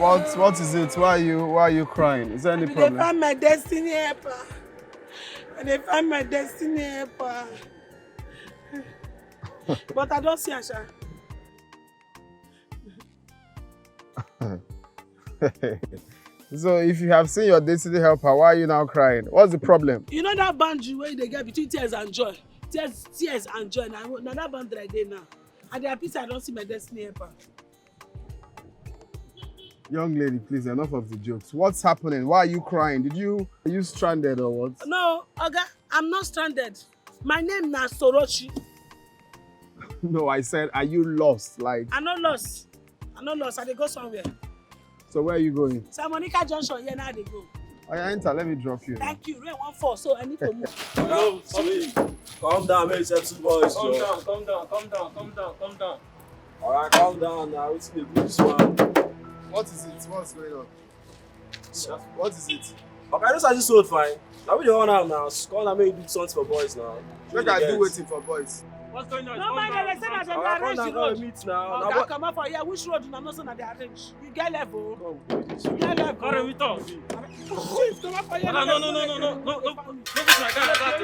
What is it? Why are you crying? Is there any problem? They found my destiny helper. They found my destiny helper. But I don't see Asha. So if you have seen your destiny helper, why are you now crying? What's the problem? You know that boundary where they get between tears and joy? Tears and joy. Now that boundary I did now. And they are pissed I don't see my destiny helper. Young lady, please, enough of the jokes. What's happening? Why are you crying? Are you stranded or what? No, Oga, I'm not stranded. My name is Sorochi. No, I said, are you lost? Like, I'm not lost. I dey go somewhere. So where are you going? Monica Junction, here now they go. Enter, let me drop you. Thank you. Rain 1-4, so I need to move. No, sorry. Calm down, make sense, boys. Calm down. Alright, calm down now. What's the this one? What is it? What's going on? What is it? Okay, I just actually sold fine. Now we the one now. Call and make you do something for boys now. Make I do waiting for boys. What's going on? No, man, they say that they arrange the road. Meet now. Okay, come up for here. Which road? I'm not saying that they arrange. You get level. You get level. Come with us. Come up for here. No.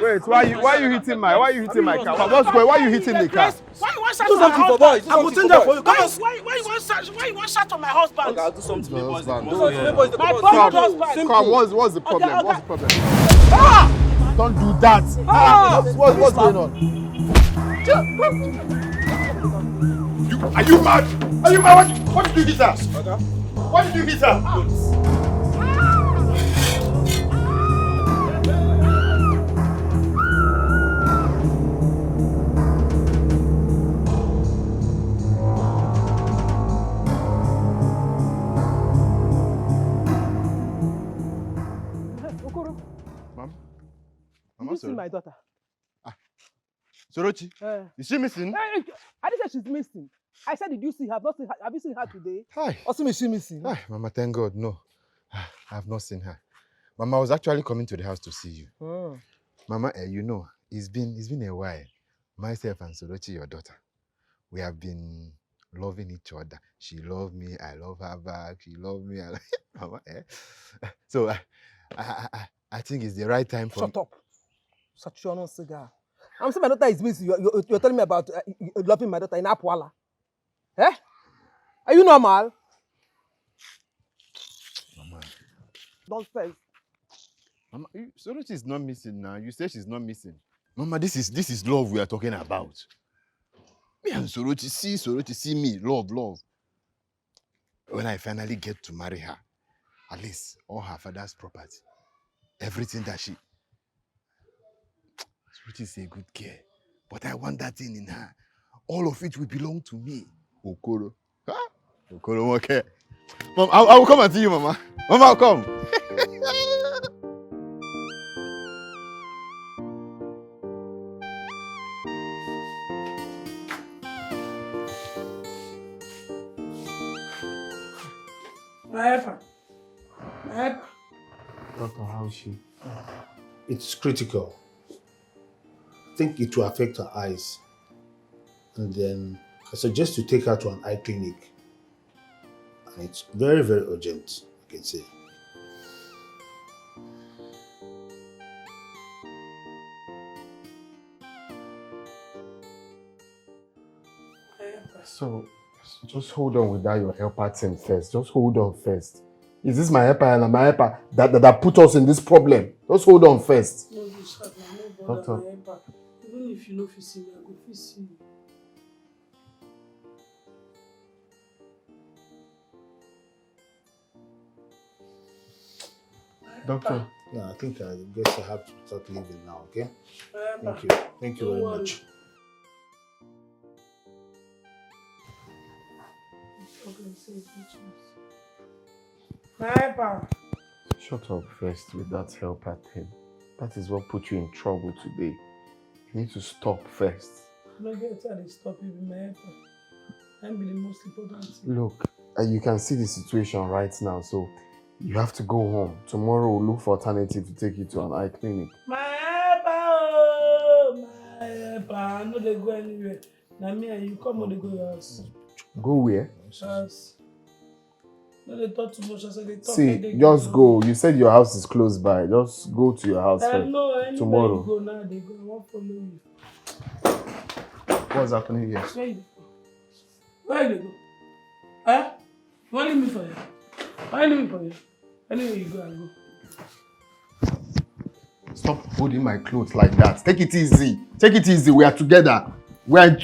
Wait, why you hitting my car? What's going? Why you hitting the car? Why you want shot Do on my something for husband? boys. I will change that for you. Come on. Why you want shot on my husband? Okay, I'll do something for boys. Husband. My boyfriend husband. Come, what's the problem? Okay. What's the problem? Don't do that. What's going on? Are you mad? What did you hit her? What did you hit her? You see my daughter? Sorochi, is she missing? I didn't say she's missing. I said, did you see her? Have you seen her today? Hi. Also, is she missing? Hi, Mama, thank God, no. I have not seen her. Mama, I was actually coming to the house to see you. Oh. Mama, you know, it's been a while. Myself and Sorochi, your daughter, we have been loving each other. She loved me, I love her back. She loved me, Mama, So, I think it's the right time for Shut up. Such your cigar. I'm saying my daughter is missing. You're telling me about loving my daughter in Apwala. Eh? Are you normal? Mama. Nonsense. Mama, Sorochi is not missing now. You say she's not missing. Mama, this is love we are talking about. Me and Sorochi, see me, love. When I finally get to marry her, at least all her father's property, everything that she... Sorochi is a good girl, but I want that thing in her. All of it will belong to me. Okoro. Huh? Okoro, okay. Mom, I will come and see you, Mama. Mama, I'll come. My Doctor, how is she? It's critical. I think it will affect her eyes. And then I suggest you take her to an eye clinic. And it's very, very urgent, I can say. So, just hold on with that your helper thing first. Just hold on first. Is this my helper and my helper that put us in this problem? Just hold on first. No, Doctor. Even if you know if you see me, I go fit see you. Doctor. Yeah, I think I guess I have to start leaving now, okay? Thank you. Thank you very much. Shut up first with that helper thing. That is what put you in trouble today. You need to stop first. I'm not going to stop you with my helper. I'm the most important thing. Look, you can see the situation right now, so you have to go home. Tomorrow we'll look for alternative to take you to an eye clinic. My helper, my helper. I know they go anywhere. Now me and you come on, they go your house. Go where? House. No, they talk too much. I said they talk. See, just go. You said your house is close by. Just go to your house first. No, anywhere Tomorrow. you go now, they go. I won't follow you. What's happening here? Where you go? Where you go? Huh? You want to leave me for you? Why leave me for you? Anywhere you go, I go. Stop holding my clothes like that. Take it easy. Take it easy. We are together. We are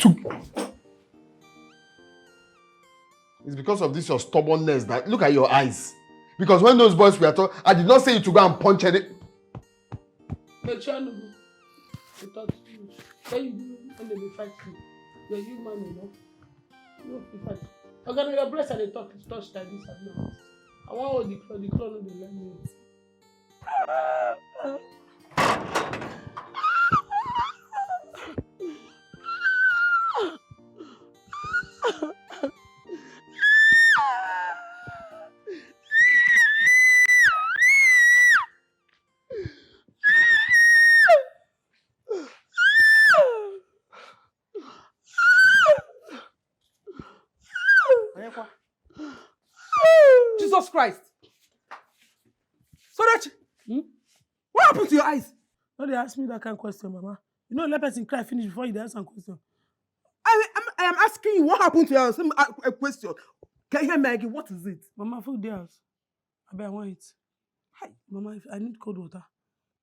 It's because of this your stubbornness that look at your eyes. Because when those boys were talking, I did not say you to go and punch any. But you know, they talk too much. When you do, when they fight you, you're human, you know. You don't be fight. I'm gonna your breast and they talk, touch like this and now. I want all the claw no dey let me. Jesus Christ! Sorachi! What happened to your eyes? No, they ask me that kind of question, Mama. You know, let person cry finish before you ask some question. I am asking you what happened to your eyes. A question. Can you hear me again? What is it? Mama, food there. I bet I want it. Hi, Mama, I need cold water.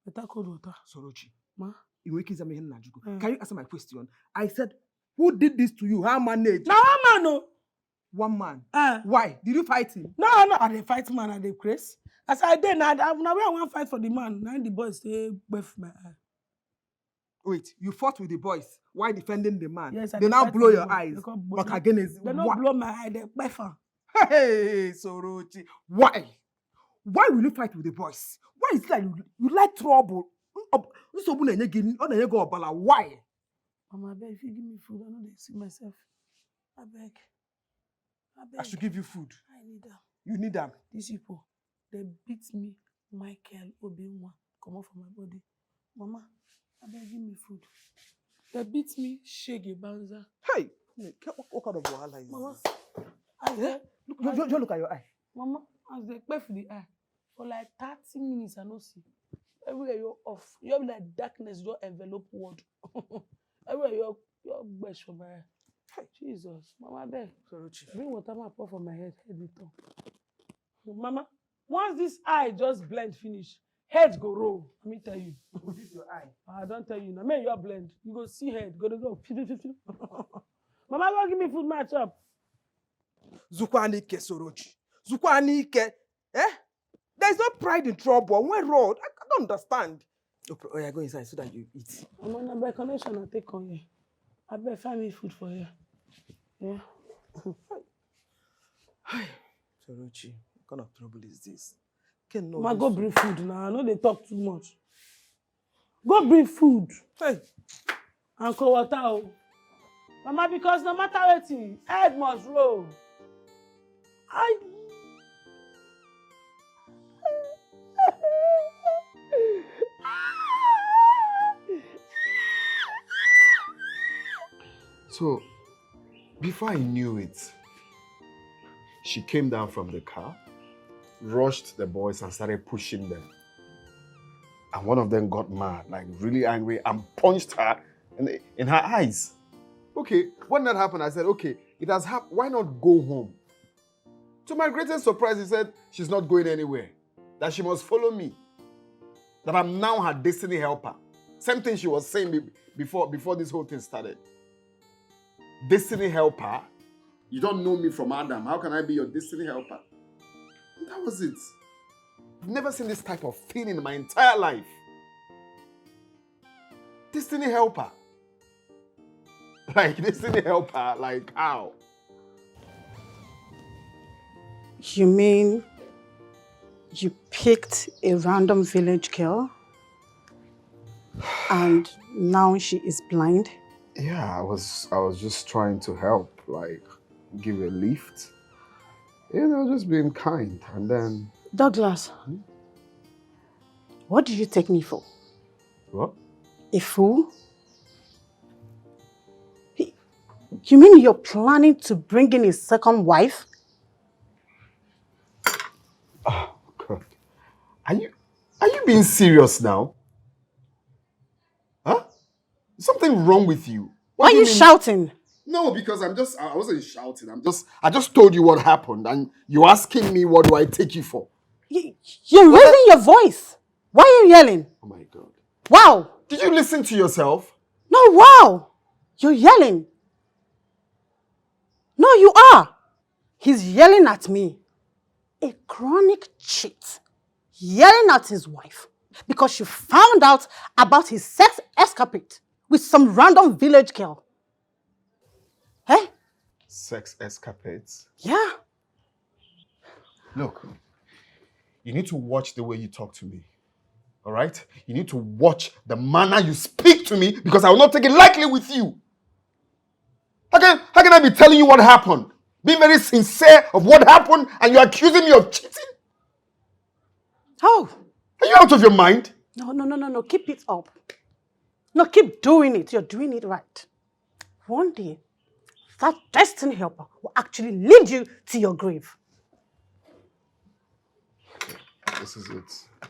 Better cold water. Sorochi. Ma? Can you answer my question? I said, who did this to you? How managed? Now one man, no. One man. Why? Did you fight him? No. I dey fight man. I dey craze. As I did, now I want to fight for the man. Now the boys they buff my eye. Wait, you fought with the boys while defending the man. Yes, they now blow your eyes. They don't blow my eye. They buff. Hey, Sorochi. Why? Why will you fight with the boys? Why is it like you like trouble? Why? Mama, I beg, if you give me food, I know they see myself. I beg. I should give you food. I need them. You need them. These people, they beat me. Michael Odimgbe come off from my body. Mama, I beg, give me food. They beat me. Shaggy Banza. Hey, what kind of wahala is Mama, this? Don't look at your eye. Mama, as they pay for the eye, for like 30 minutes, I don't see. Everywhere you're off. You're like darkness, your envelope word. Everywhere you're best for my eye. Jesus, Mama, beg. Bring water my pour for my head it up. Mama, once this eye just blend finish, head go roll. Let me tell you. This your eye. I don't tell you now. May you blend. You go see head. Go. Mama, go give me food match up. Zukwanike Sorochi. Zukwanike. There's no pride in trouble. When road, I don't understand. Oh, yeah, go inside so that you eat. I'm on a connection. I take on you. I better find me food for you. Yeah. Sorochi, what kind of trouble is this? Ma, go bring food now. I know they talk too much. Go bring food. Hey. And cold water. Mama, because no matter what, head must roll. So, before I knew it, she came down from the car, rushed the boys and started pushing them. And one of them got mad, like really angry, and punched her in her eyes. Okay, when that happened, I said, okay, it has happened, why not go home? To my greatest surprise, he said she's not going anywhere, that she must follow me, that I'm now her destiny helper. Same thing she was saying before this whole thing started. Destiny helper? You don't know me from Adam. How can I be your destiny helper? And that was it. I've never seen this type of thing in my entire life. Destiny helper. Like, destiny helper, like how? You mean you picked a random village girl and now she is blind? Yeah, I was just trying to help, like give a lift. You know, just being kind. And then Douglas, what did you take me for? what? A fool? You mean you're planning to bring in a second wife? Are you being serious now? Huh? Is something wrong with you? Why are do you mean? shouting? No, because I wasn't shouting. I just told you what happened and you're asking me what do I take you for? You're raising your voice. Why are you yelling? Oh my God. Wow. Did you listen to yourself? No, wow. You're yelling. No, you are. He's yelling at me. A chronic cheat. Yelling at his wife because she found out about his sex escapade with some random village girl. Hey? Sex escapades. Yeah. Look, you need to watch the way you talk to me. All right? You need to watch the manner you speak to me because I will not take it lightly with you. How can I be telling you what happened? Being very sincere of what happened and you're accusing me of cheating? Oh. Are you out of your mind? No. Keep it up. No, keep doing it. You're doing it right. One day, that destiny helper will actually lead you to your grave. This is it. I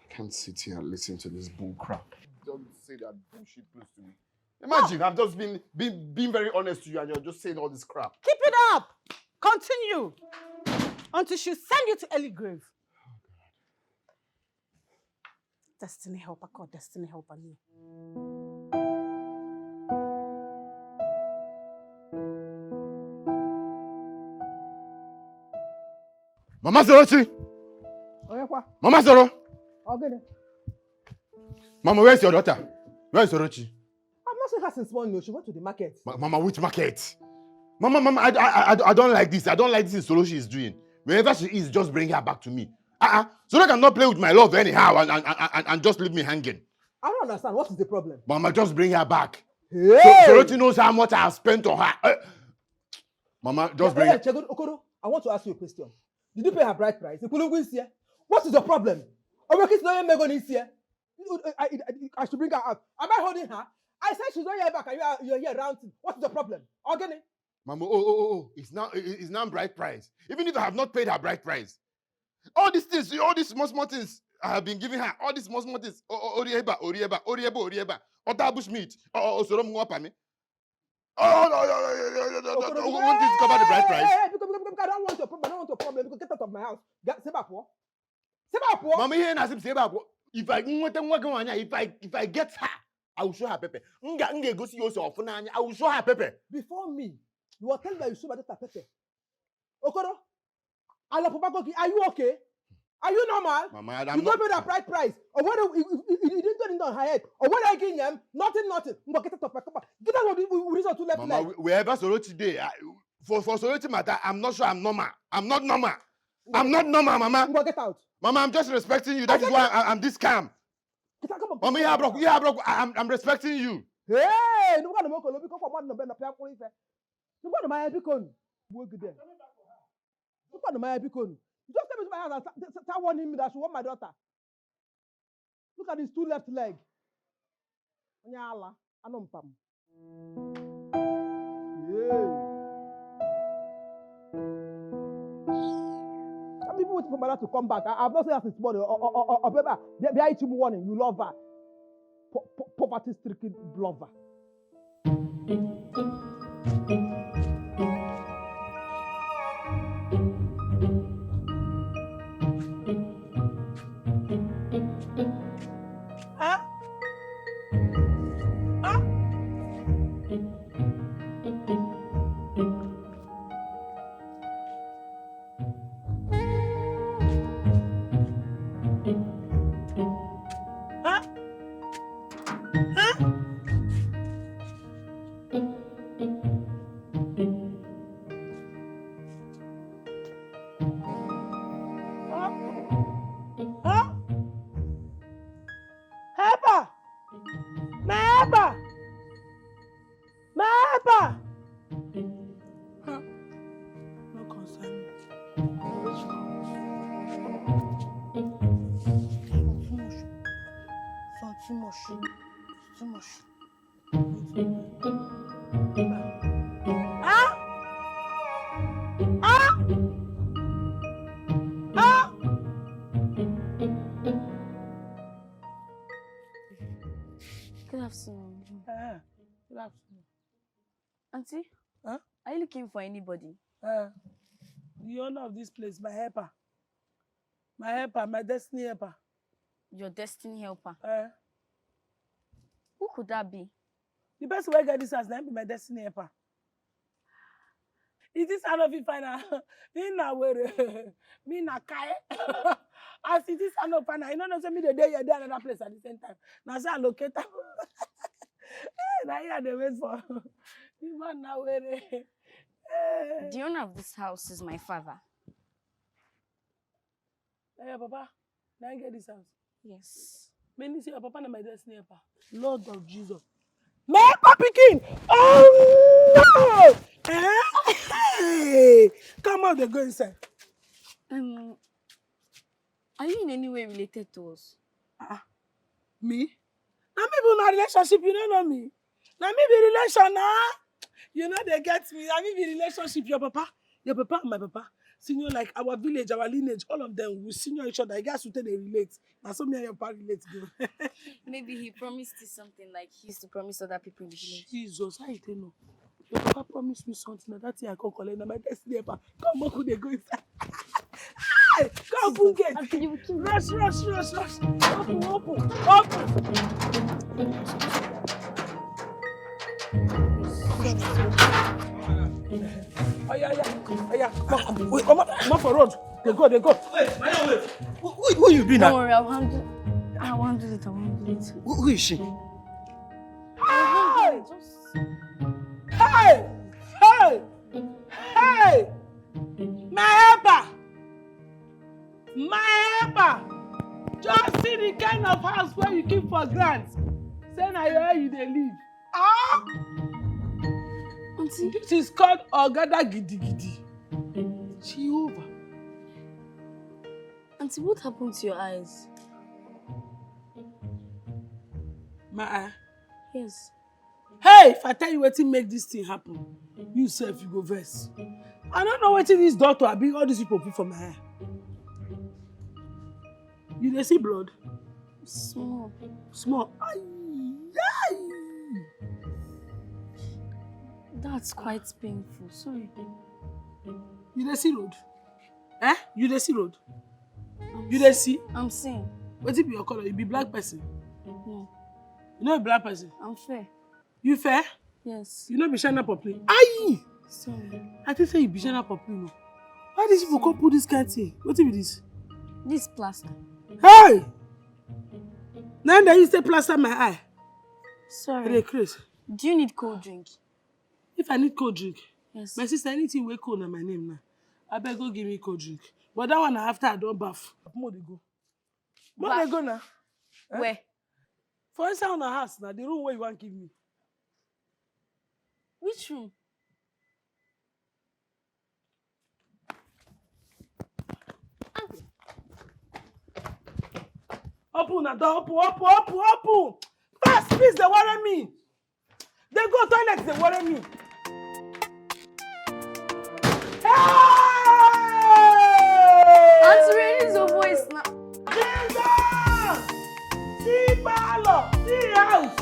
can't sit here and listen to this bull crap. Don't say that bullshit close to me. Imagine, I've just been very honest to you and you're just saying all this crap. Keep it up. Continue. Until she send you to early grave. Destiny helper, God, destiny helper. Mama Sorochi! Mama Soro! Mama, where's your daughter? Where's Sorochi? I've not seen her since morning. She went to the market. Mama, which market? Mama, I don't like this. I don't like this Sorochi is doing. Wherever she is, just bring her back to me. So I cannot play with my love anyhow and just leave me hanging. I don't understand. What is the problem? Mama, just bring her back. Hey! Sorochi knows how much I have spent on her. Mama, just bring her. Okoro, I want to ask you a question. Did you pay her bride price? What is the problem? I should bring her out. Am I holding her? I said she's not here back and you're here ranting. What is the problem? Organic? Mama, it's now bride price. Even if I have not paid her bride price. All these things, all these small things I have been giving her, all these small things. Orieba. Ota bushmeat. Sorom ngopami. No. Want this to cover the bride price? I don't want your problem. You can get out of my house. Say back. Mama, here Nasim say back. If I get her, I will show her Pepe. Nge go see you so often. I will show her Pepe. Before me, you are telling me you show my daughter Pepe. Okoro, are you okay? Are you normal? Mama, you don't pay that bride price. Or what you didn't do it on her head. Or what I give them? Nothing. Get out of my car. Get out of the reason to left. Mama, wherever Sorochi today, for Sorochi matter, I'm not sure I'm normal. I'm not normal. Mama. Get out. Mama, I'm just respecting you. That is why I'm this calm. Mama, yeah, bro. I'm respecting you. Hey, no one will because for one no better player for it. No one my beacon. Work there. No one my beacon. You just tell me to my house and start warning me that she want my daughter. Look at his two left leg. Nyala, anompam. Yeah. Some people wait for my daughter to come back. I've not seen her since morning. Or baby, they are eating warning. You love her. Poverty-stricken lover. Too much. afternoon. Good afternoon. Auntie, Huh? are you looking for anybody? The owner of this place, my helper. My helper, my destiny helper. Your destiny helper. Who could that be? The person who get this house, that be my destiny helper. Is this out of it final? Me na kai. As it is out of final, you know, say me the day you're there another place at the same time. Now say allocate. Now here they wait for. The man now where. The owner of this house is my father. Hey, Papa, now you get this house. Yes. Many say your papa na my destiny helper. Lord of Jesus. My papa pikin! Oh no! Hey! Come on, they go inside. Are you in any way related to us? Me? Now me be in a relationship, you don't know me. Now me be relation now. You know they get me. Now me be relationship. Your papa and my papa. Senior like our village, our lineage, all of them we senior each other. I guess we tell they relate. Now so me and your papa relate go. Maybe he promised you something like he used to promise other people in the village. Jesus, how you know? Your papa promised me something. That thing I can't collect. Now my destiny helper. Come on, could they go inside? Hey, come open gate. Rush. Open. Oh yeah. Come on for road. They go. Wait, wait. Who you doing Don't now? worry, I will handle it. Who is she? Hey! My helper! Just see the kind of house where you keep for grants. Say na where you dey live. Auntie, this is called Ogada Gidigidi. Jehovah. Auntie, what happened to your eyes? My eye? Yes. Hey, if I tell you wetin make this thing happen, you sef you go vex. I don't know wetin this doctor abi all these people put for my eye. You dey see blood? Small. Aye. That's quite painful. Sorry. You dey see road? You dey see road? You dey see? I'm seeing. Wetin be your color? You be black person? No. You no be black person? I'm fair. You fair? Yes. You no be Shana Poplin? Aye! Sorry. I think say you be Shana Poplin. No. Why these people come put this kind of thing? Wetin be this? This plaster. Hey! Now that you say plaster my eye. Sorry. Dey craze. Do you need cold drink? If I need cold drink, Yes. my sister, anything wey cold na my name now. I beg go give me cold drink. But that one na after I don baff. More dey go. More dey go now. Where? For inside una house na the room where you want give me. Which room? Open na door, open. Fast, please, they worry me. They go toilet, they worry me. Hey! Auntie, raise your voice now. Jesus! See Malo, see house.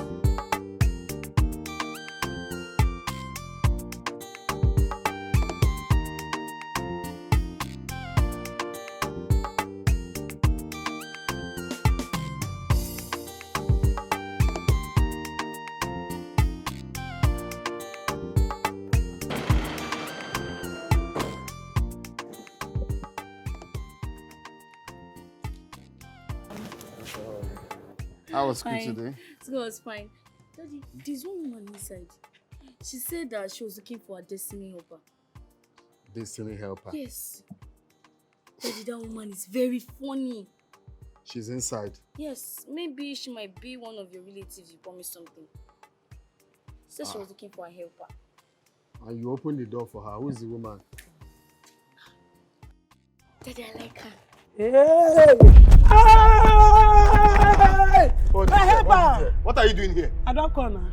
How was school Fine. today? School was fine. Daddy, there's one woman inside. She said that she was looking for a destiny helper. Destiny helper. Yes. Daddy, that woman is very funny. She's inside. Yes, maybe she might be one of your relatives you promised something. She said she was looking for a helper. And you open the door for her. Who is the woman? Daddy, I like her. Hey! What are you doing here? I don't come now.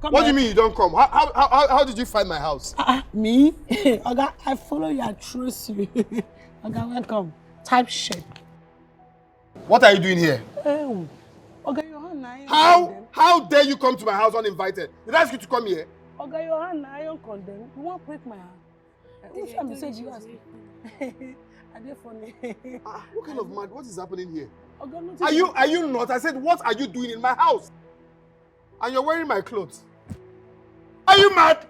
What do you mean you don't come? How did you find my house? Me? Oga, I follow you, I trust you. Oga, welcome. Type shit. What are you doing here? Oh. Oga, your hand now. How How dare you come to my house uninvited? Did I ask you to come here? Oga, your hand na iron condemn. You won't break my hand. Which time you said you ask me? Are they funny? What kind of mad? What is happening here? Oga, nothing. Are you not? I said, what are you doing in my house? And you're wearing my clothes. Are you mad?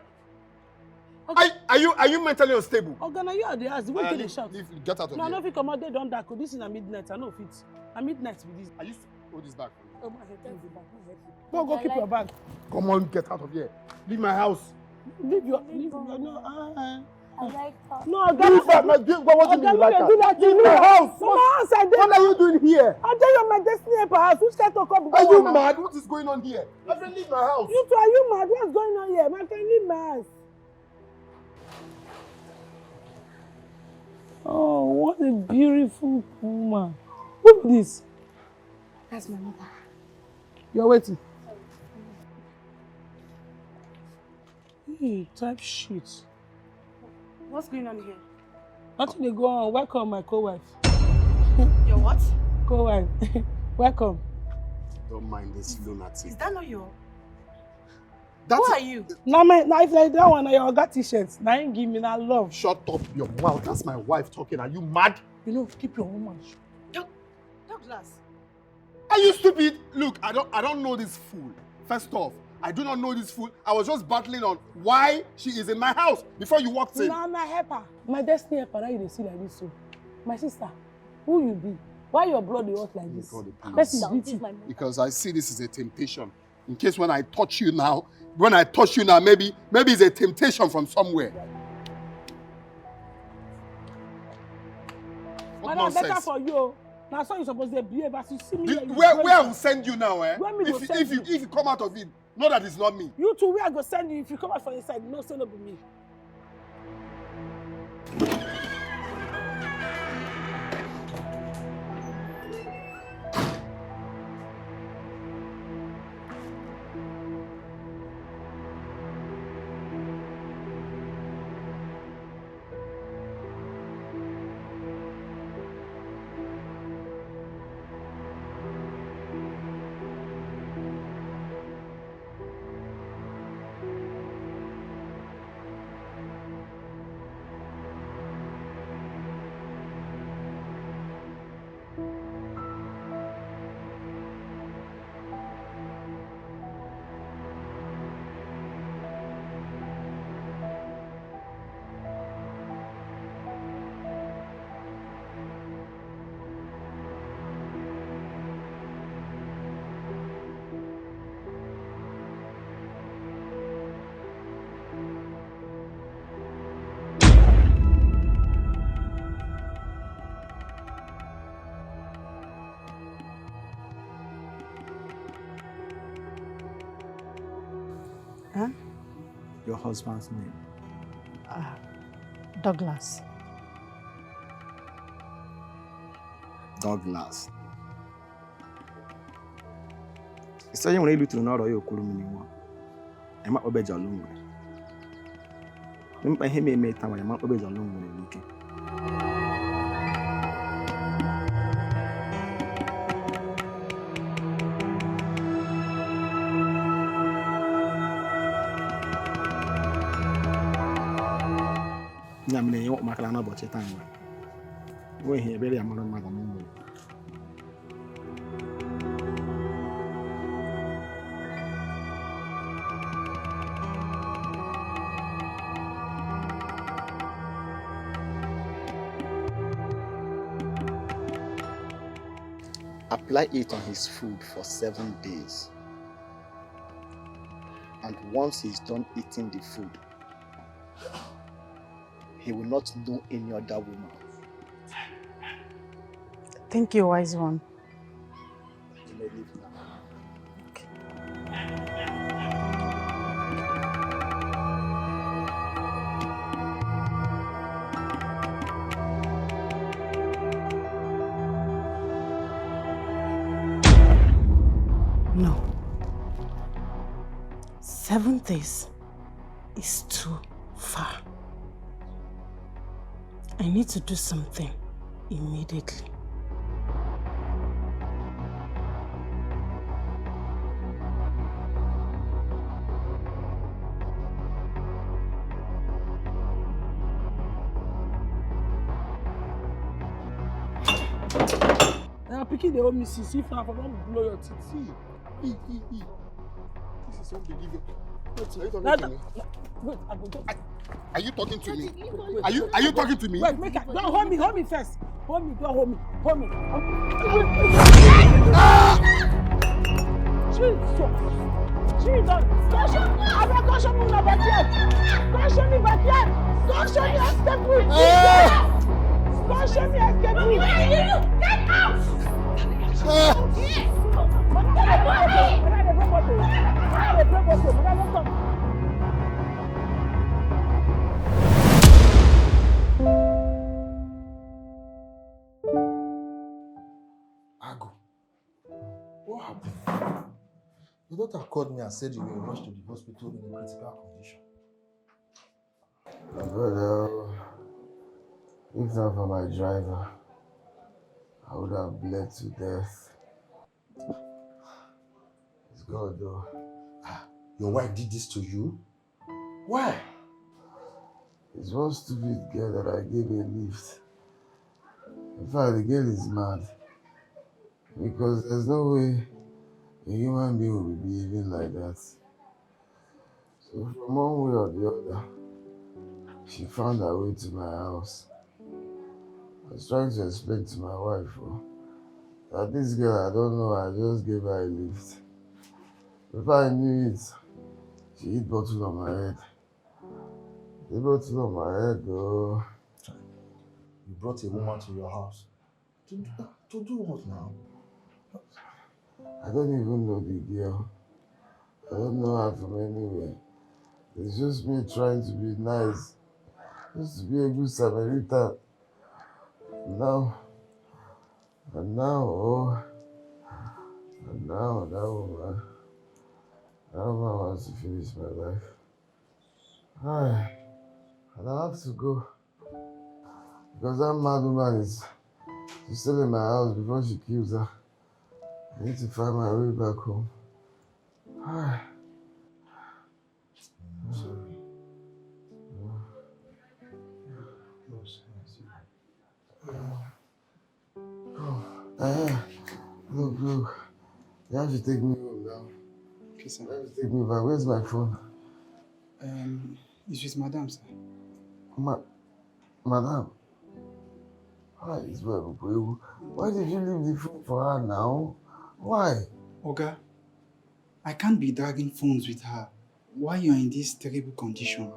Okay. Are you mentally unstable? Oga, now you are the house. The way you shout. Get out of here. No, I don't think come out there don't dark. This is a midnight. I know fit. A midnight with this. I used to hold this bag for you. Oh, my head, the bag. Go keep your bag. Come on, get out of here. Leave my house. Leave your no. I like her. No, Oga. Leave that. What do you mean like that? Leave my house. What are you doing here? I tell you my destiny helper house. Which kind of come? Are you mad? What is going on here? My friend, leave my house. You two, are you mad? What's going on here? My friend, leave my house. Oh, what a beautiful woman. Who is this? That's my mother. You're waiting. Hey, type shit. What's going on here? Nothing they go on. Welcome, my co-wife. Your what? Co-wife. Welcome. Don't mind this lunatic. Is that not your? That's Who are you? Now if like that one, your got t-shirts. Now you give me that love. Shut up your mouth. That's my wife talking. Are you mad? You know, keep your woman. Douglas. Are you stupid? Look, I don't know this fool. First off, I do not know this fool. I was just battling on why she is in my house before you walked in. Nah, my helper. My destiny helper, now you see like this. So, my sister, who you be? Why your blood dey hot like this? Because I see this is a temptation. In case when I touch you now, maybe it's a temptation from somewhere. What Madam, nonsense? better for you. Now, so you supposed to behave as you see me. Like Where I will send you now, eh? If you come out of it, know that it's not me. You two, where I go send you? If you come out from inside, no, say no be me. Huh? Your husband's name? Douglas. Douglas. Isa yenwere iluturu n'ọrọ ya okuru m n'iwu. Ema obeja lu nwere. Mpa ihe eme tawa ya ma obeja lu nwere n'ike. Nya mene yo makala na ụbọchị taa nwa. Wo ihe ebere ya mara mmadụ n'ụmụ. Apply it on his food for 7 days. And once he's done eating the food, he will not know any other woman. Thank you, wise one. You may leave now. No. 7 days is too far. I need to do something immediately. I'm picking the home missus. If I don't blow your teeth. See. This is unbelievable. Are you talking Now to me? Wait, I go just. Are you talking to me? Wait, Are you talking to me? Wait, make it. Don't hold me first. Hold me, don't hold me. Hold me. Jesus! Don't show me! I'm not going to show me my backyard! Don't show me backyard! Don't show me escape route! Don't show me escape route! Get out! Ago, what happened? Your daughter called me and said you were rushed to the hospital in a critical condition. But if not for my driver, I would have bled to death. It's God though. Your wife did this to you? Why? It's one stupid girl that I gave a lift. In fact, the girl is mad. Because there's no way a human being will be behaving like that. So from one way or the other, she found her way to my house. I was trying to explain to my wife that this girl, I don't know, I just gave her a lift. Before I knew it, she hit bottle on my head. The bottle on my head, though. You brought a woman to your house. To do what now? I don't even know the girl. I don't know her from anywhere. It's just me trying to be nice. Just to be a good Samaritan. And now that woman wants to finish my life. Aye. And I have to go. Because that mad woman is still in my house before she kills her. I need to find my way back home. Aye. I'm sorry. Look. You have to take me home now. Okay, sir. You have to take me back. Where's my phone? It's with Madam, sir. Madam? Why did you leave the phone for her now? Why? Oga, I can't be dragging phones with her while you're in this terrible condition.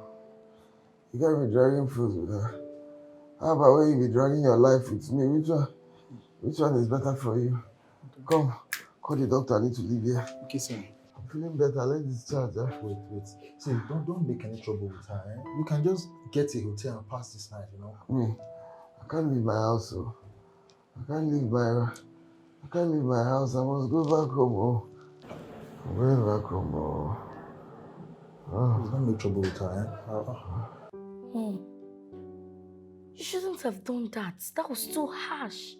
You can't be dragging phones with her. How about when you be dragging your life with me? Which one is better for you? Okay. Come, call the doctor. I need to leave here. Okay, sir. I'm feeling better. Let's discharge her. Wait. See, don't make any trouble with her. Eh? You can just get a hotel and pass this night, you know? Me, I can't leave my house. So. I can't leave my house. I must go back home. Oh. I'm going back home. Oh. Please don't make trouble with her. You shouldn't have done that. That was too harsh.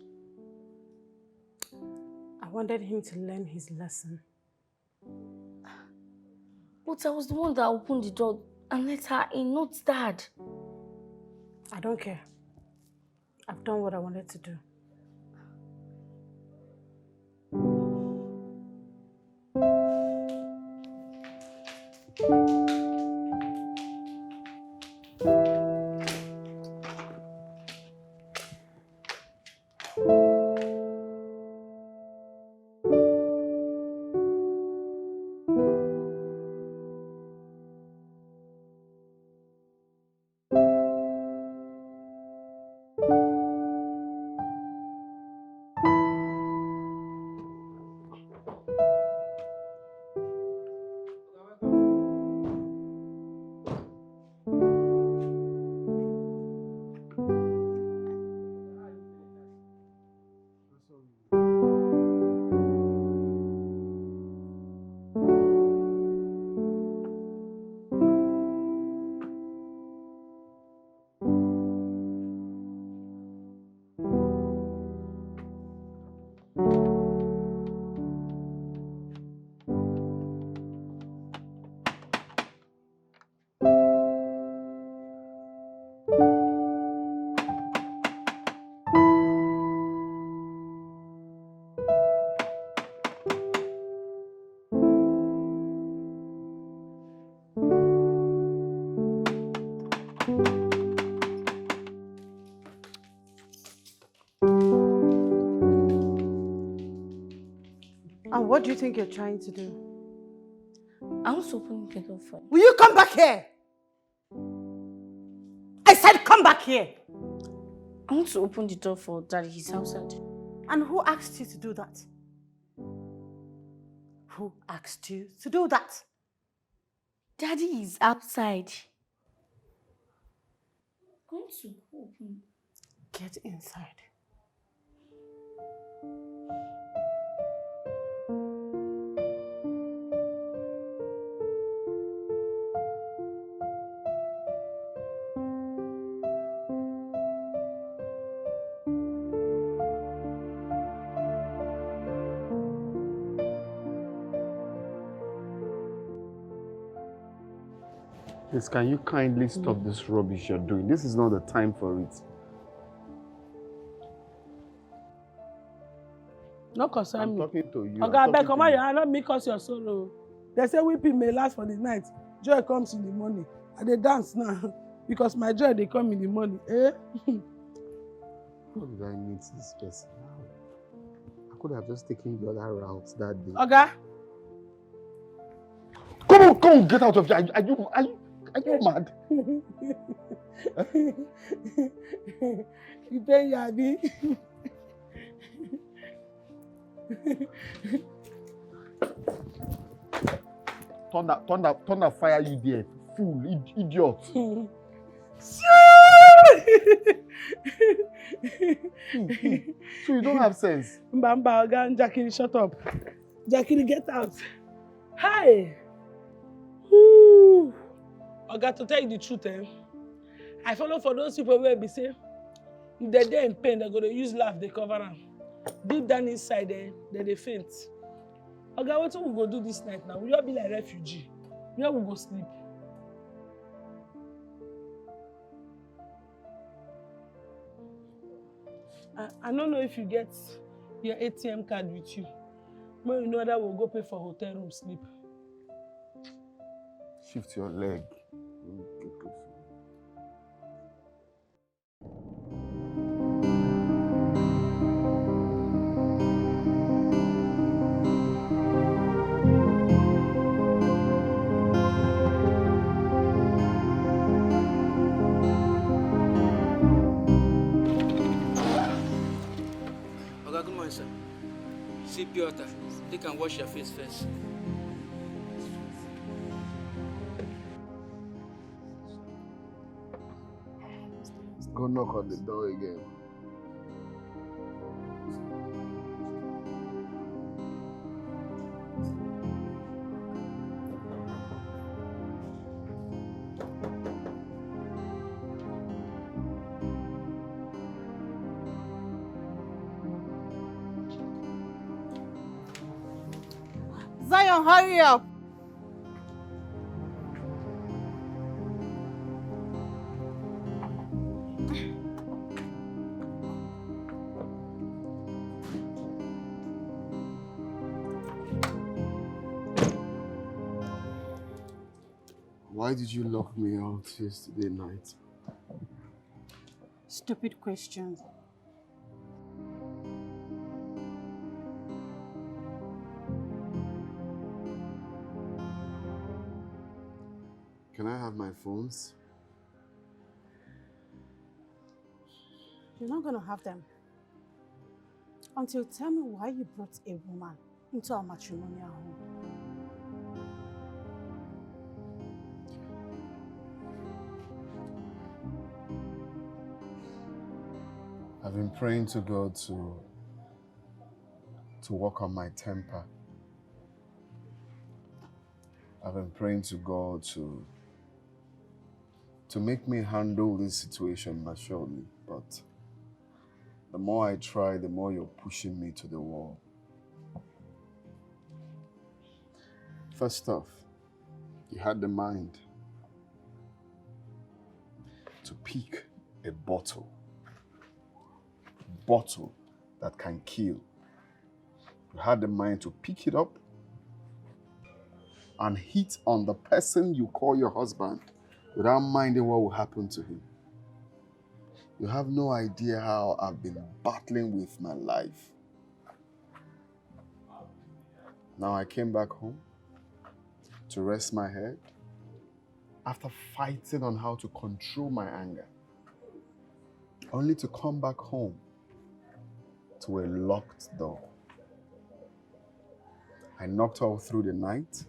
I wanted him to learn his lesson. But I was the one that opened the door and let her in, not Dad. I don't care. I've done what I wanted to do. And what do you think you're trying to do? I want to open the door for you. Will you come back here? I said come back here. I want to open the door for Daddy. He's outside. And who asked you to do that? Who asked you to do that? Daddy is outside. I'm going to open. Get inside. Please, can you kindly stop this rubbish you're doing? This is not the time for it. No concern I'm me. talking to you. Okay, I beg, come on, your hand, not me cause your sorrow. They say weeping may last for the night. Joy comes in the morning. And they dance now. Because my joy, they come in the morning. Eh? How did I meet this person now? I could have just taken the other route that day. Okay. Come on, get out of here. Are you mad? You pay Yabi. Thunder fire you there, fool, idiot. So you don't have sense. Mbamba, Ogan, Jackie, shut up. Jackie, get out. Hi. Oga, to tell you the truth, I follow for those people where be say, if they're there in pain, they're going to use laugh, they cover them. Deep down inside, they faint. Oga, what we go do this night now? We all be like refugee. Where we go sleep? I don't know if you get your ATM card with you. But you know that we'll go pay for hotel room sleep. Shift your leg. Oga, good morning, sir. See pure water. Take and wash your face first. Go knock on the door again. Zion, hurry up. Why did you lock me out yesterday night? Stupid questions. Can I have my phones? You're not going to have them until you tell me why you brought a woman into our matrimonial home. I've been praying to God to work on my temper. I've been praying to God to make me handle this situation maturely, but the more I try, the more you're pushing me to the wall. First off, you had the mind to pick a bottle that can kill. You had the mind to pick it up and hit on the person you call your husband without minding what will happen to him. You have no idea how I've been battling with my life. Now I came back home to rest my head after fighting on how to control my anger, only to come back home to a locked door. I knocked all through the night.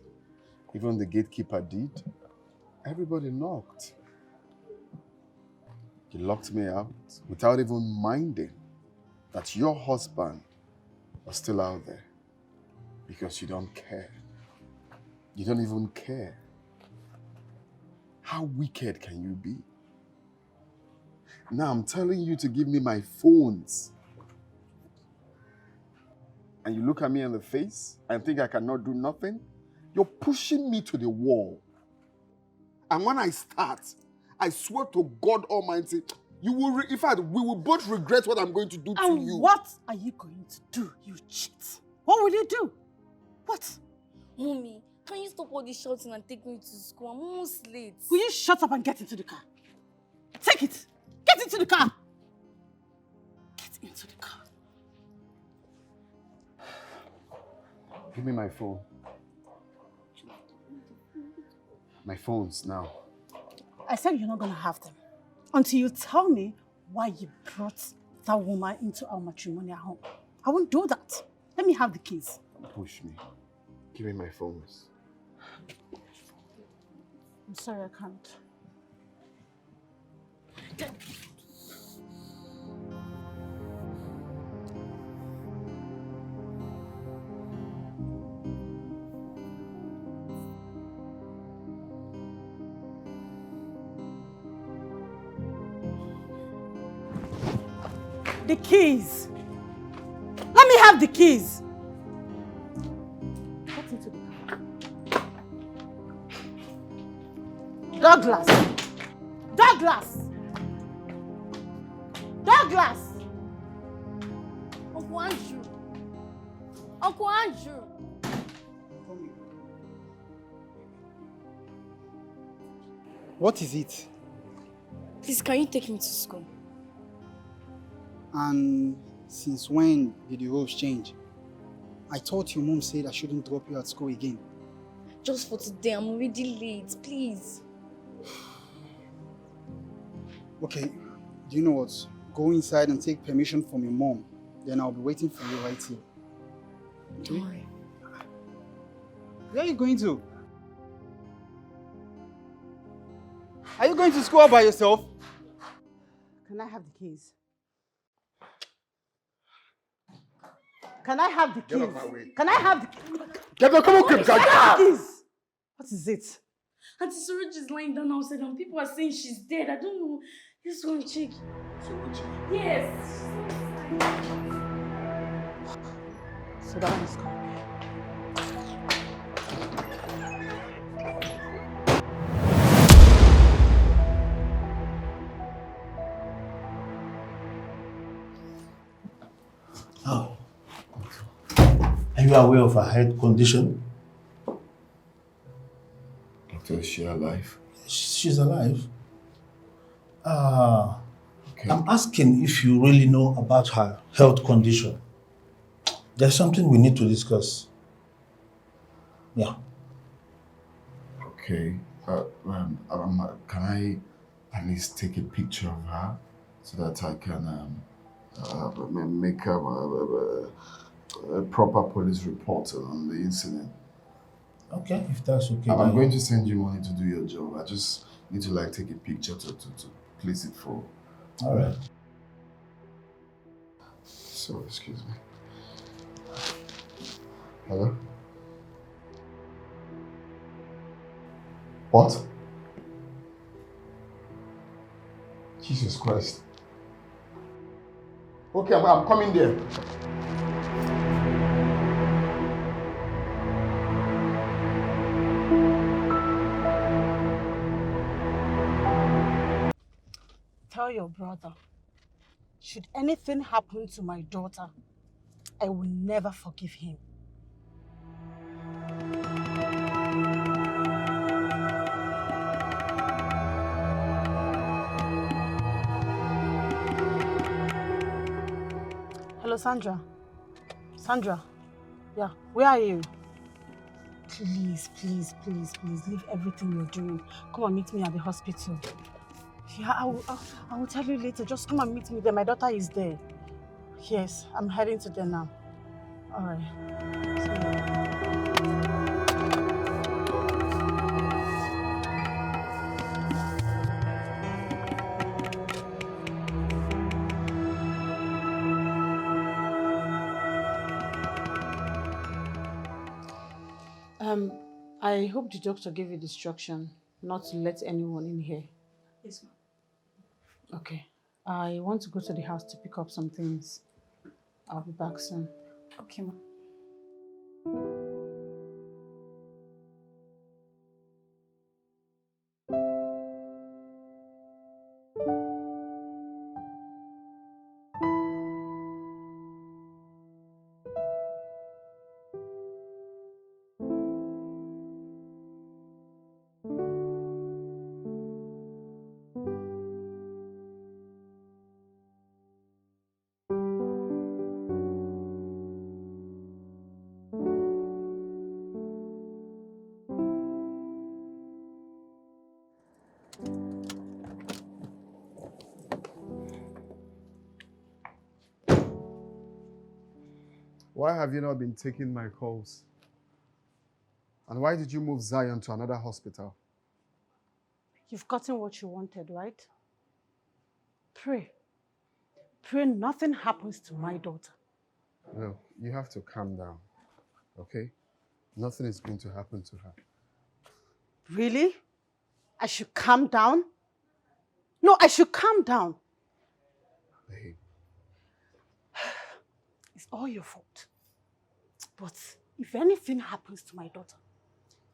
Even the gatekeeper did. Everybody knocked. You locked me out without even minding that your husband was still out there because you don't care. You don't even care. How wicked can you be? Now I'm telling you to give me my phones. And you look at me in the face and think I cannot do nothing? You're pushing me to the wall. And when I start, I swear to God Almighty, you will, in fact, we will both regret what I'm going to do to you. And what are you going to do, you cheat? What will you do? What? Mommy, can you stop all this shouting and take me to school? I'm almost late. Will you shut up and get into the car? Take it. Get into the car. Get into the car. Give me my phone. My phones now. I said you're not going to have them until you tell me why you brought that woman into our matrimonial home. I won't do that. Let me have the keys. Push me. Give me my phones. I'm sorry, I can't. The keys. Let me have the keys. Get into the car. Douglas. Douglas. Douglas. Uncle Andrew. Uncle Andrew. What is it? Please, can you take me to school? And since when did the rules change? I thought your mom said I shouldn't drop you at school again. Just for today, I'm already late. Please. Okay, do you know what? Go inside and take permission from your mom. Then I'll be waiting for you right here. Okay? Don't worry. Where are you going to? Are you going to school all by yourself? Can I have the keys? Can I have the keys? Get off my way. Can I have the keys? Get off, come on, Can I have the keys? What is it? Auntie Suruchi is lying down outside and people are saying she's dead. I don't know. Just go and check. Suruchi? Yes. So that one is gone. Oh. Are you aware of her health condition? Doctor, is she alive? She's alive. I'm asking if you really know about her health condition. There's something we need to discuss. Yeah. Okay. Can I at least take a picture of her so that I can make a proper police report on the incident? Okay, if that's okay. I'm going to send you money to do your job. I just need to take a picture to place it for. All right. So, excuse me. Hello? What? Jesus Christ. Okay, I'm coming there. Tell your brother, should anything happen to my daughter, I will never forgive him. Hello, Sandra. Sandra, yeah, where are you? Please, please, please, please, leave everything you're doing. Come and meet me at the hospital. Yeah, I will tell you later. Just come and meet me there. My daughter is there. Yes, I'm heading to there now. All right. I hope the doctor gave you the instruction not to let anyone in here. Yes, ma'am. Okay. I want to go to the house to pick up some things. I'll be back soon. Okay, ma'am. Why have you not been taking my calls? And why did you move Zion to another hospital? You've gotten what you wanted, right? Pray. Pray nothing happens to my daughter. No, you have to calm down, okay? Nothing is going to happen to her. Really? I should calm down? No, I should calm down. Babe. It's all your fault. But if anything happens to my daughter,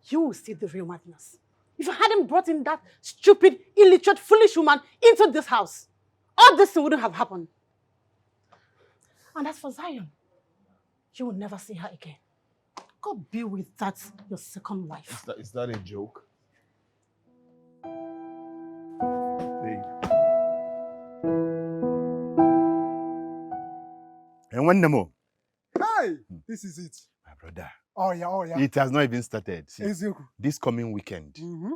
you will see the real madness. If you hadn't brought in that stupid, illiterate, foolish woman into this house, all this wouldn't have happened. And as for Zion, you will never see her again. Go be with that, your second wife. Is that a joke? Babe. And one more. Hey, this is it. My brother. Oh yeah. It has not even started. See, Ezeku. this coming weekend, Mm-hmm.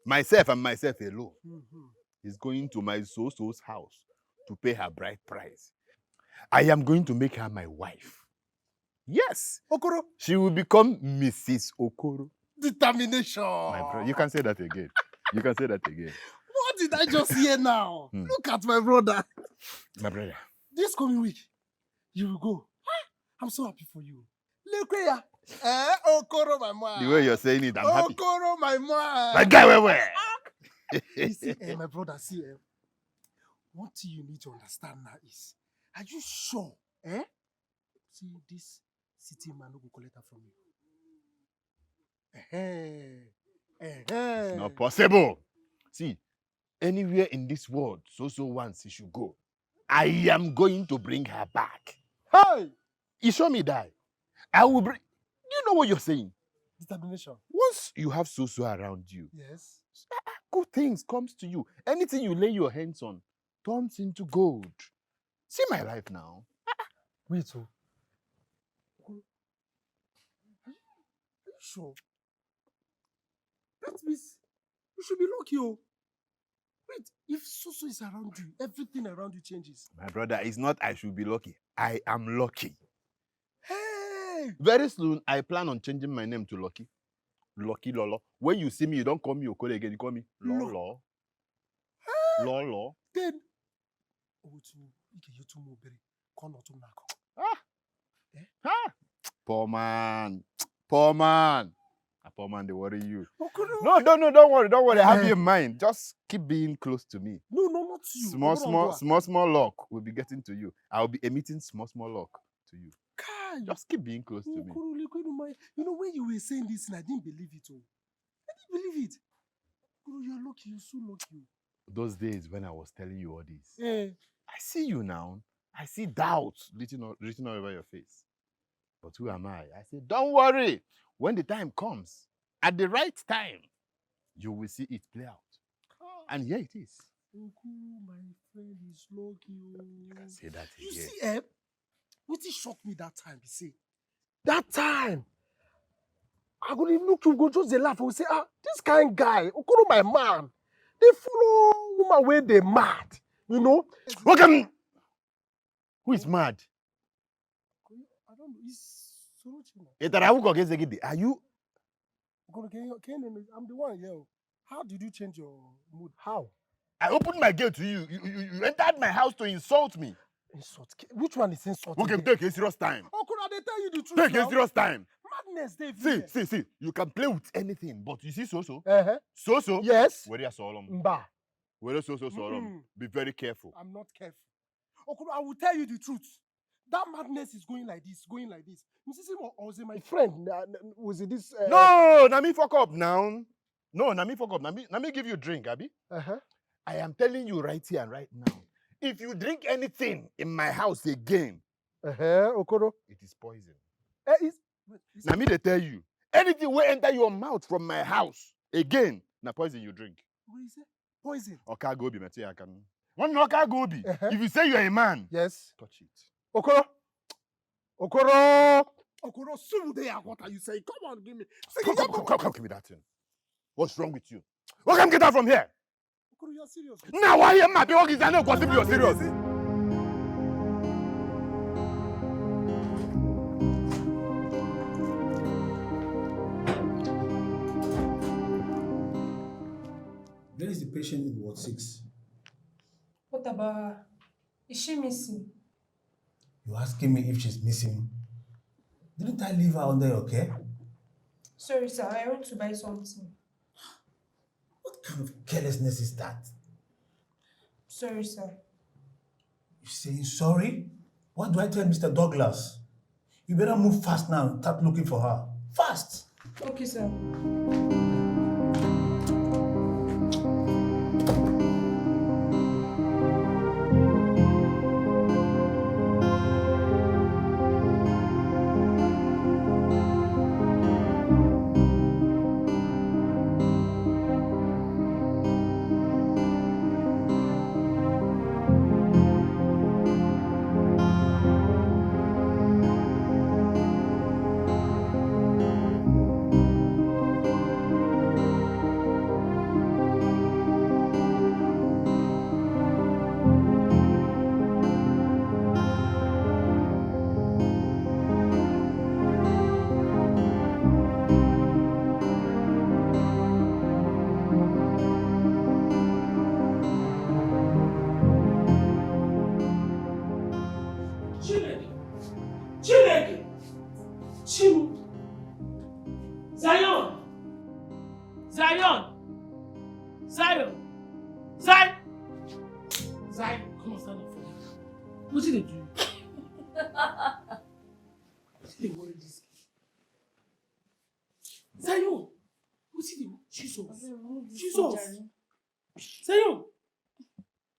myself alone is going to my so-so's house to pay her bride price. I am going to make her my wife. Yes. Okoro. She will become Mrs. Okoro. Determination. My brother, you can say that again. You can say that again. What did I just hear now? Look at my brother. My brother. This coming week, you will go. I'm so happy for you. Look here. Okoro, my man. The way you're saying it, I'm happy. Okoro, my man. My guy, where? You see, my brother, see, one thing you need to understand now is, are you sure? See, this city man will collect her from you. It's not possible. See, anywhere in this world, so once she should go, I am going to bring her back. Hey! You show me that. I will bring. You know what you're saying? Determination. Once you have so around you, Yes. good things comes to you. Anything you lay your hands on turns into gold. See my life now. Wait, so. Are you sure? That means you should be lucky, oh. Wait, if Soso is around you, everything around you changes. My brother, it's not I should be lucky. I am lucky. Hey! Very soon, I plan on changing my name to Lucky. Lucky Lolo. When you see me, you don't call me Okole again. You call me Lolo. Lolo. Then, you two more Poor man. Poor man. A poor man, they worry you. No, don't worry. I have you in mind. Just keep being close to me. No, not you. Small luck will be getting to you. I'll be emitting small luck to you. Just keep being close to me. You know, when you were saying this, and I didn't believe it. I didn't believe it. You're lucky. You're so lucky. Those days when I was telling you all this, I see you now. I see doubt written all over your face. But who am I? I say, don't worry. When the time comes, at the right time, you will see it play out. And here it is. My friend is lucky. You can say that again. You see, what shocked me that time, you see? That time, I go dey look you, go just dey laugh. I go say, this kind guy, Okoro my man, they follow woman where they mad, you know? Welcome. Who is mad? I don't know. It's Solution. Are you? I'm the one here. How did you change your mood? How? I opened my gate to you. You entered my house to insult me. Insult? Which one is insult? Okay, take a serious time. Okoro, they tell you the truth. Take now. a serious time. Madness, Dave. See. You can play with anything, but you see so. So. Yes. Where you saw Mba. Where so. Be very careful. I'm not careful. Okoro, I will tell you the truth. That madness is going like this. Mrs. Or my friend, was it this? No, na me fuck up now. No, na me fuck up. Na me give you a drink, Abi. I am telling you right here and right now. If you drink anything in my house again, Okoro, it is poison. Now me they tell you, anything will enter your mouth from my house again, na poison you drink. What is it? Poison. Okay, go be, I can. One okay, go be. If you say you're a man, yes, touch it. Okoro, soon they are. What are you saying? Come on, give me. Come, give me that thing. What's wrong with you? Come get out from here. Okoro, you're serious. Now why am I being organized? I know gossip you're serious. Where is the patient in Ward 6? What about her? Is she missing? You're asking me if she's missing? Didn't I leave her under your care? Sorry, sir. I went to buy something. What kind of carelessness is that? Sorry, sir. You're saying sorry? What do I tell Mr. Douglas? You better move fast now and start looking for her. Fast! Okay, sir.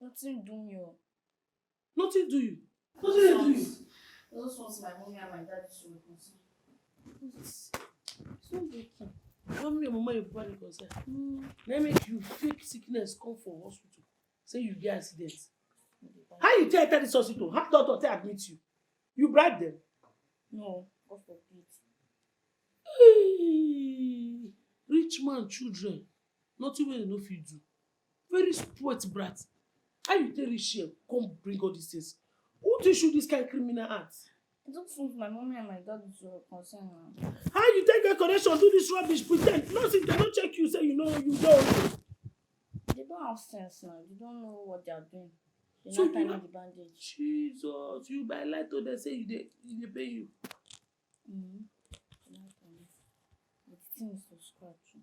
Nothing do me. Nothing do you. Nothing they do you. I just want my mommy and my dad to reconcile. So breaking. Mommy and mama, your papa reconcile. Let make you fake sickness come for hospital. Say you get accident. How you tell this hospital? How doctor admit you? You bribe them? No, God forbid. Hey, rich man children. Nothing wey they no fit do. Very spoilt brat. How you tell rich here come bring all these things? Who teach you this kind of criminal act? I don't think my mommy and my dad is concerned now. How you take a connection, do this rubbish, pretend? Nothing, they don't check you, say you know you don't. They don't have sense now. They don't know what they are doing. They're So not tying you the bandage. Jesus, you by lie to them say they pay you. The thing is to scratch.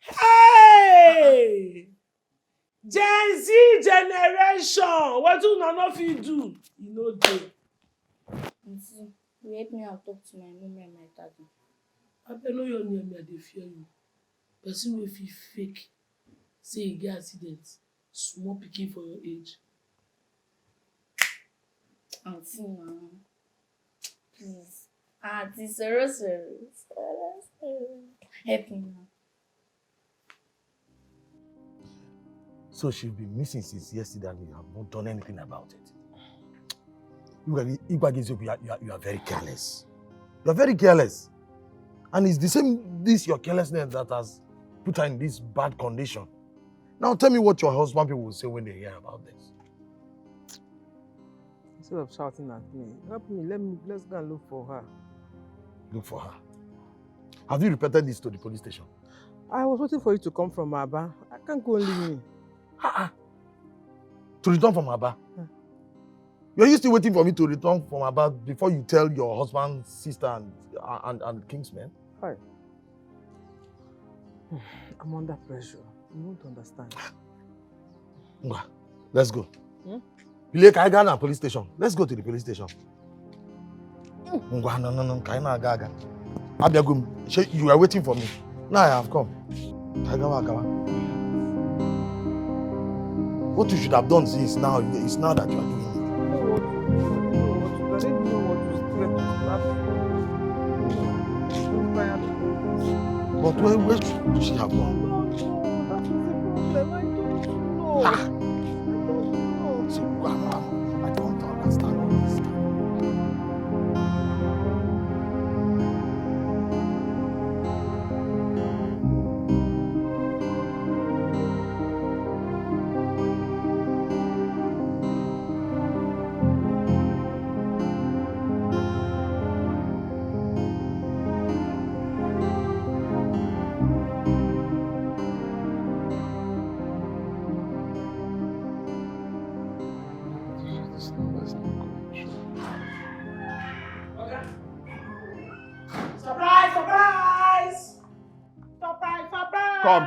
Hey! Gen Z generation! What do not fit do? You know they. Auntie, you help me and talk to my mommy and my daddy. I know you're near me, I dey fear you. Person wey fit fake say you get accident, small pikin for your age. Auntie, now. Please. Auntie, sorry. Help me now. So she's been missing since yesterday and you have not done anything about it. You are very careless. You are very careless. And it's the same, your carelessness that has put her in this bad condition. Now tell me what your husband people will say when they hear about this. Instead of shouting at me, help me, let's go and look for her. Look for her. Have you reported this to the police station? I was waiting for you to come from Aba. I can't go and leave me. To return from Aba? Are you still waiting for me to return from Aba before you tell your husband, sister, and Kingsmen? Hi. I'm under pressure. You won't understand. Let's go. No, police station. Let's go to the police station. No. You were waiting for me. Now I have come. What you should have done is now that you are doing it. I didn't know what to But where should she have gone? I don't understand all this.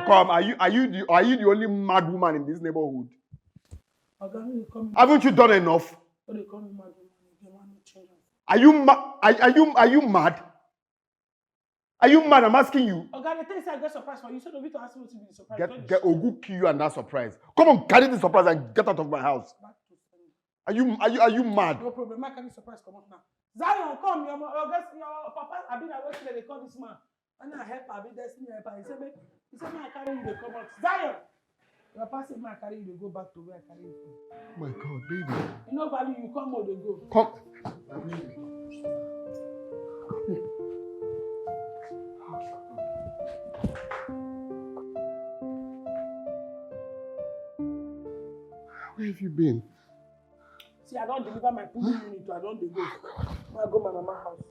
Come. Are you the only mad woman in this neighborhood? Haven't you done enough? Are you mad? Are you mad? I'm asking you. Okay, the thing is I get surprised for you. So don't be to ask me to be surprised. Get Ogu kill you and that surprise. Come on, carry the surprise and get out of my house. Are you mad? No problem. I can be surprised. Come on now. Zion, come. Your papa. I've been waiting. They call this man. And I help. I've been destiny helper. He said, "Man, I carry you. They come out. Zion. Your papa said, "Man, I carry you. They go back to where I carry you from." Oh my God, baby. You know, value. You come or they go. Come. Where have you been? See, I don't deliver my pudding unit. I don't go. I go to my mama's house.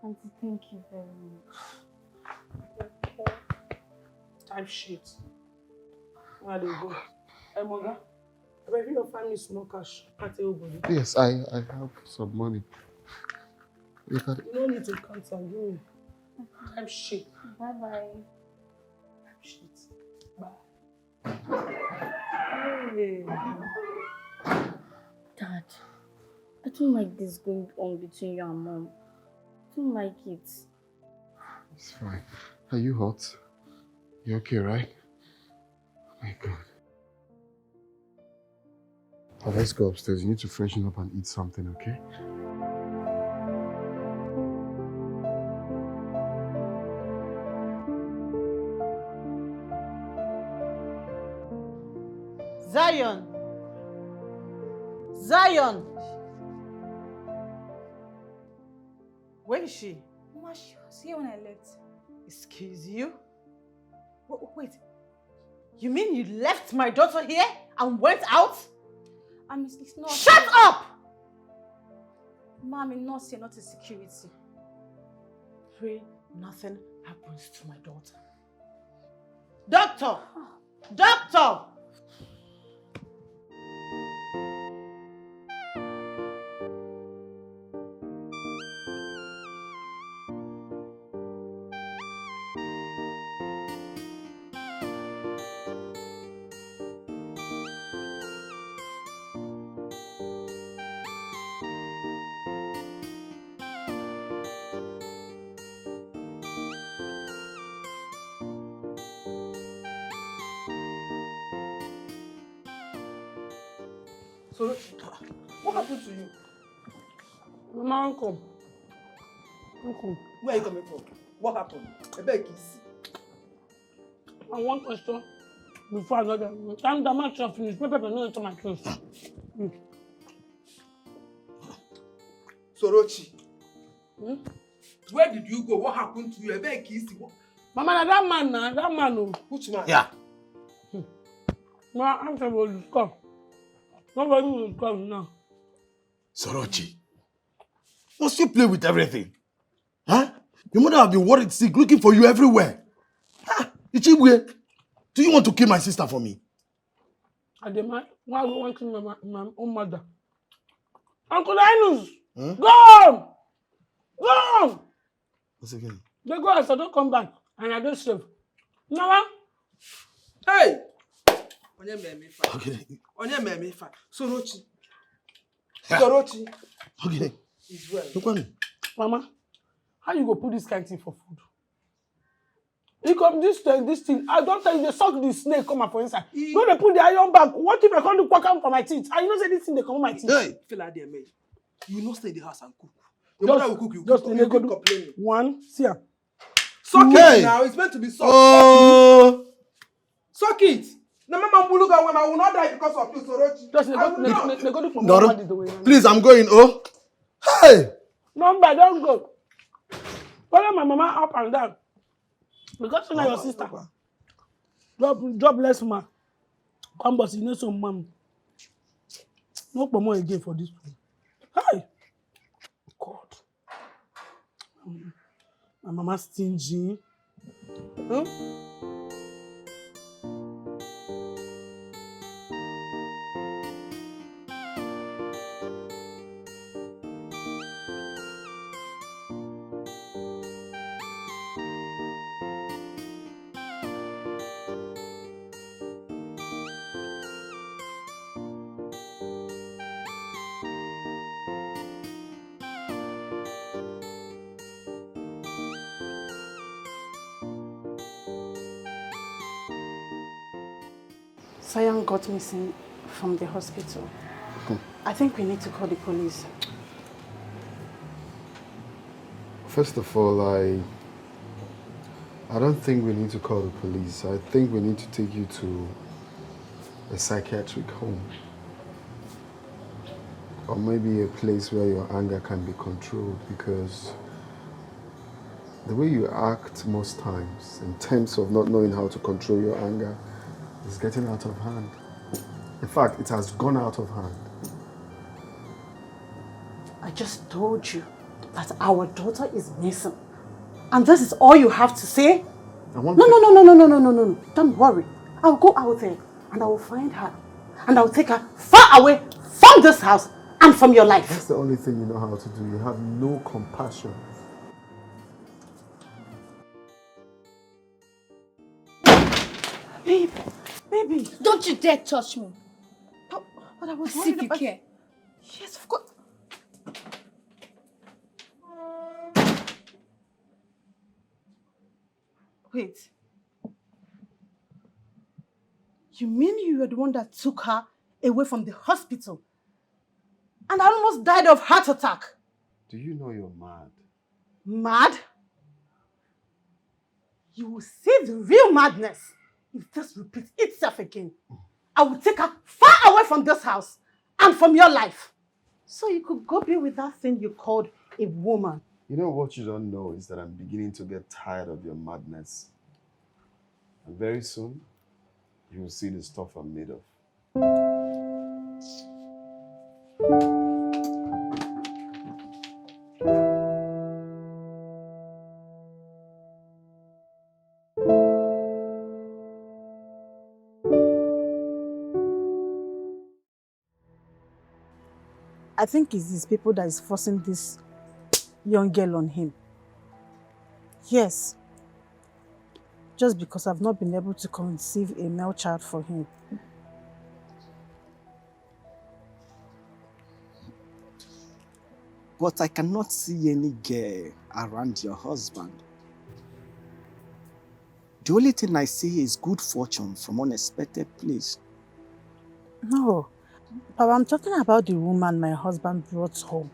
Auntie, thank you very much. Type shit. Where they go? Hey, Moga. If your family small cash, can't tell you. Yes, I have some money. You don't need to count some. Give me. Type shit. Bye-bye. Type shit. Bye. Hey. Dad, I don't like this going on between you and Mom. I don't like it. It's fine. Are you hot? You okay, right? Oh my God. Oh, let's go upstairs. You need to freshen up and eat something, okay? Zion! Where is she? Mama, she was here when I left. Excuse you? Wait. You mean you left my daughter here and went out? It's not. Shut up! Mom, I'm not here, not a security. Pray nothing happens to my daughter. Doctor! Doctor! So, what happened to you? Mama, uncle. Where are you coming from? What happened? I beg you. And one question before another. Time the match is finished. Pepper no into my clothes. Sorochi. Where did you go? What happened to you? I beg you. Mama, that man. Which man? Yeah. No, I'm supposed to come. Nobody will come now. Sorochi, must you play with everything? Huh? Your mother have been worried sick, looking for you everywhere. Ah, Ichibwe, do you want to kill my sister for me? I demand. Why do you want to kill my own mother? Uncle Linus, go on! Go on! What's again? They go as I don't come back, and I don't save. Now, hey! Onye me fa. Okay. Onye me fa. Sorochi. Sorochi. Okay. Is well. Look at me. Mama, how you go put this kind of thing for food? You come this thing. I don't tell you they suck the snake come up for inside. Don't they put the iron back? What if I can't do quack for my teeth? I know say this thing they come on my teeth. Hey, feel like they made. You not stay in the house and cook. Your mother will cook you. Just you keep complaining. One, see ya. Suck it now. It's meant to be sucked. Oh. Suck it. No, mama, look at when I will not die because of you, Sorochi. Just they go do for more. Please, I'm going. Oh. Hey. Number, don't go. Follow my mama up and down. Because you know your sister. Drop less man. Come but you know some mom. No more again for this one. Hi. God. My mama stingy. Huh? Sayan got missing from the hospital. I think we need to call the police. First of all, I don't think we need to call the police. I think we need to take you to a psychiatric home. Or maybe a place where your anger can be controlled, because the way you act most times, in terms of not knowing how to control your anger, is getting out of hand. In fact, it has gone out of hand. I just told you that our daughter is missing. And this is all you have to say? No. Don't worry. I'll go out there and I will find her. And I will take her far away from this house and from your life. That's the only thing you know how to do. You have no compassion. Baby. Don't you dare touch me. But I was See worried if you about... care. Yes, of course. Wait. You mean you were the one that took her away from the hospital? And I almost died of heart attack. Do you know you're mad? Mad? You will see the real madness if this repeats itself again. I will take her far away from this house and from your life. So you could go be with that thing you called a woman. You know what you don't know is that I'm beginning to get tired of your madness. And very soon, you will see the stuff I'm made of. I think it's these people that is forcing this young girl on him. Yes. Just because I've not been able to conceive a male child for him. But I cannot see any girl around your husband. The only thing I see is good fortune from unexpected place. No. But I'm talking about the woman my husband brought home.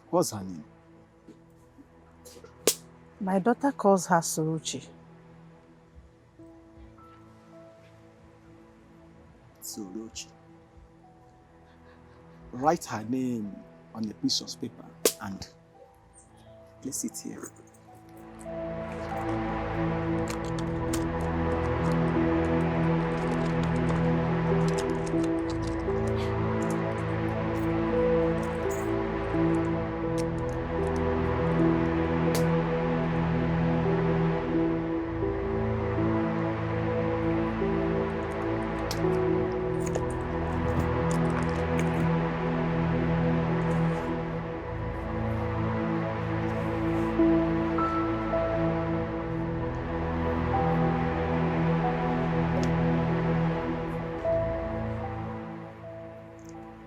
What's her name? My daughter calls her Sorochi. Sorochi. write her name on a piece of paper and place it here.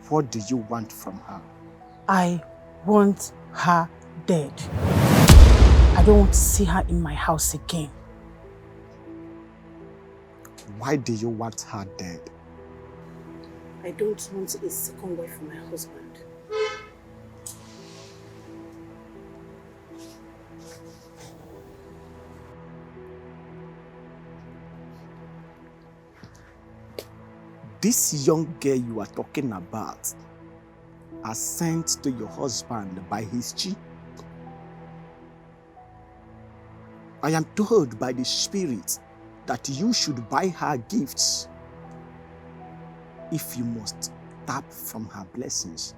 What do you want from her? I want her dead. I don't want to see her in my house again. Why do you want her dead? I don't want a second wife for my husband. This young girl you are talking about are sent to your husband by his chief. I am told by the spirit that you should buy her gifts if you must tap from her blessings.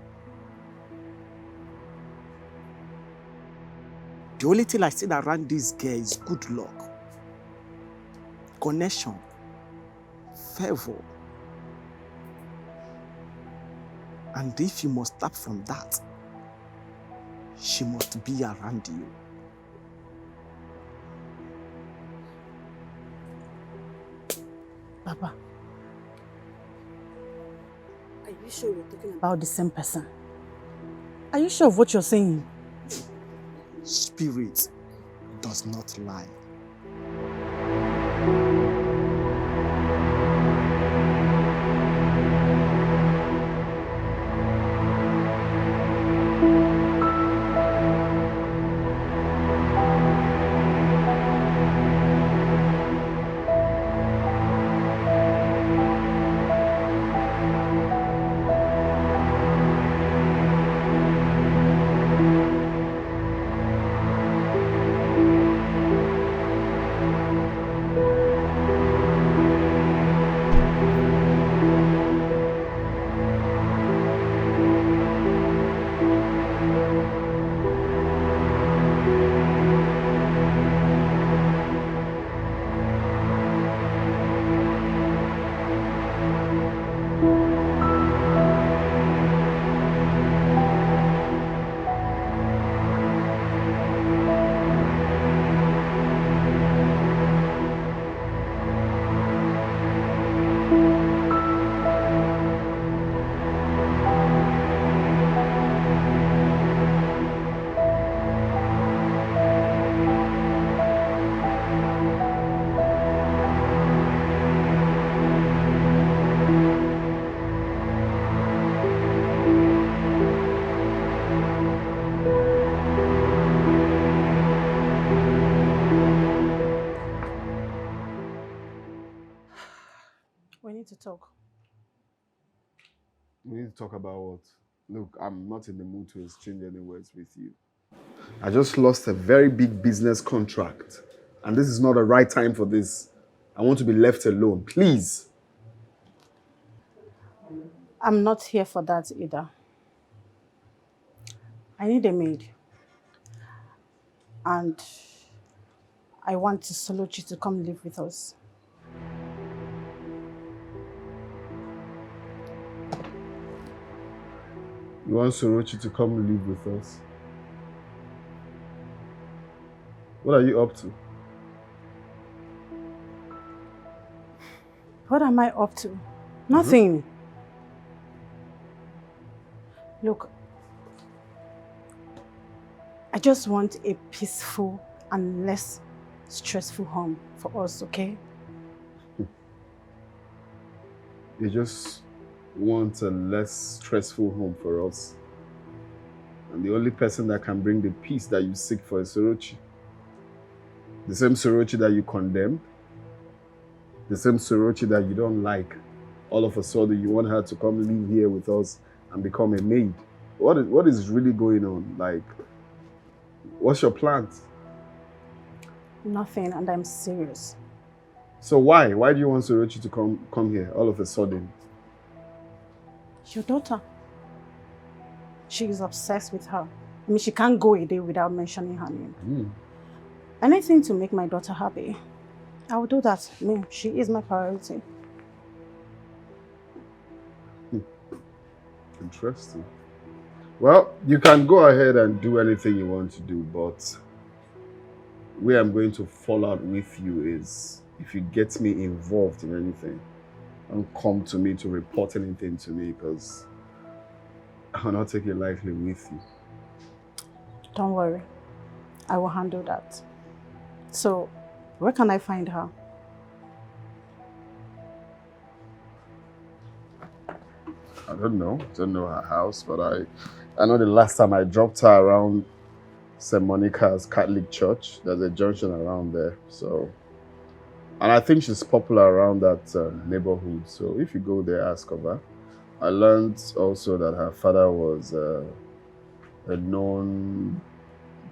The only thing I see around this girl is good luck, connection, favor. And if you must tap from that, she must be around you. Papa, are you sure you're talking about the same person? Are you sure of what you're saying? Spirit does not lie. We need to talk. We need to talk about what? Look, I'm not in the mood to exchange any words with you. I just lost a very big business contract. And this is not the right time for this. I want to be left alone. Please. I'm not here for that either. I need a maid. And I want Soluchi to come live with us. You want Sorochi to come live with us? What are you up to? What am I up to? Nothing. Look, I just want a peaceful and less stressful home for us, okay? You just want a less stressful home for us. And the only person that can bring the peace that you seek for is Sorochi. The same Sorochi that you condemned. The same Sorochi that you don't like. All of a sudden you want her to come live here with us and become a maid? What is really going on? Like, what's your plans? Nothing, and I'm serious. So why? Why do you want Sorochi to come here all of a sudden? Your daughter. She is obsessed with her. I mean, she can't go a day without mentioning her name. Anything to make my daughter happy, I will do that. I mean, she is my priority. Interesting. Well, you can go ahead and do anything you want to do, but where I'm going to fall out with you is if you get me involved in anything, don't come to me to report anything to me because I'll not take it lightly with you. Don't worry. I will handle that. So, where can I find her? I don't know her house, but I know the last time I dropped her around St. Monica's Catholic Church. There's a junction around there, so. And I think she's popular around that neighborhood. So if you go there, ask of her. I learned also that her father was a known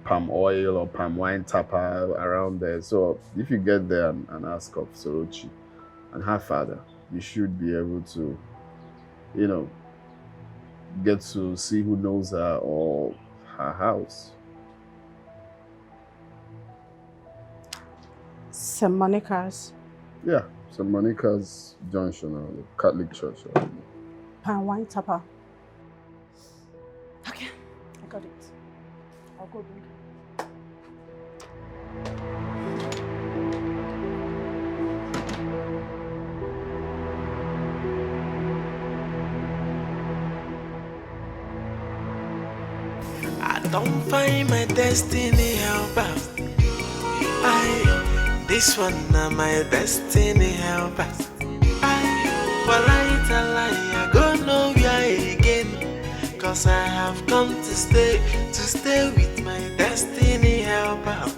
palm oil or palm wine tapper around there. So if you get there and ask of Sorochi and her father, you should be able to, you know, get to see who knows her or her house. St. Monica's. Yeah, St. Monica's Junction or the Catholic Church. Pan wine tapper. Okay, I got it. I'll go bring it. I don't find my destiny helper. This one na my destiny helper. I go nowhere again. Cause I have come to stay with my destiny helper.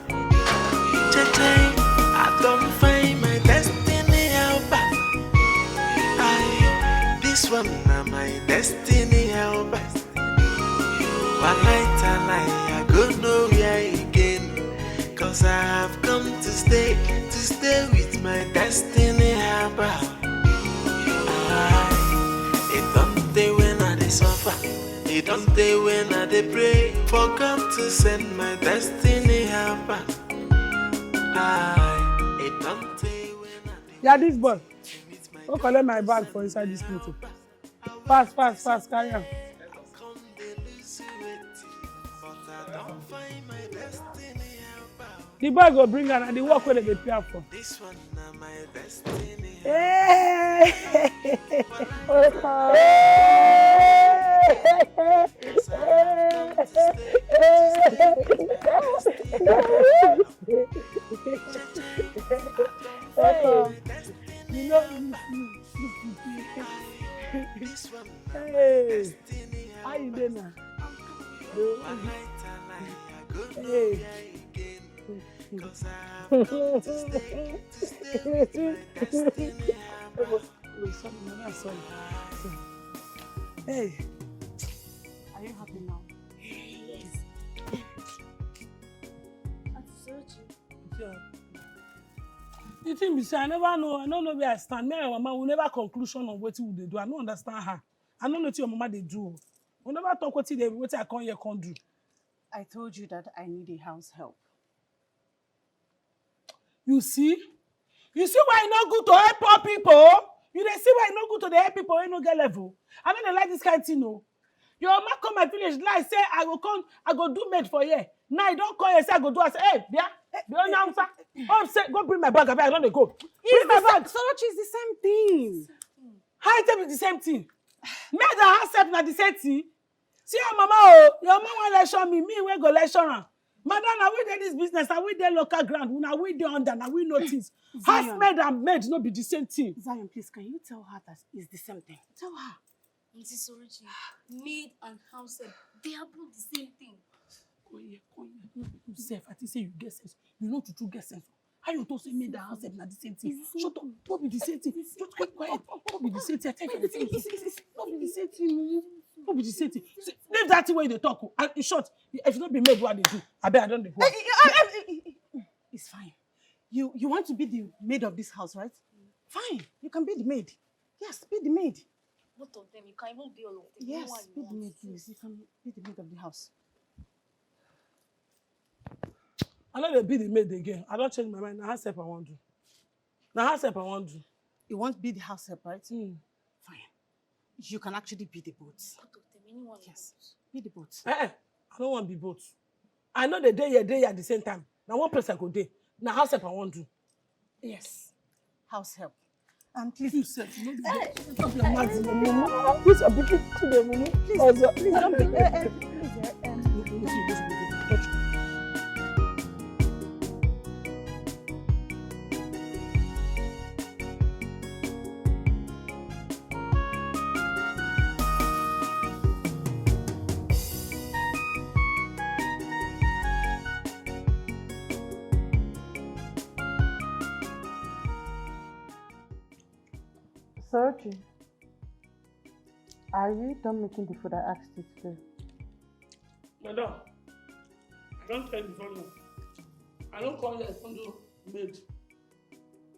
I don't find my destiny helper. This one na my destiny helper. I go nowhere again. Cause I have come to stay with my destiny helper. It don't day when I dey suffer. It don't day when I dey pray for God to send my destiny helper. It don't day when I dey. Yeah, this boy. Go collect my bag for inside this motor. Fast, carry on. The boy go bring her and the work where they prepare for. This one na my destiny. Hey! You know, hey, how you doing now? Hey. Hey, are you happy now? Yes. The thing be say I don't know where I stand. Me and your mama will never conclusion on what we do. I don't understand her. I don't know what your mama they do. We never talk what I come here can't do. I told you that I need a house help. You see why it's not good to help poor people? You dey see why it's not good to the help people when no get level? I don't like this kind of thing, no. Your mama come my village like say I go do maid for you. Now you don't call you say I go do. I say, hey, say go bring my bag. I don't go. Bring my bag. Sorochi is the same thing. How it be the same thing? Maid and house help na the same thing. See your mama, your mama want lecture me we go lecture her. Madam, now we dey this business, now we dey local ground, now we dey under, now we notice. House maid and maid no be the same thing. Zion, please, can you tell her that it's the same thing? Tell her. Mrs. Sorochi, maid and house help, they happen the same thing. Come here. You self, I think say you get sense. You know to get sense. How you talk say maid and house help na the same thing? Shut up. Don't be the same thing. Just keep quiet. Don't be the same thing. I tell you the same thing. Don't be the same thing. Who be the same thing? Leave that way they talk. And in short, if you don't be made what they do, I bet I don't do. It's fine. You want to be the maid of this house, right? Fine. You can be the maid. Yes, be the maid. Both of them, you can even be all of them. Yes, be the maid, please. You can be the maid of the house. I know they be the maid again. I don't change my mind. Now house help I want to. Now house help I want to. You want to be the house help, right? Fine. You can actually be the boat. Yes, be the boat. I don't want to be both. I know the day here at the same time. Now one place I go there. Now house help I want to. Yes, house help. And please, you said you know stop your mouth in the moment. Please, I'm beginning to the moment. Please don't be. Soji, are you done making the food I asked you to do? Madam, I don't tell you before now. I don't call you a condo maid.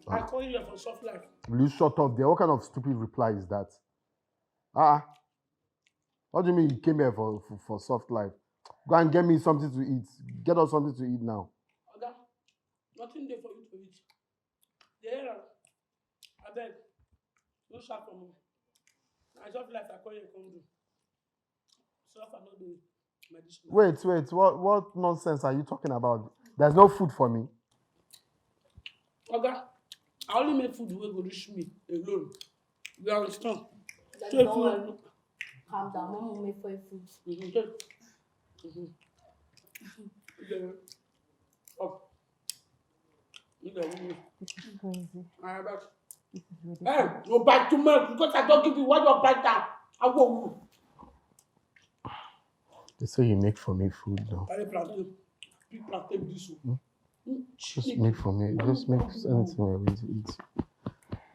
I call you for soft life. Will you shut up there? What kind of stupid reply is that? What do you mean you came here for soft life? Go and get me something to eat. Get us something to eat now. Oga, nothing there for you to eat. There, I beg. No shout for me. I just like I call you a condo. Soft and not the medicine. Wait. What nonsense are you talking about? There's no food for me. Oga, I only make food the way go reach me alone. You understand? That's not why. Calm down. Mom will make for you food. This is crazy. This is ridiculous. Hey, you bite too much because I don't give you what you bite that. I will. They say you make for me food now. Just make for me. Just make anything we're going to eat.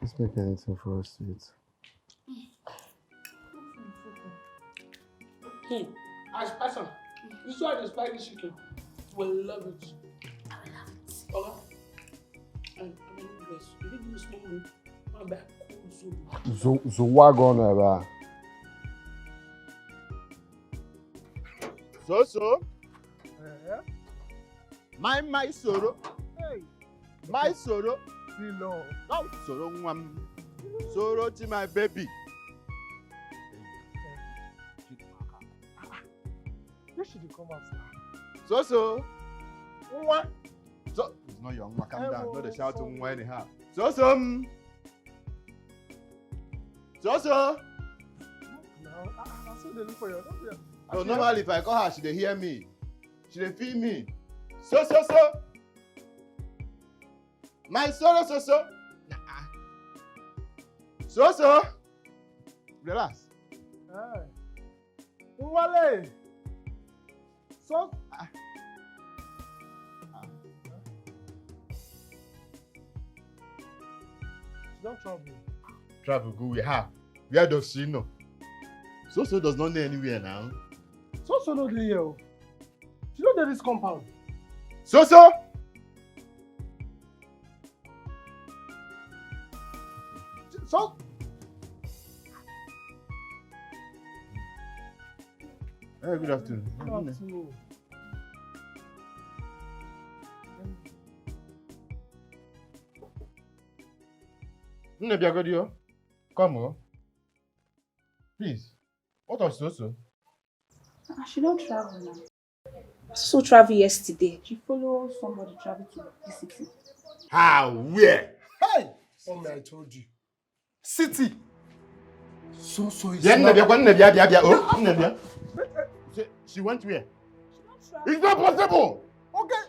Just make anything for us to eat. As person, you saw the spicy chicken. Will love it. I will love it. Okay. And I mean, yes, you didn't use small money. My back cool soup. Wagon ever. So. My sorrow. Hey. My sorrow. Silo. No, sorrow one. Sorrow to my baby. You should come out now. So. What? So, it's not young. Calm down. Not the shout to anyhow. So. Now, I saw the look for you. So normally if I call her, she dey hear me. She dey feel me. So. My sorrow, so. So. Relax. Hey. Wale. So. She don't trouble. Travel go we have. Where does she know? So does not know anywhere now. So no dey here. She don't know this compound. So. So. Hey, good afternoon. Good afternoon. Nnebiagodio, come on. Please. What of So? She don't travel now. So travel yesterday. She follow somebody travel to the city. How? Where? Hey! Oh man, I told you. City. So is Nnebia. She went where? It's not possible. Okay.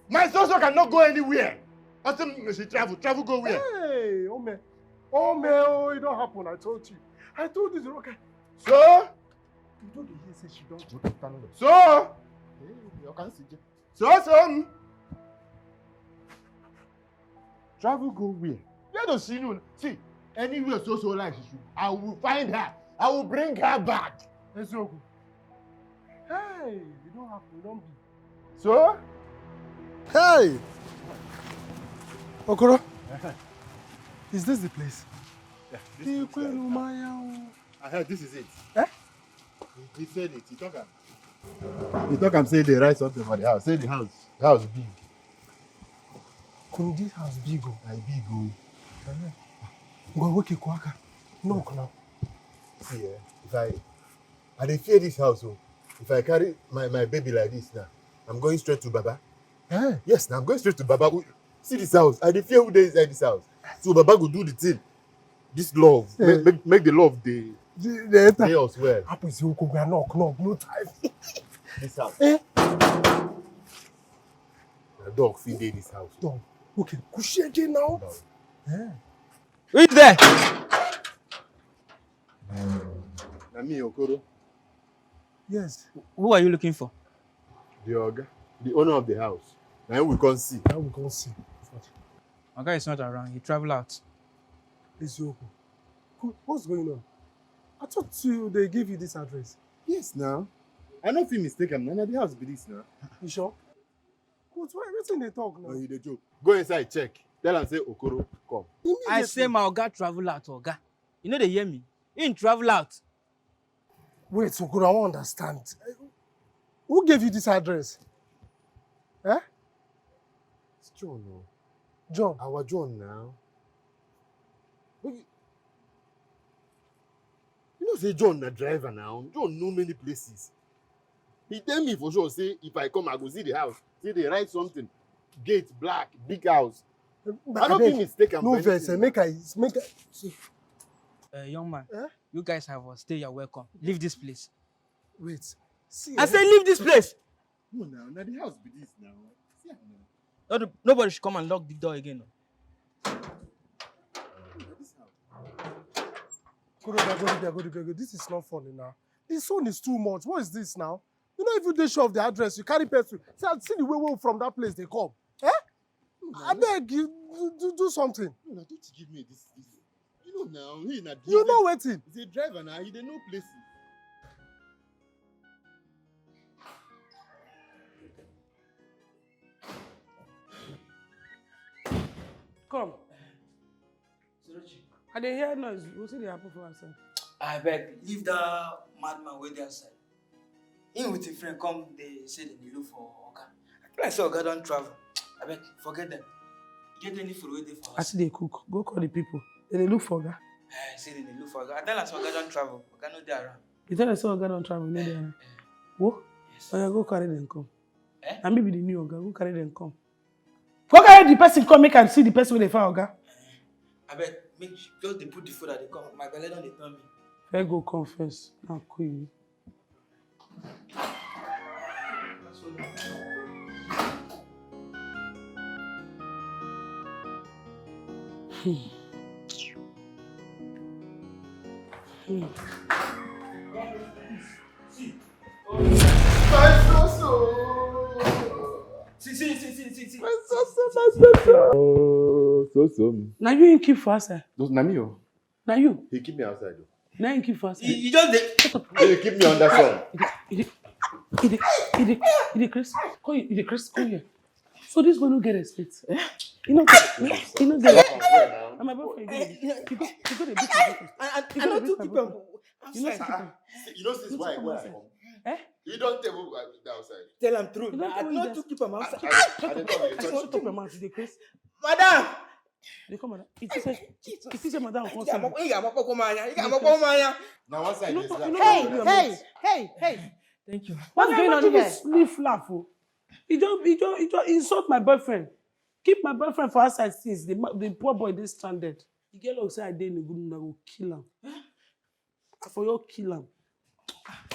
My social cannot go anywhere. She travel go where? Hey, oh man, it don't happen. I told you. I told you, okay. So? You don't hear say she don't go to Canada. So? Hey, you can see. So. Travel go where? Where does she know? See, anywhere so like she should. I will find her. I will bring her back. Ezoku. Hey, you don't have to, don't be. So? Hey! Okoro, is this the place? Yeah, this is I heard this is it. Eh? He said it. He talk him say they write something for the house. Say the house big. This house big. I big. Go wake kwaka. No, now. See, if I dey fear this house, if I carry my baby like this now, I'm going straight to Baba. Eh? Yes, now I'm going straight to Baba. See this house. I dey fear who dey inside this house. So Baba go do the thing. This love, make the love the us well. Happen say you go knock, no time. This house. Eh? The dog feed dey this house. Dog. Okay, push again now. Yeah. Who is there? Na me, Okoro. Yes. Who are you looking for? The owner of the house. Now we can't see. My guy is not around. He traveled out. Ezoku. What's going on? I thought they gave you this address. Yes, now. I don't feel mistaken. Now the house be this now. You sure? But why everything they talk now? Oh, you dey joke. Go inside, check. Tell him say Okoro, come. I say my Oga travel out, Oga. You know they hear me. He travel out. Wait, Okoro, I won't understand. Who gave you this address? Eh? It's John, no. John? Our John now. You know say John the driver now. John know many places. He tell me for sure, say if I come, I go see the house. Say they write something. Gate, black, big house. I don't think mistaken. No verse, make I see. Young man, you guys have a stay. You're welcome. Leave this place. Wait. See, I say leave this place. No, now the house be this now. See now. Nobody should come and lock the door again. Go. This is not funny now. This one is too much. What is this now? You know, if you dey show of the address, you carry pencil. See the way from that place they come. Eh? I beg you, do something. No, don't give me this. You know now, he na. You know waiting. He's a driver now. He dey know places. Come. I dey hear noise. We'll see the happen for outside. I beg, leave that madman way there outside. Him with a friend come, they say they look for Oga. I feel like say Oga don't travel. I beg, forget them. Get any food waiting for us. I see they cook. Go call the people. They look for Oga. I say they look for Oga. I tell us Oga don't travel. Oga no dey around. You tell us Oga don't travel, no dey around. What? Yes. Oga, go carry them come. And maybe the new Oga, go carry them come. Go carry the person come, make and see the person when they find Oga. I beg, just they put the food that they come. My belly don't they tell me. Fair go come first. Now call you. See. So. Now you keep for outside. Those na me oh. Now you. He keep me outside though. Now you keep for outside. You just they keep me under sun. He Chris. Call you. He Chris. Call here. So this one no get respect. You know get respect. And my boyfriend you go the beat. I don't do people. You know since why I come. Eh? You don't tell me outside. Tell him true. I don't do keep him outside. Shut up, man. They Chris. Madam. They come madam. It is madam. Now one side is Hey. Thank you. What's going on here? Leave laugh. He don't insult my boyfriend. Keep my boyfriend for outside since the poor boy is stranded. The girl outside I dey in a good mood, I will kill him. For you kill him.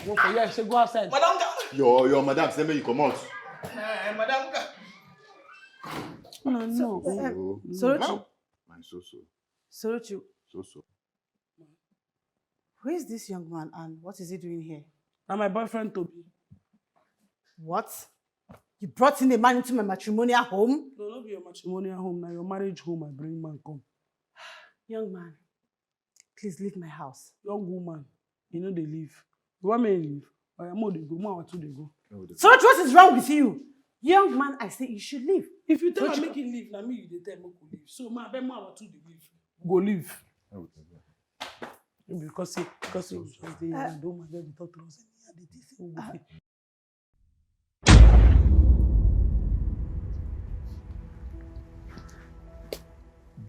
Go for you, I say go outside. Madam. Your madam say me you come out. Madam. No. Sorochi. Man, so. Sorochi. So. Who is this young man and what is he doing here? And my boyfriend Toby. What? You brought in a man into my matrimonial home? No, not be your matrimonial home. Now your marriage home, I bring man come. Young man, please leave my house. Young woman, you know they leave. You want me to leave? More they go, more two they go. So what is wrong with you? Young man, I say you should leave. If you tell me make him leave, now me you dey tell me to leave. So I bet more two they leave. Go leave. Because he just dey don't mind the talk to us. They say we go fit.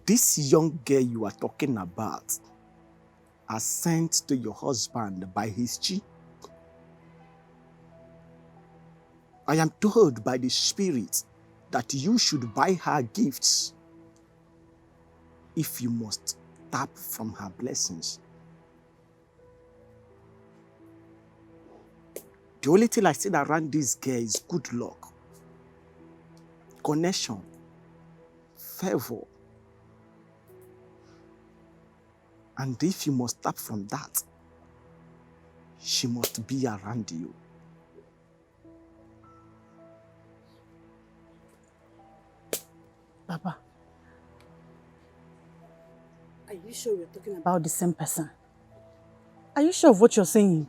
This young girl you are talking about are sent to your husband by his chief. I am told by the Spirit that you should buy her gifts if you must tap from her blessings. The only thing I see around this girl is good luck, connection, favor. And if you must tap from that, she must be around you. Papa, are you sure we're talking about the same person? Are you sure of what you're saying?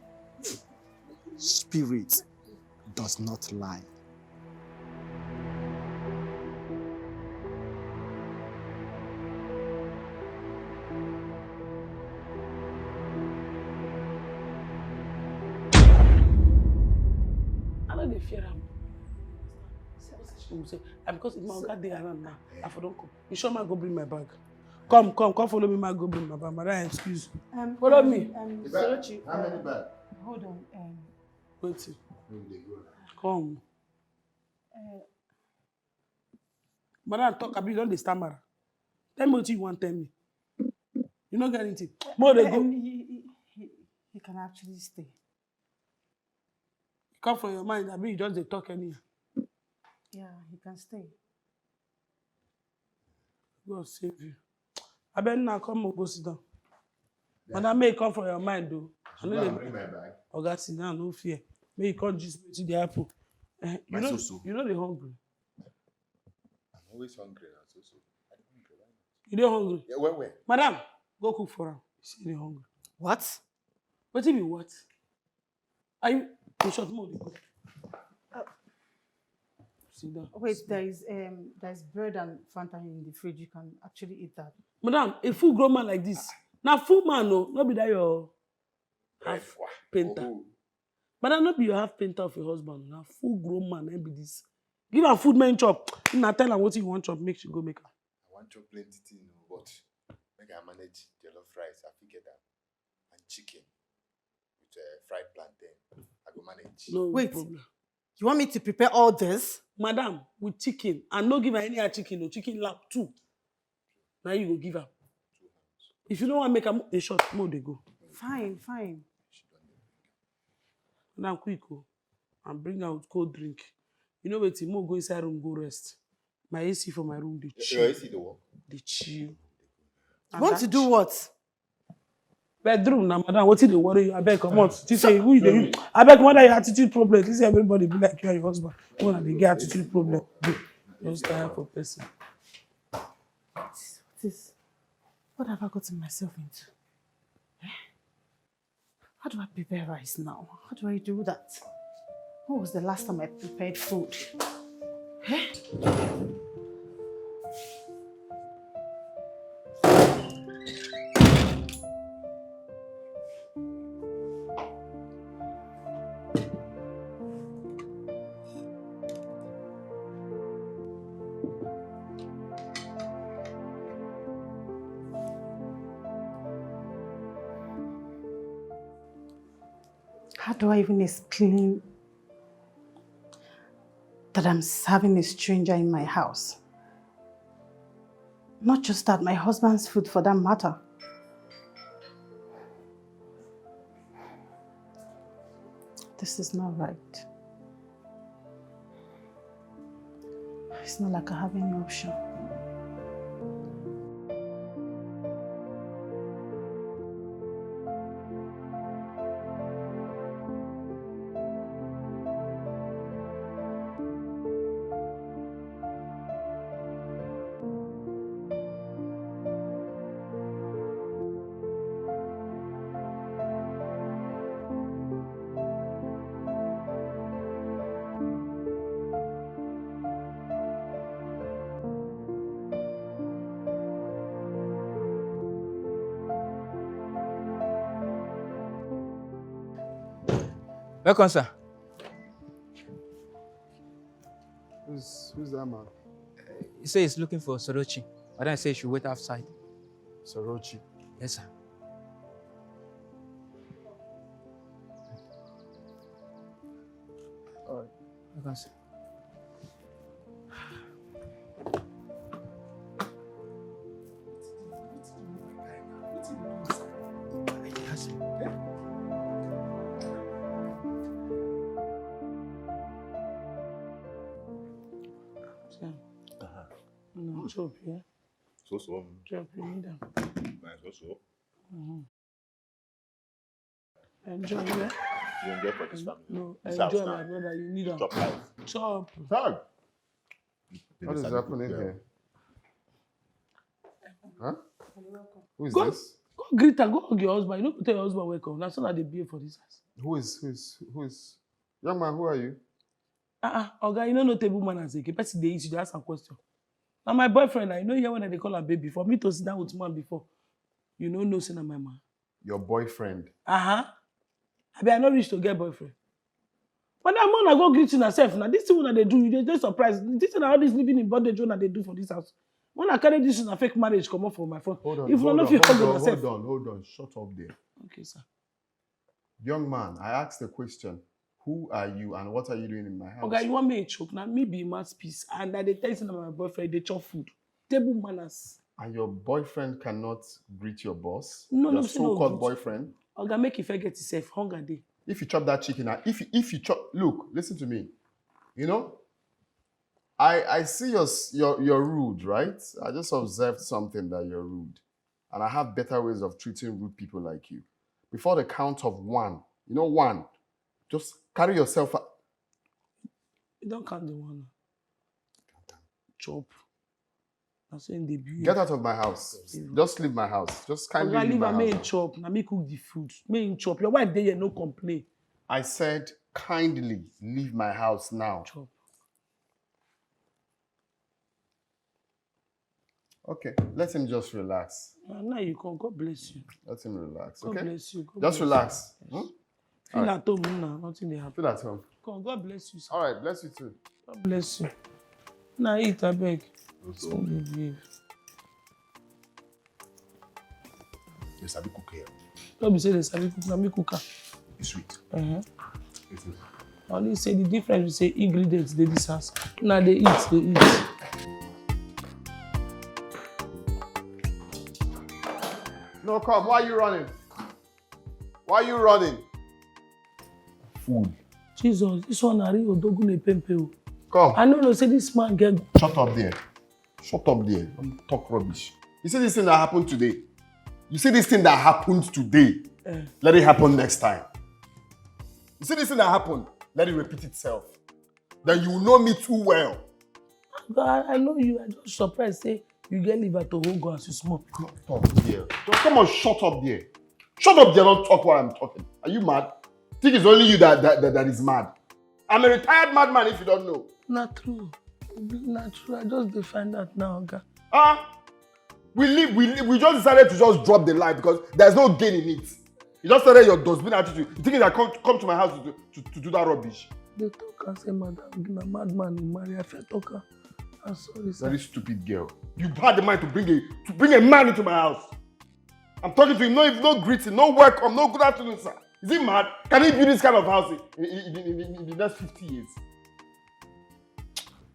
Spirit does not lie. I know they fear him. And because if my uncle dey around now, I for don't come. You sure man go bring my bag? Come, follow me, man, go bring my bag. Madam, excuse. Follow me. Sorochi, How many bags? hold on. Wait. Come. Madam, talk a bit, don't dey stammer. Tell me what you want, tell me. You don't get anything. More they go. He can actually stay. Come from your mind, I mean, you just dey talk anyhow. Yeah, he can stay. God save you. I bet now come and go sit down. Madam, may come from your mind, though. I know they bring my bag. Oga, sit down, no fear. May you come just to the apple. You My know, so-so. you know they hungry. I'm always hungry now, so. I don't hungry, why not? You dey hungry? Yeah, where? Madam, go cook for him. You see they hungry. What? What do you mean what? Are you in short mode? Sit down. Wait, there's bread and Fanta in the fridge. You can actually eat that. Madam, a full grown man like this. Now full man, no, not be that your half painter. Madam, not be your half painter of your husband. Now full grown man, and be this. Give her food, man, chop. Now tell her what you want chop. Make she go make her. I want chop plenty thing, but make I manage jollof rice, I forget that, and chicken with fried plantain. I go manage. No Wait. problem. You want me to prepare all this? Madam, with chicken, and no give her any other chicken, no chicken lap too. Now you go give her. If you don't want to make a short, more they go. Fine. Now quick go and bring out cold drink. You know what? More go inside room, go rest. My AC for my room, they chill. Your AC the work? They chill. You want to do what? Bedroom now, madam. What did they worry you? I beg, come on. She say, who is the? I beg, mother, your attitude problem. This everybody be like you and your husband. When they get attitude problem, just tire for person. What have I gotten myself into? How do I prepare rice now? How do I do that? When was the last time I prepared food? How do I even explain that I'm serving a stranger in my house? Not just that, my husband's food for that matter. This is not right. It's not like I have any option. Welcome, sir. Who's that man? He said he's looking for Sorochi. But then I say he should wait outside. Sorochi? Yes, sir. All right. Welcome, sir. No, chop, yeah. So. Chop, you need them. Nice, so. Enjoy, yeah? You enjoy for this family. No, This enjoy, house my now. brother. You need them. Chop life. Chop. Tag. What is happening here? Huh? Who is this? Go greet her, go hug your husband. You don't tell your husband welcome. That's not they behave for this house. Who is? Young man, who are you? Oga, you know table manners again. Person they eat, you dey ask a question. Now my boyfriend, I know here when they call her baby. For me to sit down with man before, you know say na my man. Your boyfriend. I not reach to get boyfriend. But that man I go greet you herself. Now this thing when they do, you dey surprised. This thing all this living in bondage when they do for this house. When I carry this in a fake marriage, come up from my phone. Hold on, if hold not on, feel hold hug on, yourself. hold on. Shut up there. Okay, sir. Young man, I asked a question. Who are you and what are you doing in my house? Okay, you want me to choke? Now me be mouthpiece and I dey tell you say na my boyfriend they chop food. Table manners. And your boyfriend cannot greet your boss? No, your no, so-called no, boyfriend? Oga, make you forget yourself. Hunger day. If you chop that chicken, if you chop, look, listen to me. You know, I see you're rude, right? I just observed something that you're rude. And I have better ways of treating rude people like you. Before the count of one, one, just carry yourself up. You don't count the one. Chop. I'm saying the beauty. Get out of my house. Just leave my house. Just kindly leave my house. Leave chop. Now me cook the food. Me chop. Your wife there, you no complain. I said kindly leave my house now. Chop. Okay, let him just relax. Now you can. God bless you. Let him relax, God okay? bless you. God Just bless relax. you. Hmm? Feel All at home now. Nothing they happen. Feel at home. Come, God bless you. Sir. All right, bless you too. God bless you. Now eat, I beg. Also. Yes, I be cook here. Don't be say they sabi cook. Now me cook. It's sweet. It's sweet. Only say the difference. We say ingredients. They this house. Now they eat. They eat. No, come. Why are you running? Why are you running? Food. Jesus, this one are real Odogune Pempe. Come. I don't know. Say this man get. Shut up there. Shut up there. Don't talk rubbish. You see this thing that happened today? You see this thing that happened today? Let it happen next time. You see this thing that happened? Let it repeat itself. Then you will know me too well. God, I know you. I just surprised. Say you get liver to hold go as you smoke. Talk there. Come on, shut up there. Shut up there. Don't talk while I'm talking. Are you mad? Think it's only you that is mad. I'm a retired madman if you don't know. Not true. Not true. I just define that now, God. We just decided to just drop the lie because there's no gain in it. You just started your dustbin attitude. You think that come to my house to do that rubbish? They talk and say, madam, a madman in marry. I feel talker. I'm sorry, sir. Very stupid girl. You had the mind to bring a man into my house. I'm talking to him, no greeting, no welcome, no good afternoon, sir. Is he mad? Can he build this kind of house in the next 50 years?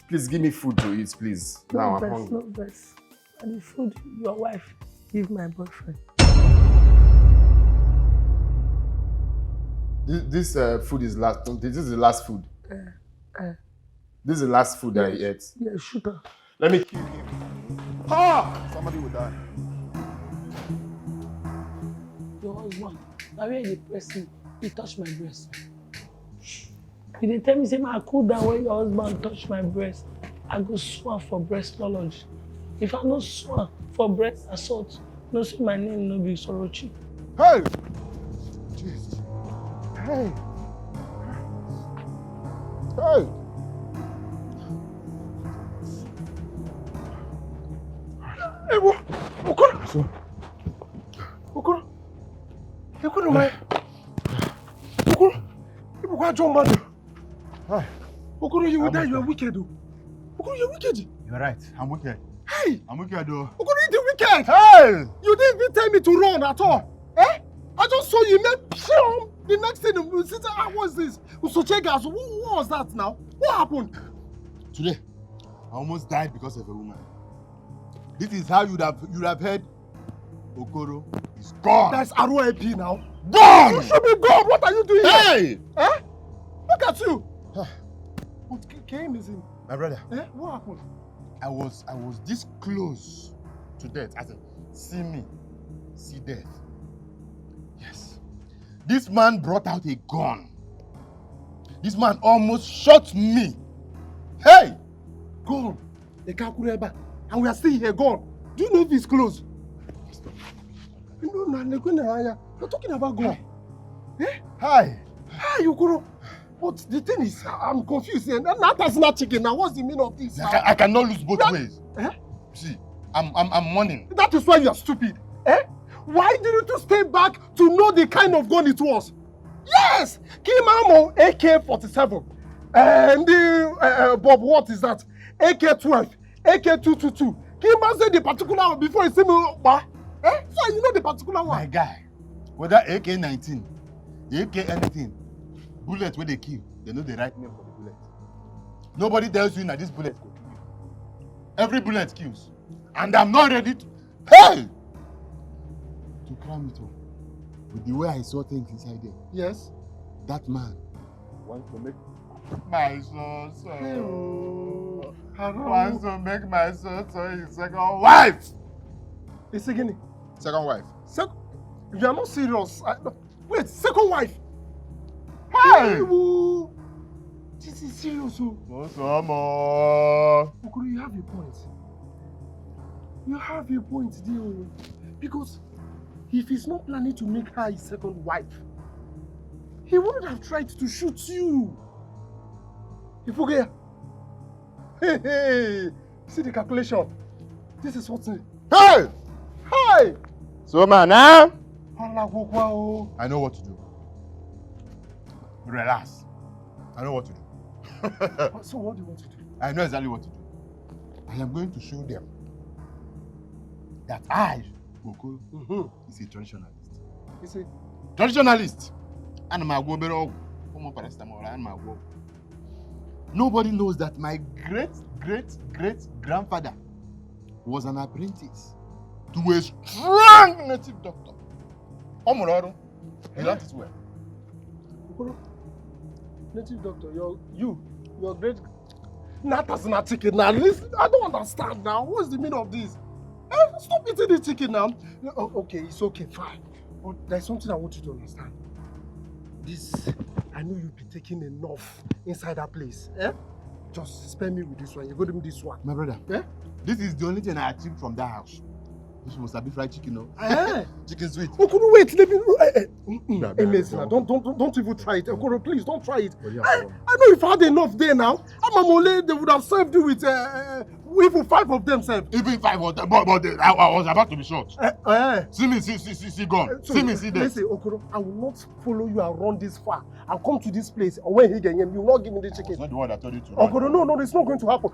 Please give me food to eat, please. Now I'm hungry. No best. And the food your wife give my boyfriend. This food is last. This is the last food. This is the last food that I ate. Yeah, shoot her. Let me kill him. Somebody will die. Your husband, now where they press me, he touched my breast. He dey tell me, say, I cool down when your husband touch my breast. I go swear for breast knowledge. If I no swear for breast assault, no say my name no be Sorochi. Hey! Jesus. Hey! Hey! Hey, Okoro! Okoro! Okoro, my... Okoro! What John Madu? Hi. Okoro, you will die. You are wicked. Okoro, you're wicked. You're right. I'm wicked. Hey! I'm wicked, though. Okoro, you did wicked. Hey! You didn't even tell me to run at all. Eh? I just saw you make pshum. The next thing, what's this? Usochegas. What was that now? What happened? Today, I almost died because of a woman. This is how you'd have heard Okoro is gone. That's ROAP now. Gone! You should be gone. What are you doing Hey! here? Eh? Look at you. What came is in? My brother. Eh? What happened? I was this close to death. As in, see me, see death. Yes. This man brought out a gun. This man almost shot me. Hey! Gone. And we are still here, gone. Do you know if he's close? No, you're talking about gone. Eh? Hi. Hi, Okoro. But the thing is, I'm confused. That is not chicken. Now, what's the meaning of this? I cannot lose both ways. Eh? See, I'm mourning. That is why you are stupid. Eh? Why didn't you stay back to know the kind of gun it was? Yes! Kimamo AK-47. And Bob, what is that? AK-12, AK-222. Kima said the particular one before he said me. Eh? So you know the particular one. My guy, whether AK-19, AK anything, bullet where they kill, they know the right name for the bullet. Nobody tells you that this bullet will kill you. Every bullet kills. And I'm not ready to... Hey! To cram it up. With the way I saw things inside there. Yes? That man wants to make my son so. Wants to make my son so his second wife. It's again. Second wife. You are not serious. Wait, second wife. Hey! This is serious. No, some more. Okoro, you have a point. You have a point, dear. Because if he's not planning to make her his second wife, he wouldn't have tried to shoot you. If okay. Hey, see the calculation. This is what's in. Hey! Hey! So man, huh? I know what to do. Relax. I know what to do. So what do you want to do? I know exactly what to do. I am going to show them that I, Okoro, is a traditionalist. You see? Traditionalist. And my go paracetamol and my go. Nobody knows that my great-great-great-grandfather was an apprentice to a strong native doctor. Omororo. He learned it well. Okoro, native doctor, your great... Not as a chicken now. Listen, I don't understand now. What's the meaning of this? Stop eating the chicken now. Okay, it's okay, fine. But there's something I want you to understand. I know you've been taking enough inside that place. Eh? Just spare me with this one. You go to me this one. My brother, this is the only thing I achieved from that house. This must have been fried chicken, no? Chicken sweet. Okoro, wait, let me... Don't even try it. Okoro, please, don't try it. I know if I had enough there now, Amamole, they would have served you with even 5 of them, sir. Even 5 of them, but I was about to be shot. See me, see gone. See me, see death. Listen, Okoro, I will not follow you around this far and come to this place. And when he get him, you will not give me the chicken. It's not the one that told you to. Okoro, no, it's not going to happen.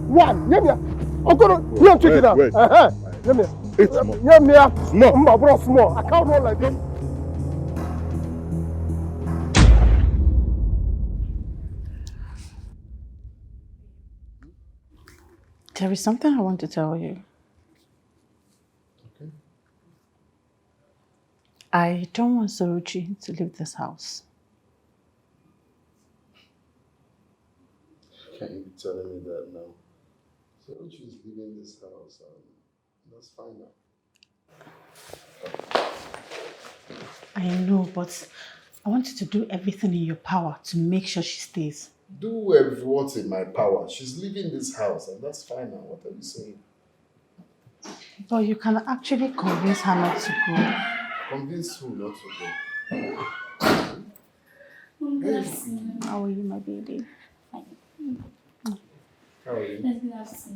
One, yeah, Okoro, you check it out. It's small. Bro, small. I can't roll like this. There is something I want to tell you. Okay. I don't want Soruchi to leave this house. Can't you be telling me that now? Soruchi is leaving this house. That's fine now. I know, but I want you to do everything in your power to make sure she stays. Do what's in my power. She's leaving this house, and that's fine now. What are you saying? But you can actually convince her not to go. Convince who not to go? How are you, my baby? How are you? Let's be nice.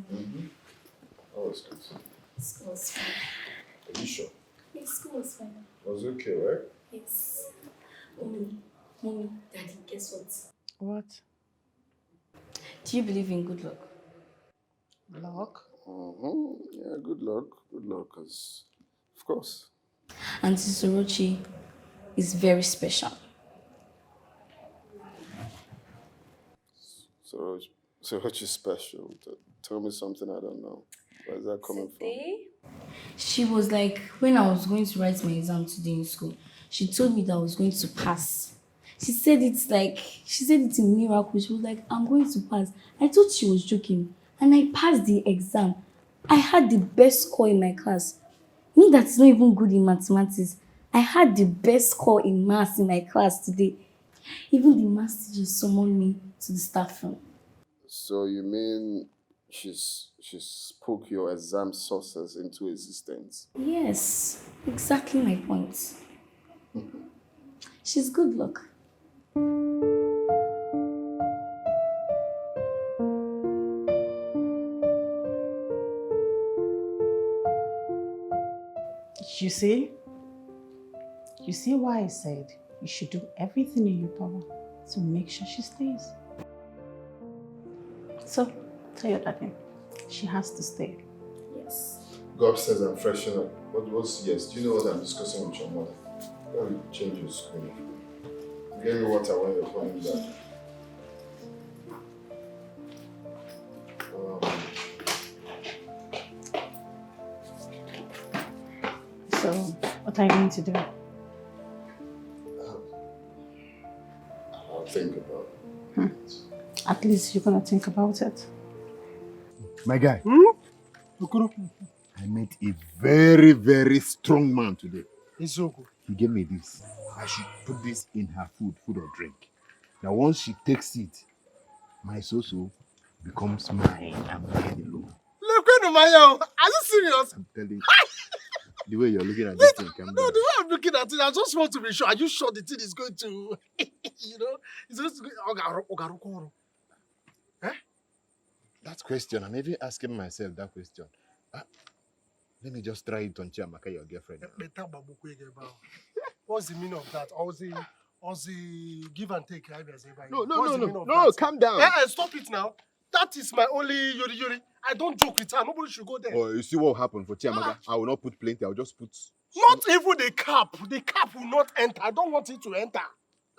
Oh, was good. School was fine. Are you sure? Yes, school was fine. It was okay, right? Yes. Mommy, Daddy, guess what? What? Do you believe in good luck? Luck? Yeah, good luck. Good luck, cause of course. Auntie Sorochi is very special. So what is special? Tell me something I don't know. Where is that coming from? She was like, when I was going to write my exam today in school, she told me that I was going to pass. She said it in miracle. She was like, I'm going to pass. I thought she was joking. And I passed the exam. I had the best score in my class. Me that's not even good in mathematics. I had the best score in maths in my class today. Even the maths teacher summoned me to the staff room. So you mean she spoke your exam sources into existence? Yes, exactly my point. She's good luck. You see why I said you should do everything in your power to make sure she stays. So, tell your daddy, she has to stay. Yes. Go upstairs and freshen up. What's yes? Do you know what I'm discussing with your mother? Let me change your screen. Get me water when you're coming back. So, what are you going to do? I'll think about it. At least you're going to think about it. My guy, I met a very, very strong man today. It's so good. He gave me this. I should put this in her food or drink. Now, once she takes it, my so-so becomes mine and mine alone. Look at Maya. Are you serious? I'm telling you. The way you're looking at this thing, No, the way I'm looking at it, I just want to be sure. Are you sure the thing is going to, it's just going Eh? That question, I'm even asking myself that question. Let me just try it on Chiamaka, your girlfriend. What's the meaning of that? Or the give and take? No, calm down. Stop it now. That is my only yori. I don't joke with her. Nobody should go there. Oh, you see what will happen for Chiamaka? I will not put plenty, I'll just put... Not even the cap. The cap will not enter. I don't want it to enter.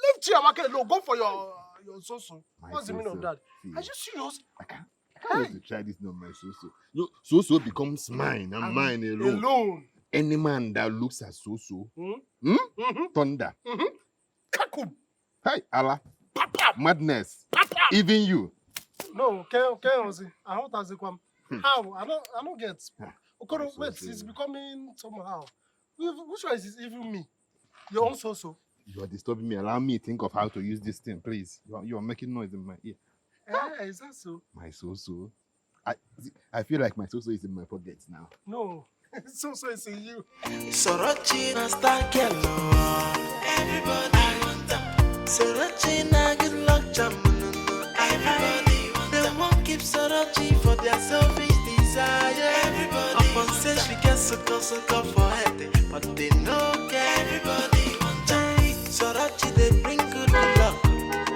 Leave Chiamaka alone. Go for your so-so. What's the meaning of that? Are you serious? I can't wait to try this on my so-so. No, so-so becomes mine and mine alone. Any man that looks at so-so, thunder. Kakum. Hey, Allah. Madness. Even you. No, I don't answer kwam. How? I don't get. Okoro, wait, it's becoming somehow. Which one is it? Even me? Your own so-so. You are disturbing me. Allow me to think of how to use this thing, please. You are making noise in my ear. Is that so? My so-so. I feel like my so-so is in my pocket now. No, so-so is in you. Sorochi na star girl, everybody want them. Sorochi na good luck charm, everybody want them. They won't keep Sorochi for their selfish desire. Everybody upon say she gets sucker for head, but they no care. Everybody want them. Sorochi they bring good luck.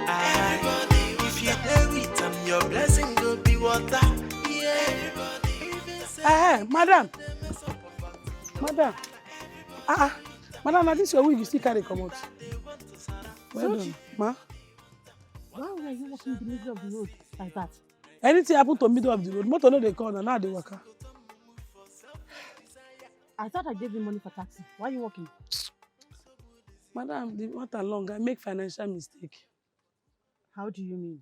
Everybody if you there with them, your blessing will be water. Yeah, everybody. Madam. Madam, now this your wig you still carry come out. Well done, ma. Why were you walking in the middle of the road like that? Anything happen to middle of the road, motor no dey come now they waka. I thought I gave you money for taxi. Why are you walking? Madam, the matter long. I make financial mistake. How do you mean?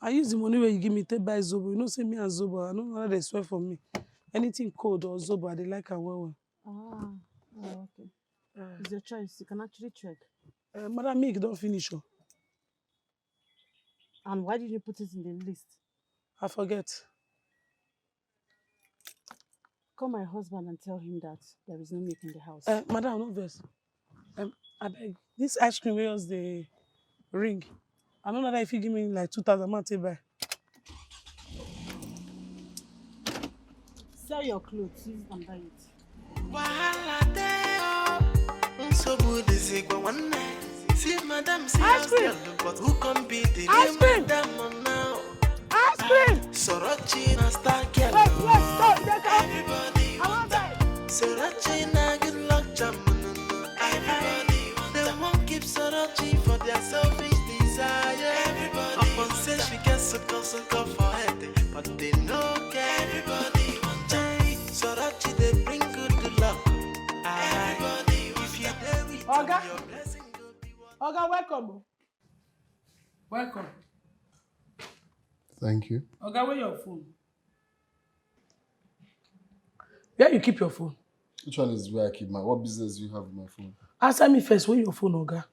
I use the money where you give me to buy Zobo. You know, say me and Zobo, I know whether they swear for me. Anything cold or Zobo, I dey like and well. Okay. It's your choice. You can actually check. Madam, milk don't finish. And why did you put it in the list? I forget. Call my husband and tell him that there is no milk in the house. Madam, no verse. I beg. This ice cream was the ring. I don't know that if you give me like 2,000, man, take buy. sell your clothes, use and buy it. See, madam, see us girl, but who can be the real madam now? Ice cream! Sorochi na star girl. Everybody want that. Sorochi na good luck jam. Everybody want that. They won't keep Sorochi for their selfish desire. Everybody upon say she gets sucker for head, but they no care. Everybody want that. Sorochi they bring good luck. Everybody if you there with your blessing. Oga, welcome. Welcome. Thank you. Oga, where your phone? Where you keep your phone? Which one is where I keep my... What business do you have with my phone? Answer me first, where your phone, Oga?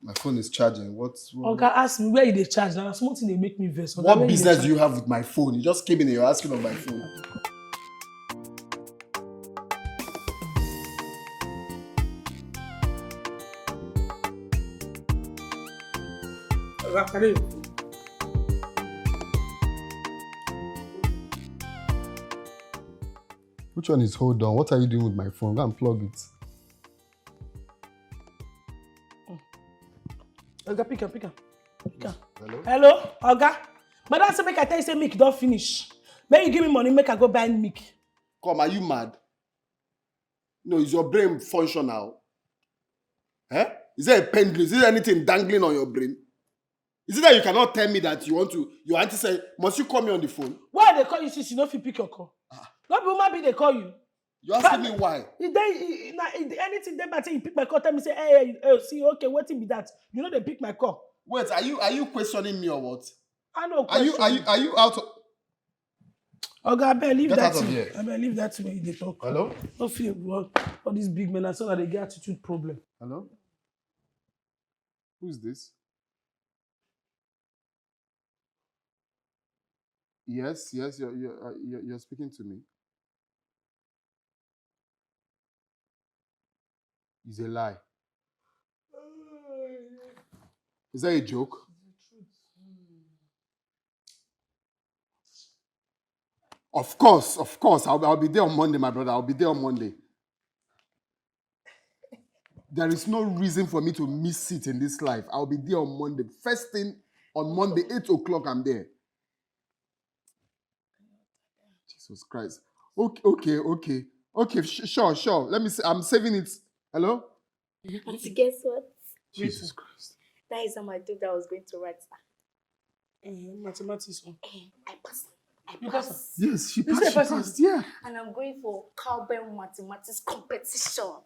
My phone is charging. Oga, ask me where they charge. Now, small thing they make me vex. Oga, what business do you have with my phone? You just came in and you're asking on my phone. Oga, carry your phone. Which one is hold on? What are you doing with my phone? Go and plug it. Oga, pick up. Hello? Hello, Oga. Madam say make I tell you say milk don't finish. Make you give me money, make I go buy milk. Come, are you mad? No, is your brain functional? Eh? Is there a pendulum? Is there anything dangling on your brain? Is it that you cannot tell me that you want to, your auntie say, must you call me on the phone? Why they call you since you don't fit pick your call? Not be woman be they call you. You asking me why? Anything they matter, you pick my call, tell me say, hey, see, okay, what be that? You know they pick my call. Wait, are you questioning me or what? I know. Are you out of... Okay, I better leave Get that out to of me. here. I better leave that to me. They talk. Hello? Don't feel all these big men are so that they get attitude problem. Hello? Who's this? Yes, you're speaking to me. It's a lie. Is that a joke? Of course. I'll be there on Monday, my brother. I'll be there on Monday. There is no reason for me to miss it in this life. I'll be there on Monday. First thing on Monday, 8 o'clock, I'm there. Jesus Christ. Okay, sure. Let me see. I'm saving it. Hello? Auntie, guess what? Jesus Christ. That is how I thought I was going to write that. Mathematics. I passed. You passed? Yes, she passed. Yeah. And I'm going for cowbell mathematics competition.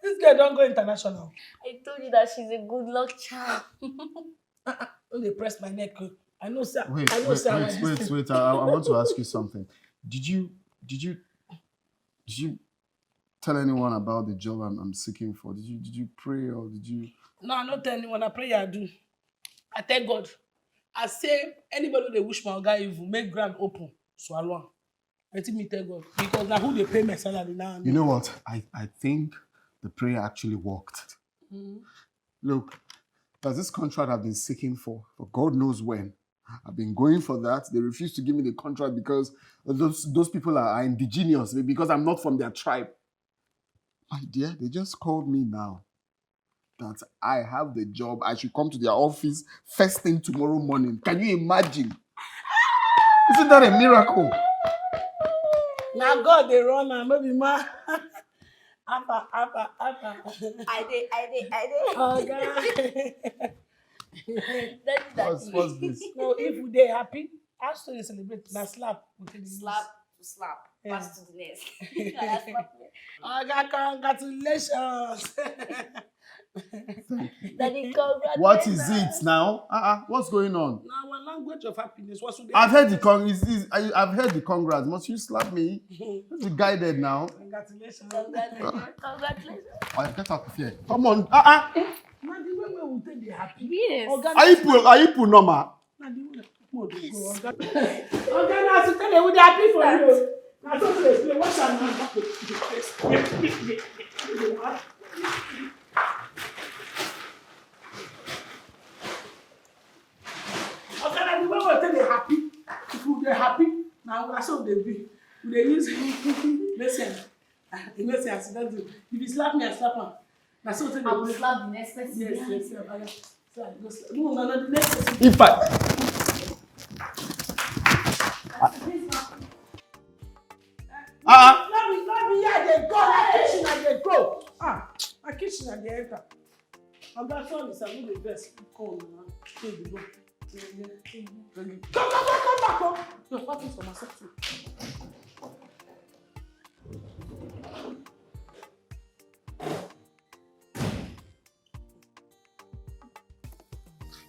This girl don't go international. I told you that she's a good luck charm. Oh, they press my neck. I know, sir. Wait. I want to ask you something. Did you tell anyone about the job I'm seeking for? Did you pray or did you? No, I don't tell anyone. I pray I do. I thank God. I say anybody they wish my guy evil, make ground open, swallow. I think me tell God because now who they pay my salary now. You know what? I think the prayer actually worked. Mm-hmm. Look, there's this contract I've been seeking for God knows when. I've been going for that. They refuse to give me the contract because those people are indigenous, because I'm not from their tribe. My dear, they just called me now that I have the job. I should come to their office first thing tomorrow morning. Can you imagine? Isn't that a miracle? Now God, they run and maybe ma. Apa. I did. Oh, God. What's this? No, if they happy, I still celebrate. Now slap. Slap. Yeah. Pass to the next. Oh, God, congratulations. Daddy, congratulations. What is it now? What's going on? Now, one language of happiness. What's with I've heard I've heard the congrats. Must you slap me? Be guided now. Congratulations. Congratulations. Oh, get out of here. Come on. Now, the way we will take the happy. Yes. Are you put normal? Now, the way we go. Okay, now, to tell you, we happy for you. Now, so to explain, what's our name? Okay, now, the way we take the happy, if they're happy, Now, that's how they be. They use listen. Listen, I said, if you slap me, I slap him. That's what they do. I will slap the next person. Yes. So I go slap. No, the next person. In fact, Not be here, they go. My kitchen, and they go. My kitchen, and they enter. I'm not sure this. I'm not the best. Come on, here we go. Come back, come. You're fighting for myself too.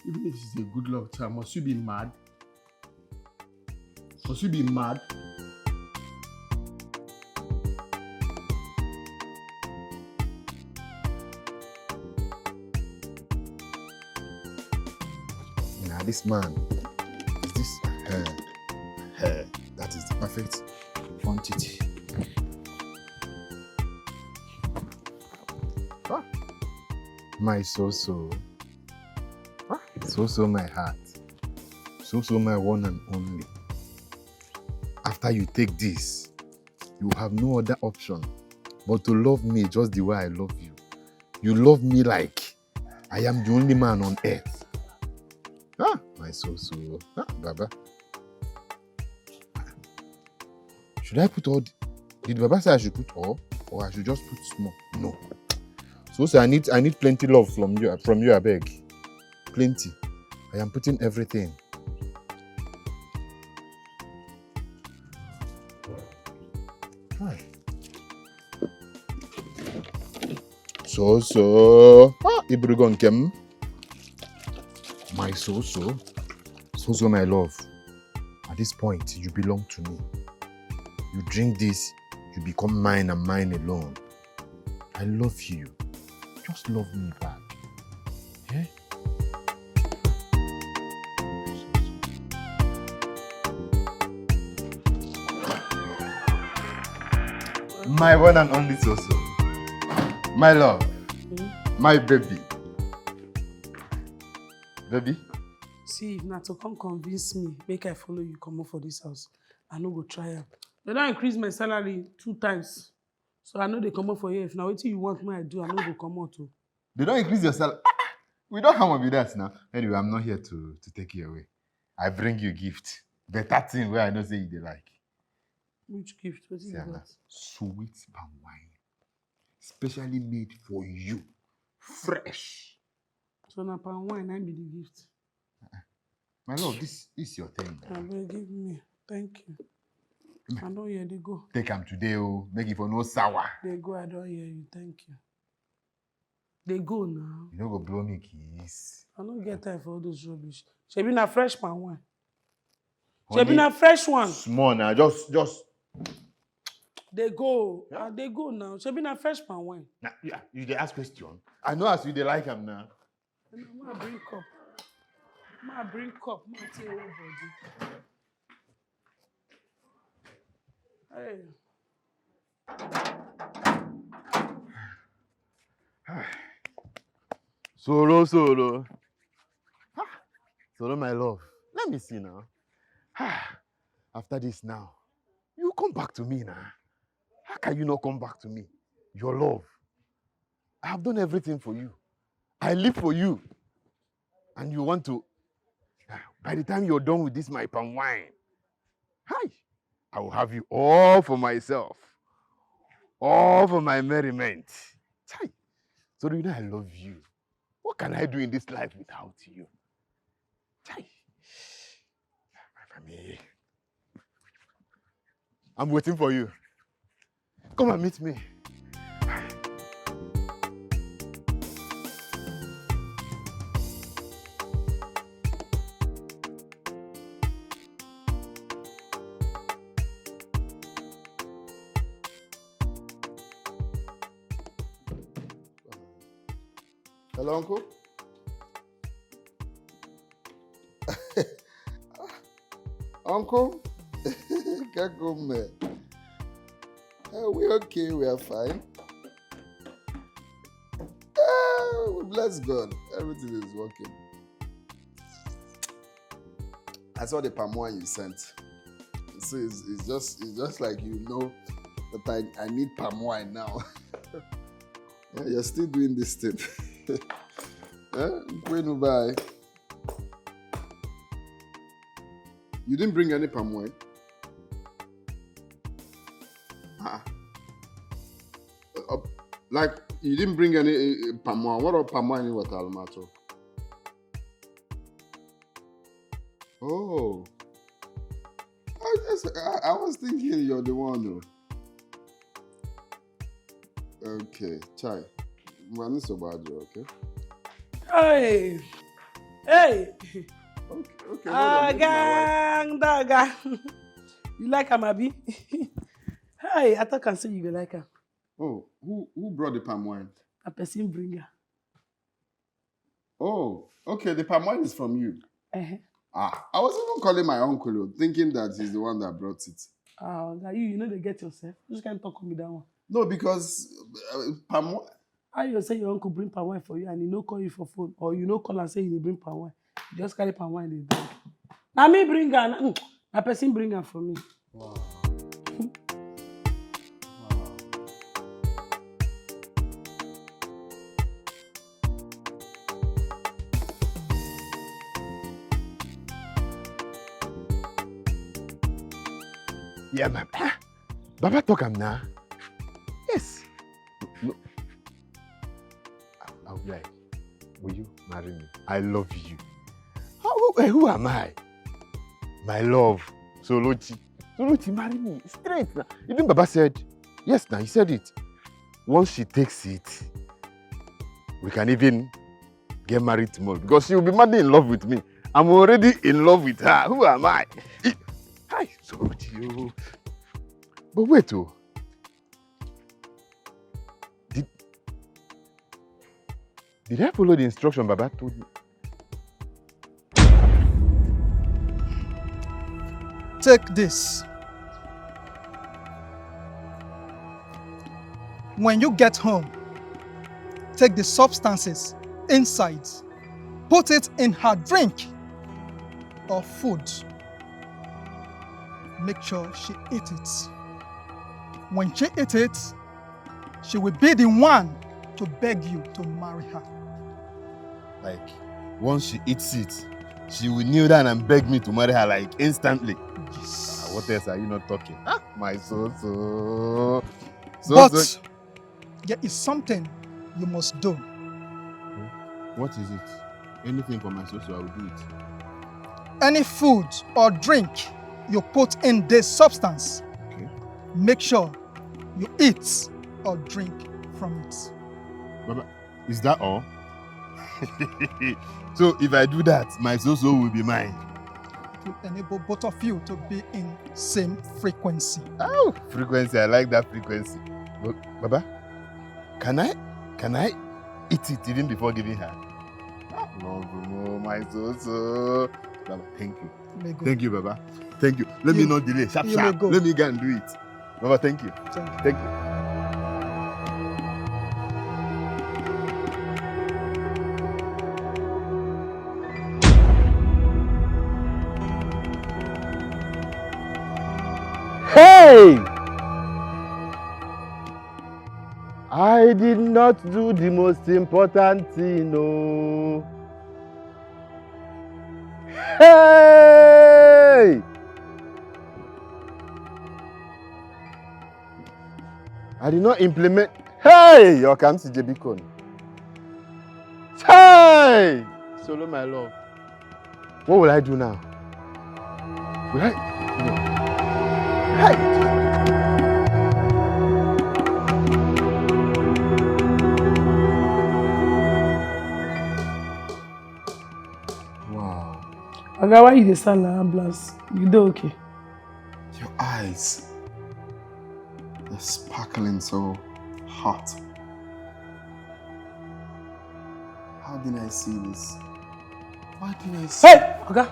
Even if it's a good love child, must you be mad? Must you be mad? Nah, this man, is this hair? That is the perfect quantity. My so-so. So my heart. So my one and only. After you take this, you have no other option but to love me just the way I love you. You love me like I am the only man on earth. My so-so. Baba. Should I put all? Did Baba say I should put all? Or I should just put small? No. So I need plenty love from you, I beg. Plenty. I am putting everything. Hi. So. Ibrugon Kem. My so. So, my love. At this point, you belong to me. You drink this, you become mine and mine alone. I love you. Just love me back. Yeah? My one and only so-so. My love. My baby. Baby? See, if not to come convince me, make I follow you come up for this house. I no go try am. They don't increase my salary 2 times. So I know they come up for you. If now what you want me I do, I know go come out too. They don't increase your salary. We don't have with that now. Anyway, I'm not here to take you away. I bring you a gift. Better thing where I know say you like. Which gift? What is that? Sweet palm wine. Specially made for you. Fresh. So now palm wine, I be the gift. My love, this is your thing. Give me. Thank you. I don't hear they go. Take them today, oh. Make it for no sour. They go, I don't hear you. Thank you. They go now. You don't go blow me kiss. I don't get time for all those rubbish. She be na fresh palm wine. She be na fresh one. Small now, just. They go. Yeah. They go now. She be na fresh palm wine. Nah, yeah, you dey ask question. I know as you dey like them now. Ma bring cup. Ma bring cup. Ma take over body. Hey. Solo. Solo, my love. Let me see now. After this now, you come back to me now. How can you not come back to me? Your love. I have done everything for you. I live for you. And you want to... By the time you're done with this, my palm wine, I will have you all for myself. All for my merriment. So do you know I love you? What can I do in this life without you? My family. I'm waiting for you. Come and meet me. Hello, Uncle? Uncle? Can't go, man. We're okay, we are fine. We bless God. Everything is working. I saw the palm wine you sent. So it's just like you know that I need palm wine now. Yeah, you're still doing this thing. When bye. You didn't bring any palm wine? Like, you didn't bring any palm wine. What about palm wine in water, Almato? Oh. I was thinking you're the one, though. Okay, Chai. Man, so bad, okay? Hey! Hey! Okay. Gang, daga. You like him, Abi? Hey, I thought I can say you like him. Oh, who brought the palm wine? A person bringer. Oh, okay, the palm wine is from you. Uh-huh. I was even calling my uncle, thinking that he's the one that brought it. You know they get yourself. You just can't talk on me that one. No, because palm wine. How you say your uncle bring palm wine for you and he no call you for phone, or you no call and say he bring palm wine? You just carry palm wine and drink. Now me bring her. A person bring her for me. Wow. Yeah, Baba talk am now. Yes. No. I'll be like, will you marry me? I love you. Who am I? My love. Solochi, marry me. Straight now. Even Baba said, yes, now he said it. Once she takes it, we can even get married tomorrow. Because she will be madly in love with me. I'm already in love with her. Who am I? Hi, Solochi. But wait, oh. Did I follow the instruction Baba told me? Take this. When you get home, take the substances inside, put it in her drink or food. Make sure she eats it. When she eats it, she will be the one to beg you to marry her. Like, once she eats it, she will kneel down and beg me to marry her, like, instantly. Yes. What else are you not talking? My so. But there is something you must do. What is it? Anything for my so, I will do it. Any food or drink you put in this substance, make sure you eat or drink from it. Baba, is that all? So if I do that, my so will be mine. It will enable both of you to be in same frequency. Oh, frequency, I like that frequency. But Baba, can I eat it even before giving her? No, my so. Baba, thank you. Thank you, Baba. Thank you. Let me not delay. Sharp. Let me go and do it. Baba, thank you. Thank you. Hey! I did not do the most important thing, no. Hey! I did not implement. Hey! Your comes to JB. Hey! Solo, my love. What will I do now? Will I? No. Hey! Wow. Oga, why you dey stand like ambulance? You do okay? Your eyes. They're sparkling so hot. How did I see this? Why did I see? Hey! Oga,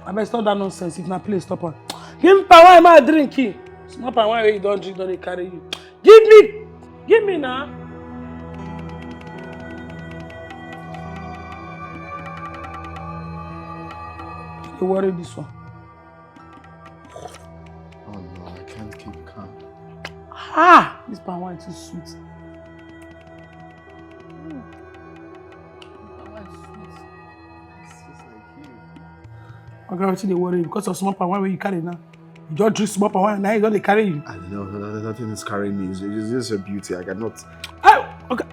I better stop that nonsense. If na play, stop on. Give me palm wine, ma drink it. Small palm wine wey you don't drink, don't dey carry you. Give me now. You worry this one. Ah, this palm wine is too sweet. Palm wine is sweet. It's just like you. Okay, what's the worry? Because of small palm wine where you carry now. You just drink small palm wine, now you don't carry you. I don't know, nothing is carrying me. It's just your beauty. I cannot. Okay.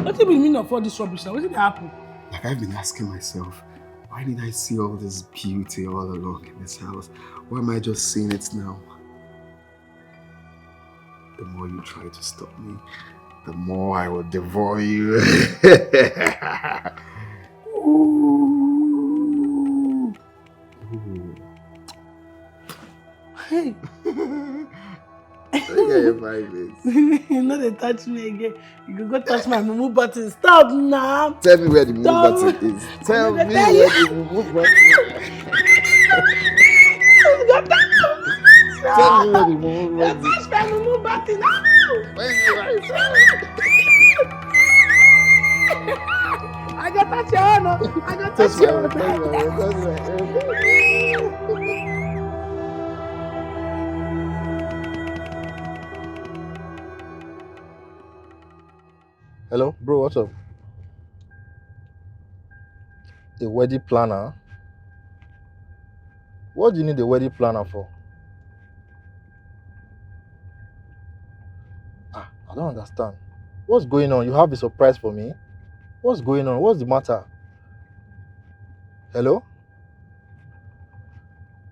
What do you mean of all this rubbish now? What did happen? Like I've been asking myself, why did I see all this beauty all along in this house? Why am I just seeing it now? The more you try to stop me, the more I will devour you. Ooh. Ooh. Hey. Look at your vibes. You know they touch me again. You can go touch my mumu button. Stop now. Tell me where the mumu button is. Tell me where the mumu button is. Tell me where the mumu button is. Touch my mumu button. Where's the right I got touch your own. I got touch your own. Hello, bro, what's up? A wedding planner? What do you need a wedding planner for? I don't understand. What's going on? You have a surprise for me? What's going on? What's the matter? Hello?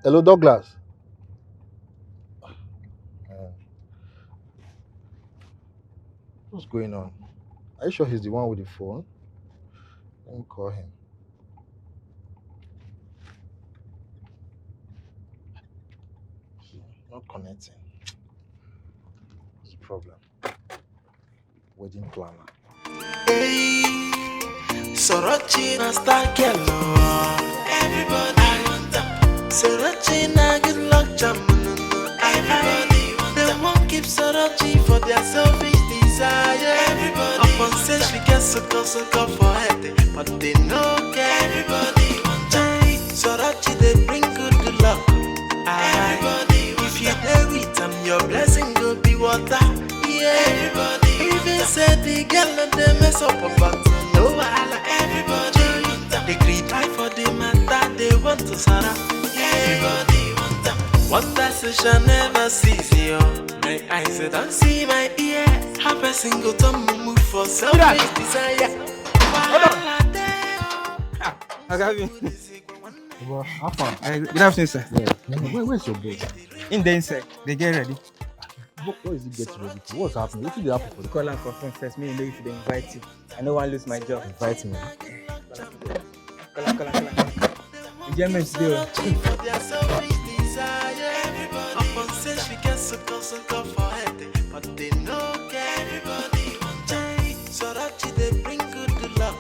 Hello, Douglas? What's going on? Are you sure he's the one with the phone? Let me call him. Not connecting. What's the problem? Wedding planner. Hey, Sorochi na star girl. Everybody want them. Sorochi na good luck jam. Everybody want them. They won't keep Sorochi for their selfish desire. Everybody upon say she gets so for head, but they no care. Everybody want them. Sorochi they bring good luck. Everybody if you there with them, your blessing go be water. Yeah, everybody. Even said the girl and they mess up about no wahala. Everybody they greet die for the matter they want to Sarah. Everybody want them. One shall never cease you. My eyes don't see my ear. Have a single time move for selfish desire. I got you. How far? Good afternoon, sir. Where's your boat? In the inside, they get ready. What is it getting ready for? What's happening? What did happen for you? Call and confront first. Me know if they invite you. I don't want to lose my job. Invite me. Call. Enjoyment today. Upon say she gets so for head, but they no care. Everybody want change, so that they bring good luck.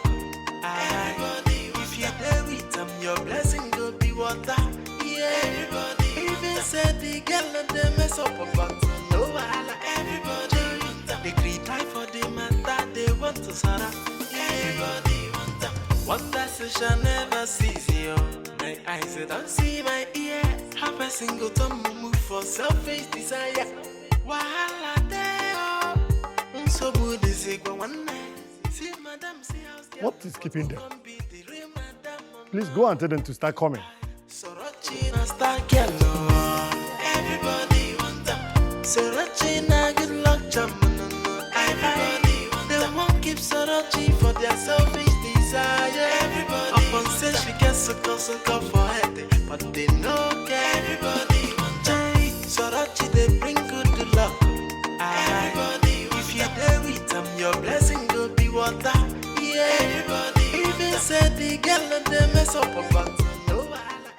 Everybody, if you there with them, your blessing go be water. Yeah, everybody. Even said the girl and they mess up about no wahala. Everybody, they greet die for the matter they want to Sarah. Everybody want them. One shall never cease you. My eyes don't see my ear. Have a single time move for selfish desire. Wahala deo. So good is it one night. See madam, see house. What is keeping them? Please go and tell them to start coming. Sorochi na star girl. Everybody want them. Sorochi na good luck jam. Everybody want them. They won't keep Sorochi for their selfish desire. Everybody upon say she gets so for head, but they no care. Everybody want change, Sorochi they bring good luck. Everybody if you there with them, your blessing go be water. Yeah, everybody even said the girl and they mess up about no wahala.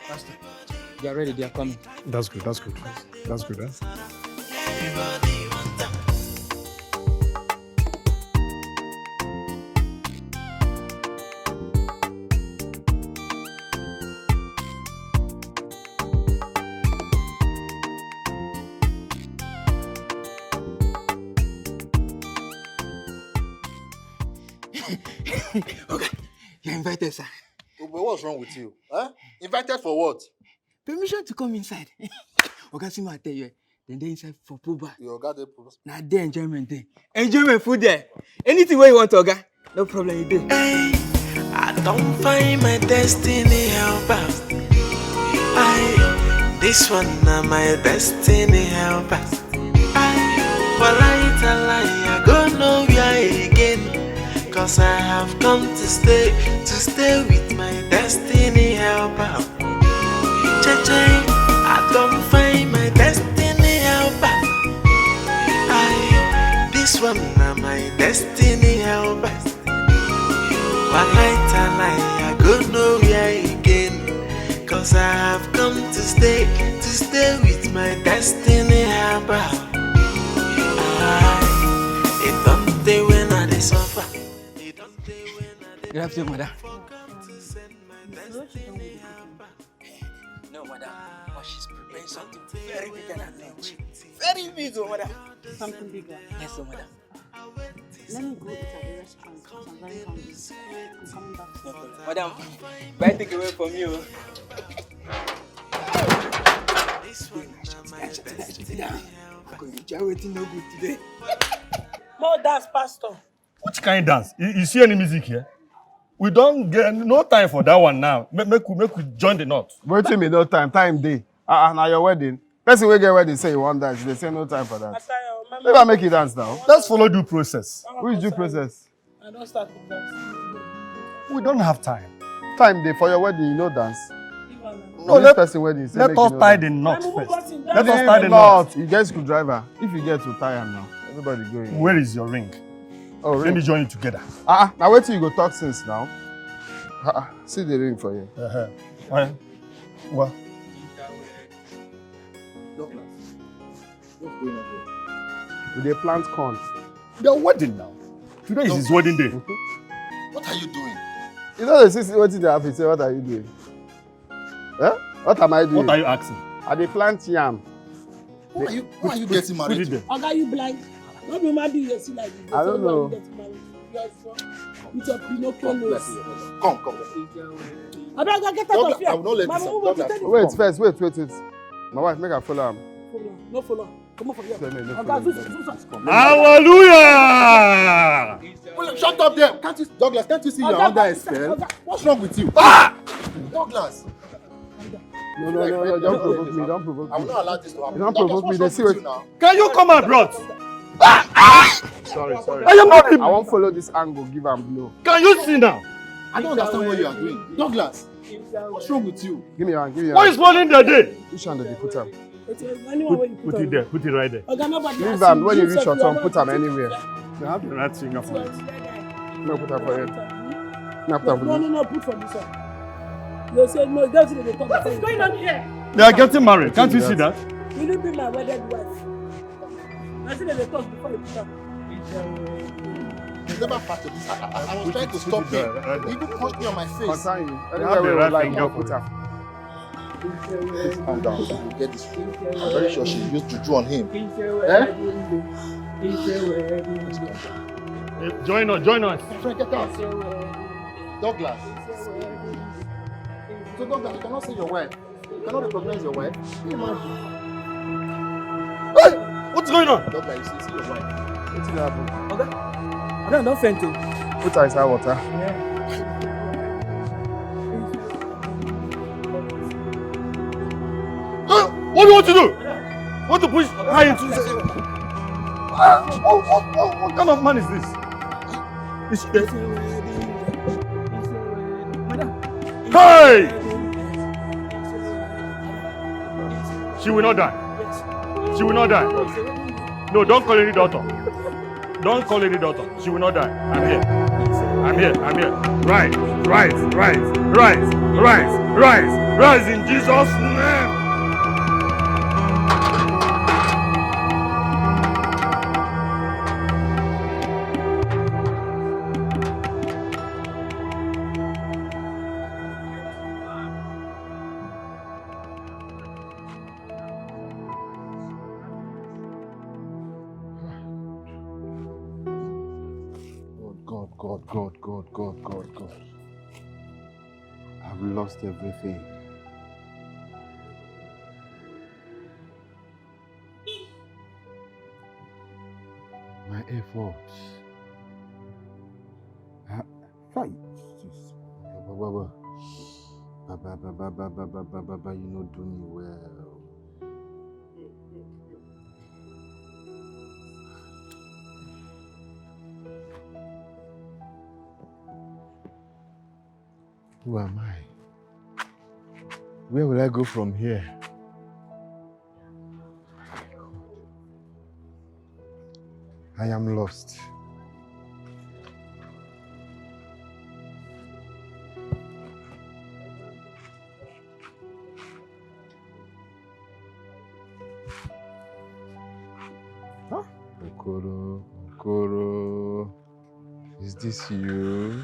They are ready. They are coming. That's good. That's good, eh? Everybody want them. Okay, you're invited, sir. Oh, but what's wrong with you? Huh? Invited for what? Permission to come inside. Okay, see, I tell you, Then they inside for Puba. Your God, they put. Now there enjoyment there. Enjoyment food there. Anything where you want, Oga. No problem, you do. Hey, I don't find my destiny helper. This one na my destiny helper. But I go nowhere again. Cause I have come to stay with my destiny helper. I don't find my destiny helper. This one na my destiny helper. But I go nowhere again. Cause I have come to stay with my destiny helper. It don't day when I dey suffer. Good afternoon, madam. No, madam. But she's preparing something very big and large. Very big, oh, madam. Something bigger. Yes, oh, madam. Let me go eat at the restaurant because I'm very hungry. I'm coming back. No problem. Madam, buy take away from you. I'm going to enjoy waiting no good today. More dance, pastor. Which kind of dance? You see any music here? We don't get no time for that one now. Make we join the knot. Wait till me, no time. Time day. Now your wedding. Person will get wedding say you want dance. They say no time for that. Maybe I make you dance now. Let's follow due process. Which due process? I don't start with dance. We don't have time. Time day for your wedding, you know dance. No, this person wedding. Say let make us you know tie dance. the knot first. Let Let us tie the knot. You get screwdriver. If you get to tie him now, everybody going. Where is your ring? Oh, ring. Let me join you together. Now wait till you go talk since now. See the ring for you. Alright. Well. What's going on here? They plant corn. Their wedding now. Today is his wedding day. What are you doing? You know the sister what they have to say, what are you doing? Eh? What am I doing? What are you asking? Are they plant yam? Why are you getting married? Put it there. Oga, you blind? No be man you see like this. I don't know. With your Pinocchio nose. Come. I better get out of here. I will not let Mama, this who happen. want to tell you? Wait first, wait. My wife make her follow him. No follow. Come on for here. Oga, Zuzu. Hallelujah! Well, shut up there. Douglas, can't you see you're under a spell? What's wrong with you? Douglas. No, don't provoke me, don't provoke me. I will not allow this to happen. You don't provoke me, they see what... Can you come abroad? Sorry. I am not... I won't follow this angle, give am blow. Can you see now? I don't understand what you are doing. Douglas, what's wrong with you? Give me your hand, What is rolling the day? Which hand did you put him? Put it there, put it right there. Leave am, when you reach your turn, put him anywhere. You have the right finger for it. No, put him for it. No, put him for it. No, put from this one. You say no, that's what they talk. What is going on here? They are getting married. Can't you see that? Will you be my wedded wife? That's what they talk before you put up. He's never part of this. I was trying to stop him. He even punched me on my face. Concern you. You have the Anywhere right we like, finger I'll for put it. him. Please calm down so we'll get this straight. I'm very sure she used juju on him. Join us. Frank, get out. Douglas. So Douglas, you cannot say your wife. You cannot recognize your wife. Can you imagine? Hey! What's going on? Douglas, you see your wife. What's going to happen? Okay. Don't faint too. Put her inside water. What do you want to do? Want to push her into the... What kind of man is this? Is she dead? Hey! She will not die. She will not die. No, don't call any doctor. Don't call any doctor. She will not die. I'm here. Rise in Jesus' name. God. I've lost everything. efforts. Fight. Baba, you know, do me well. Who am I? Where will I go from here? I am lost. Huh? Okoro, is this you?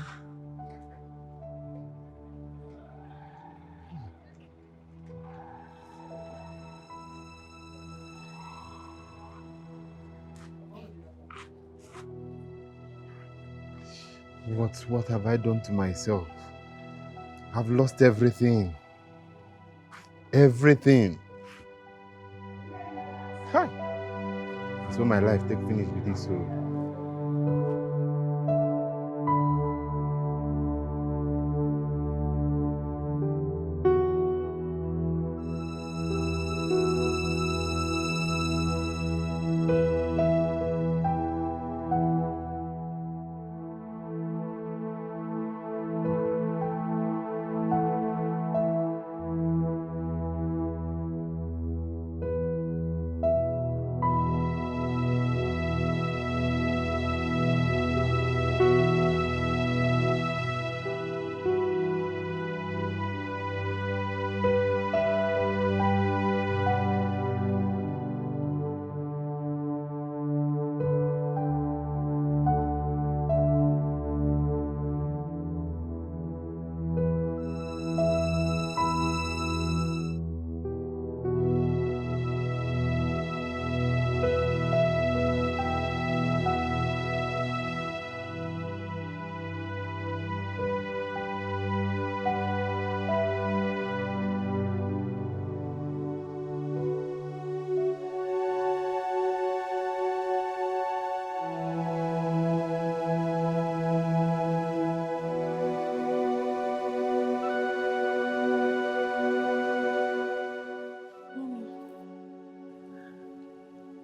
What have I done to myself? I've lost everything. Everything. Hi. So my life take finish with this. So.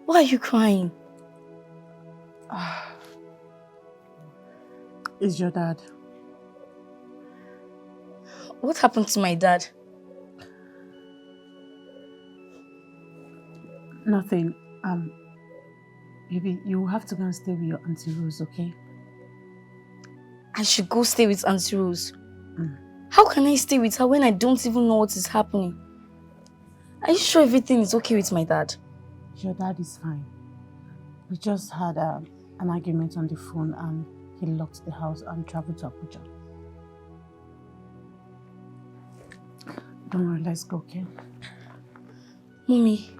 Why are you crying? It's your dad. What happened to my dad? Nothing. Baby, you will have to go and stay with your Auntie Rose, okay? I should go stay with Auntie Rose. How can I stay with her when I don't even know what is happening? Are you sure everything is okay with my dad? Your dad is fine. We just had an argument on the phone and he locked the house and traveled to Abuja. Don't worry, let's go, okay? Mommy,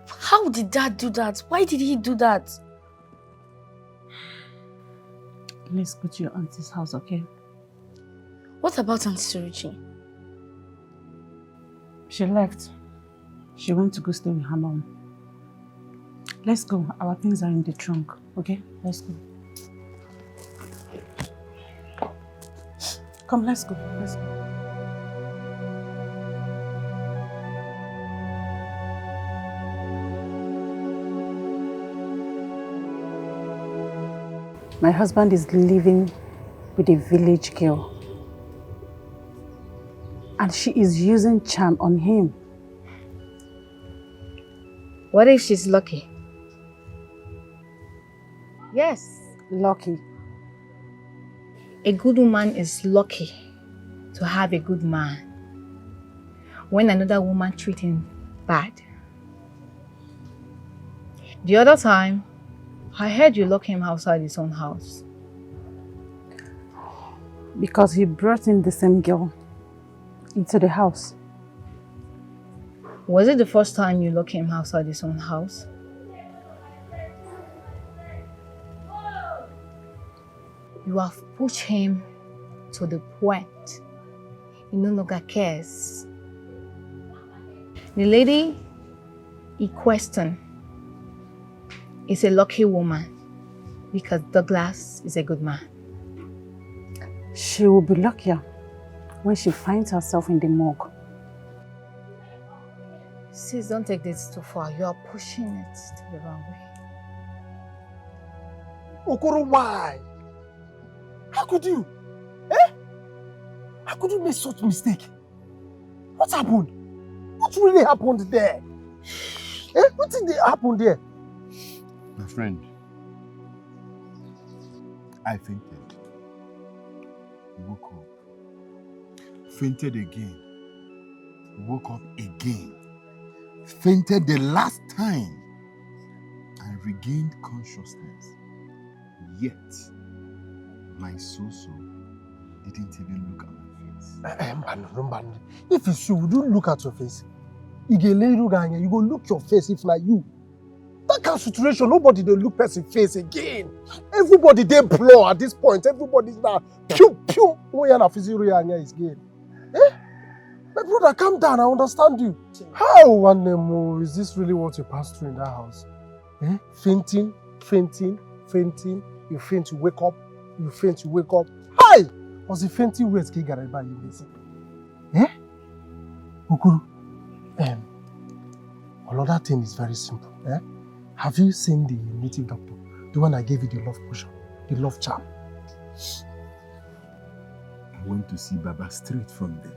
how did Dad do that? Why did he do that? Let's go to your auntie's house, okay? What about Auntie Soruchi? She left. She went to go stay with her mom. Let's go. Our things are in the trunk, okay? Let's go. Come, let's go. Let's go. My husband is living with a village girl. And she is using charm on him. What if she's lucky? Yes. Lucky. A good woman is lucky to have a good man. When another woman treats him bad. The other time, I heard you lock him outside his own house. Because he brought in the same girl into the house. Was it the first time you locked him outside his own house? You have pushed him to the point he no longer cares. The lady he questioned is a lucky woman because Douglas is a good man. She will be luckier when she finds herself in the morgue. Sis, don't take this too far. You are pushing it to the wrong way. Okoro, why? How could you? Eh? How could you make such mistake? What happened? What really happened there? Eh? What did happen there? My friend, I fainted. Woke up. Fainted again. Woke up again. Fainted the last time. And regained consciousness. Yet, my so-so didn't even look at my face. If it's you, would you look at your face? You go look your face if like you. That kind of situation, nobody dey look person face again. Everybody they blow at this point. Everybody's now pew pew. Is again. Eh? My brother, calm down. I understand you. How Wanemo, is this really what you passed through in that house? Eh? Fainting. You faint, you wake up. You faint, you wake up. Hi! Was the fainting words ki gareba you listen? Eh? Ukuru. Another thing is very simple. Eh? Have you seen the native doctor? The one I gave you the love potion, the love charm. I went to see Baba straight from there.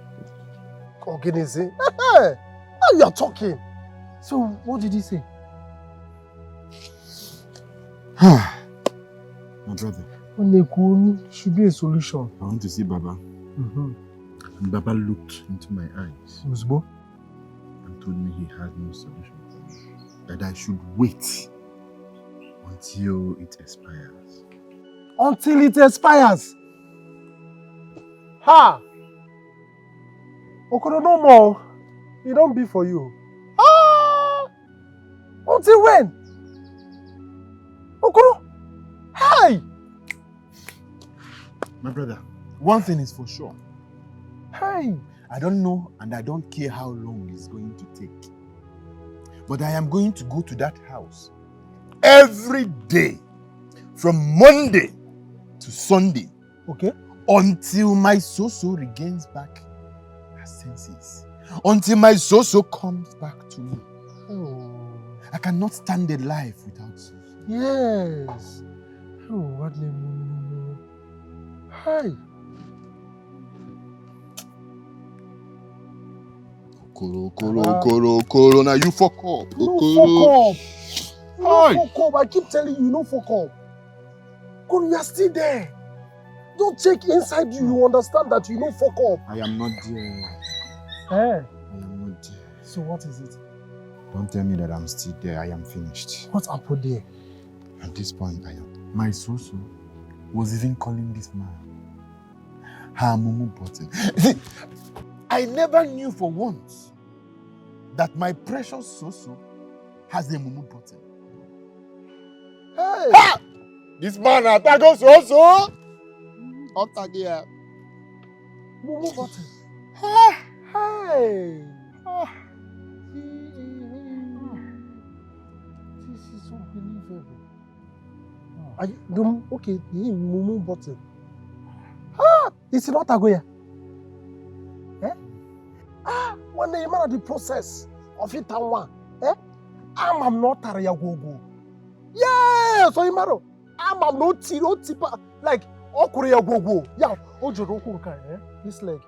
Hey, now you are talking. So what did he say? My brother. Should be a solution. I want to see Baba. And Baba looked into my eyes. Uzbo? And told me he had no solution for me. That I should wait until it expires. Until it expires? Ha! Okoro, no more. It don't be for you. Ah! Until when? Okoro? Hi! My brother, one thing is for sure. Hey! I don't know and I don't care how long it's going to take. But I am going to go to that house every day from Monday to Sunday. Okay. Until my so-so regains back her senses. Until my so-so comes back to me. Oh. I cannot stand a life without so-so. Yes. Oh, what name? Hi. Okoro. Now you fuck up. No fuck up. No fuck up. I keep telling you, no fuck up. Okoro, you are still there. Don't check inside you. You understand that you no fuck up. I am not there. Eh? I am not there. So what is it? Don't tell me that I'm still there. I am finished. What's happened there? At this point, I am. My so-so was even calling this man her mumu button. See, I never knew for once that my precious so-so has a mumu button. Hey! Ha! This man attack us so-so. Otagia. Mumu button. Ha! Hey! This is unbelievable. Okay, the mumu button. It's not Agoya. Eh? When they man the process of it and one. Eh? I'm not Tarayagogo. Yeah, so you matter. I'm not tipa like Okuriyagogo. Yeah, Ojo eh? This leg.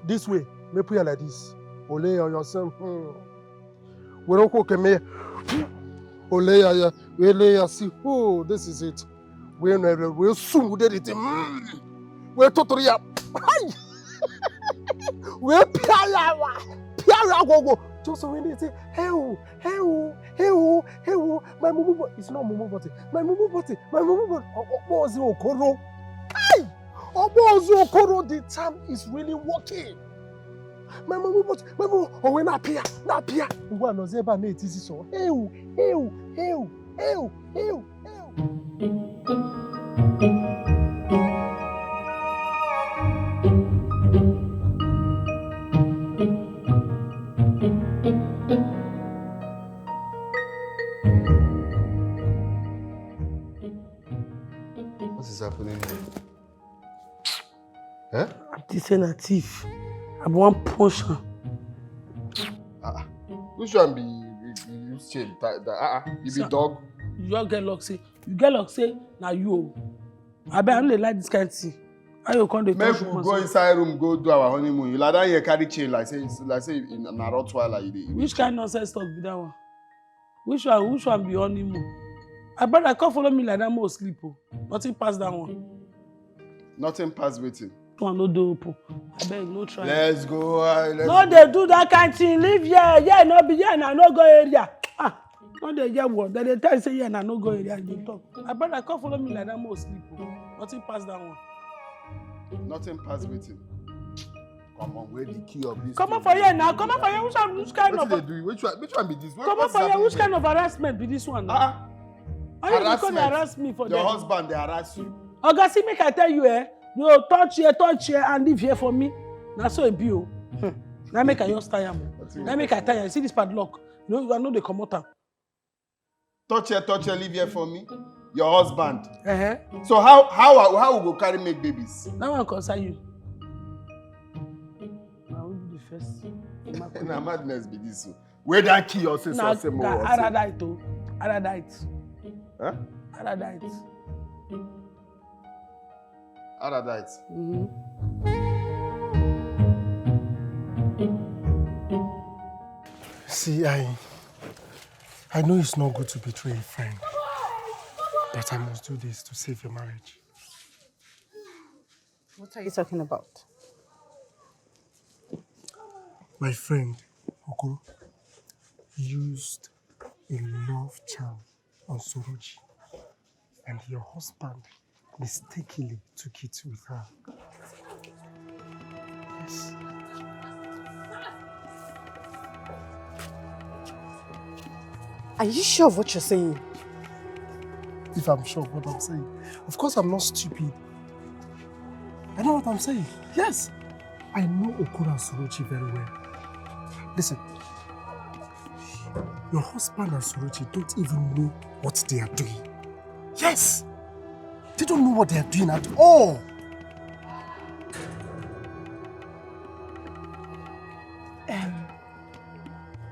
This way. Me put you like this. Ole on yourself. We don't cook me. Ole ya. We lay ya see. Oh, this is it. We'll soon did it. We're totally up. We're Piara go. Just when they say, hey, my mumu, it's not mumu button. My mumu button. What was it, Okoro? Hey! Obozo Okoro, the term is really working. My mumu button. My mumu, oh, we're not Pia. One knows ever made it so. Hey. happening here? Eh? I'm saying a thief. I'm one puncher. Which one be you chain? You be dog? You just get luck say. You get luck say now you. I bet I don't like this kind of thing. How you come to Make we go inside room, go do our honeymoon. You like that you carry chain like say in a Rottweiler you dey. Which kind of nonsense talk be that one? Which one be honeymoon? I bet I can't follow me like that more sleep. Oh. Nothing past that one. Nothing past waiting. One no do open. I beg no try. Let's go. No, they do that kind of thing. Live here. Yeah, no be here. Now no go area. No they get what. They tell you say yeah, now no go area. They talk. I bet I can't follow me like that more sleep. Oh. Nothing past that one. Nothing past waiting. Come on, where the key of this? Come on for here now. Come on for here. Which kind of? What they do? Which one be this? Come on for here. Which kind of harassment be this one? How you going to harass me for that? Your husband they harass you. Oga, see make I tell you you touch here and live here for me. Now so it be you. Now make I just tire me. Now make I tire. See this padlock. You know they come out. Touch here, live here for me. Your husband. So how we go carry make babies? That one concern you. I will be the first. Na madness be this. Where that key or say so same more. Aradite. Huh? Aradite. Aradite. See, I know it's not good to betray a friend, but I must do this to save your marriage. What are you talking about? My friend, Okoro, used a love charm on Soroji, and your husband mistakenly took it with her. Yes. Are you sure of what you're saying? If I'm sure of what I'm saying. Of course I'm not stupid. I know what I'm saying. Yes. I know Okoro and Soroji very well. Listen. Your husband and Soroji don't even know what they are doing. Yes. They don't know what they are doing at all.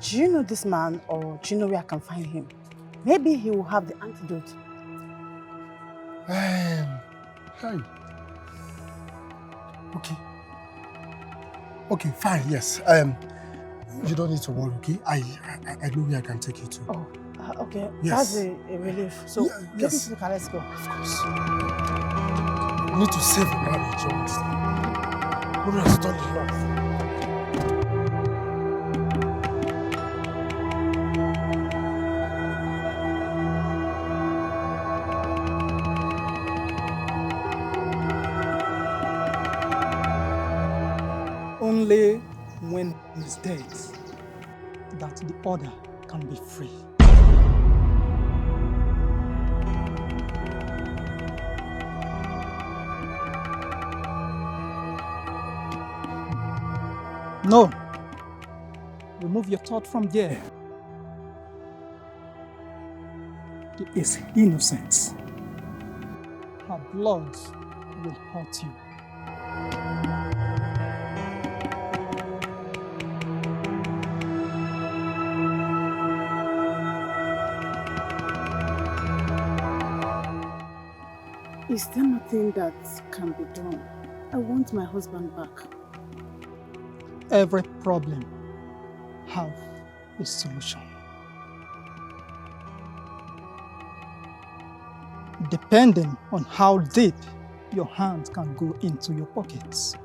Do you know this man, or do you know where I can find him? Maybe he will have the antidote. Hey. Okay, fine, yes. You don't need to worry, okay? I know where I can take you to. Oh, okay. Yes. That's a relief. So, get into the car, let's go. Of course. You need to save the marriage, you understand? Who has done enough? Only when he's dead that the order can be free. No. Remove your thought from there. He is innocent. Her blood will hurt you. Is there nothing that can be done? I want my husband back. Every problem have a solution. Depending on how deep your hand can go into your pockets.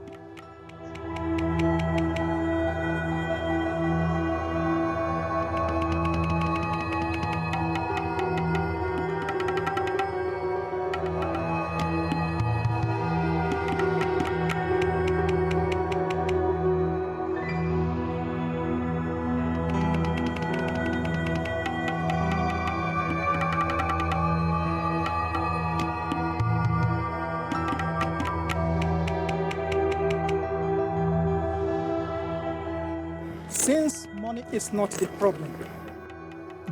Since money is not the problem,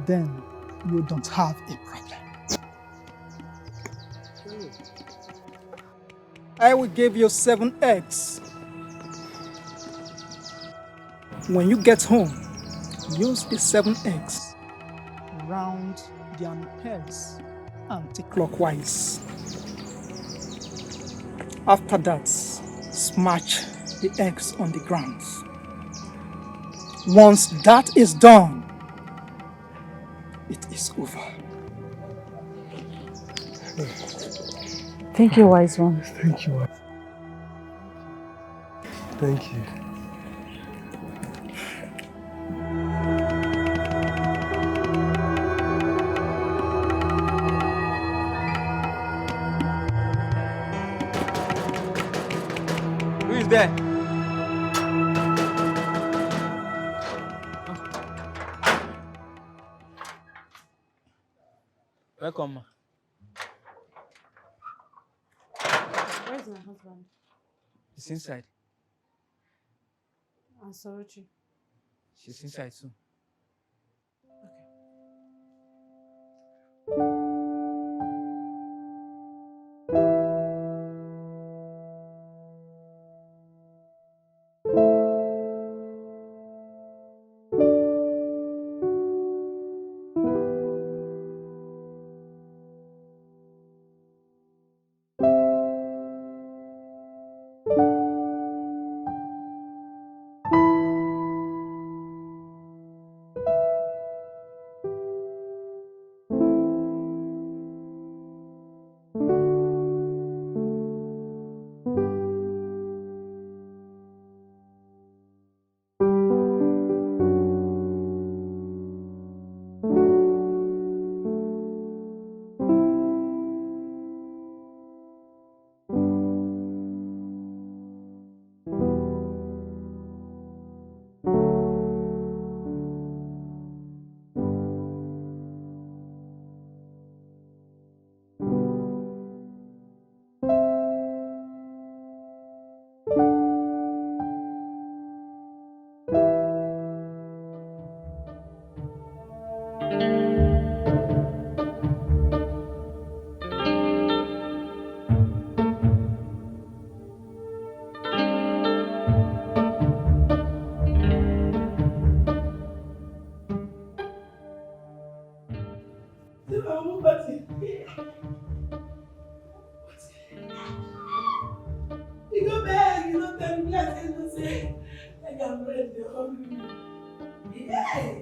then you don't have a problem. I will give you 7 eggs. When you get home, use the 7 eggs, round their heads anti-clockwise. After that, smash the eggs on the ground. Once that is done, it is over. Thank you, wise one. Thank you. Thank you. Who is there? Welcome. Where is my husband? He's inside. And Sorochi. She's inside too. You go back, you don't tell me I say, you say, like I'm ready to hug you. Yeah.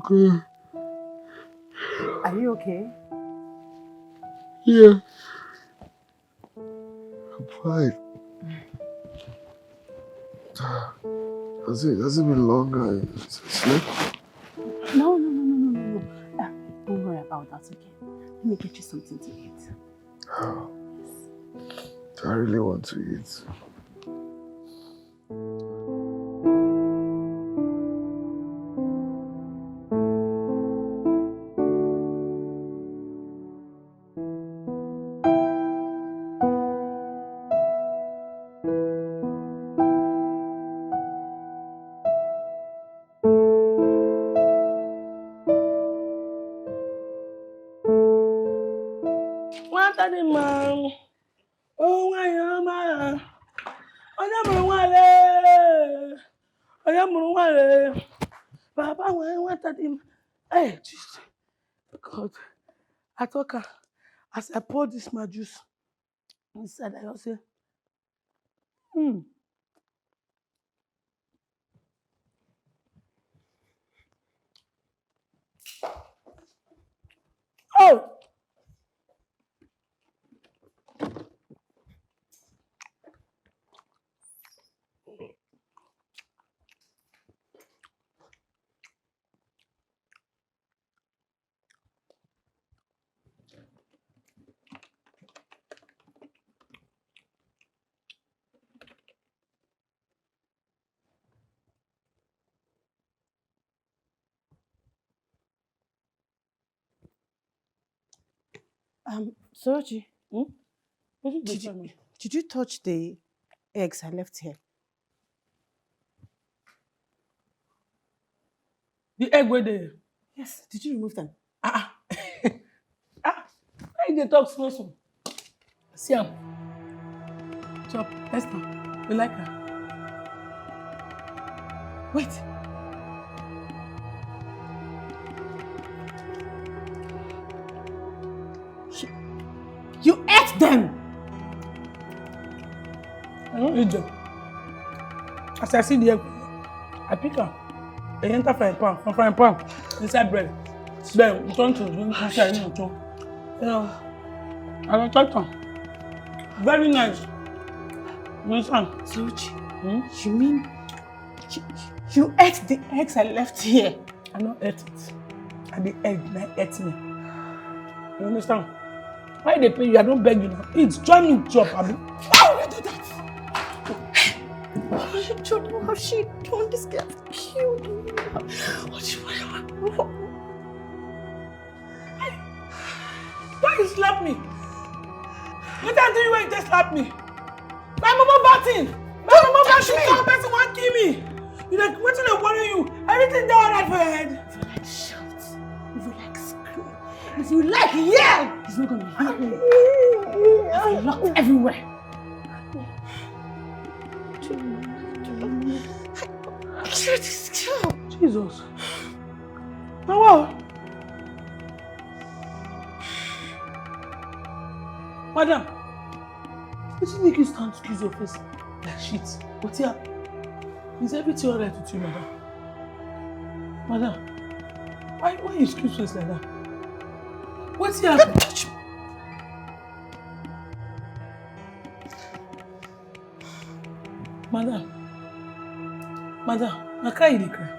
okay. Are you okay? Yeah. I'm fine. Has it been long? I slept? No. Don't worry about that, okay? Let me get you something to eat. Oh, I really want to eat. What are the man? Oh, my mama. Oyamurwale. Papa, what are the Hey, Jesus. God. I talk as I pour this my juice inside, I just say, Oh! Sochi, What did you touch the eggs I left here? The egg were there. Yes, did you remove them? Why they talk slow? See him. Chop, Esther. You like her? Wait. You ate them! I don't eat them. As I see the egg, I pick them. They enter frying pan, from frying pan, inside bread. Then we turn to inside, I don't touch them. Very nice. You understand? Sochi, you mean you ate the eggs I left here? I don't eat it. And the egg ate me. You understand? Why they pay you? I don't beg you now. Eat, join me, chop, Abi. Why would you do that? What has she done? This girl killed me. Why you slap me? What time do you when you just slap me? My mama batting. My mama batting. Some person want kill me. You like, what did I worry you? Everything down right for your head. If you like shout, if you like scream, if you like yell, it's not gonna happen. It's locked everywhere. Jesus. Now what? Madam, what make you stand to kiss your face like shit? What's here? Is everything alright with you, madam? Madam, why you squeeze face like that? What's here? Don't touch me. Madam, I cry you dey cry.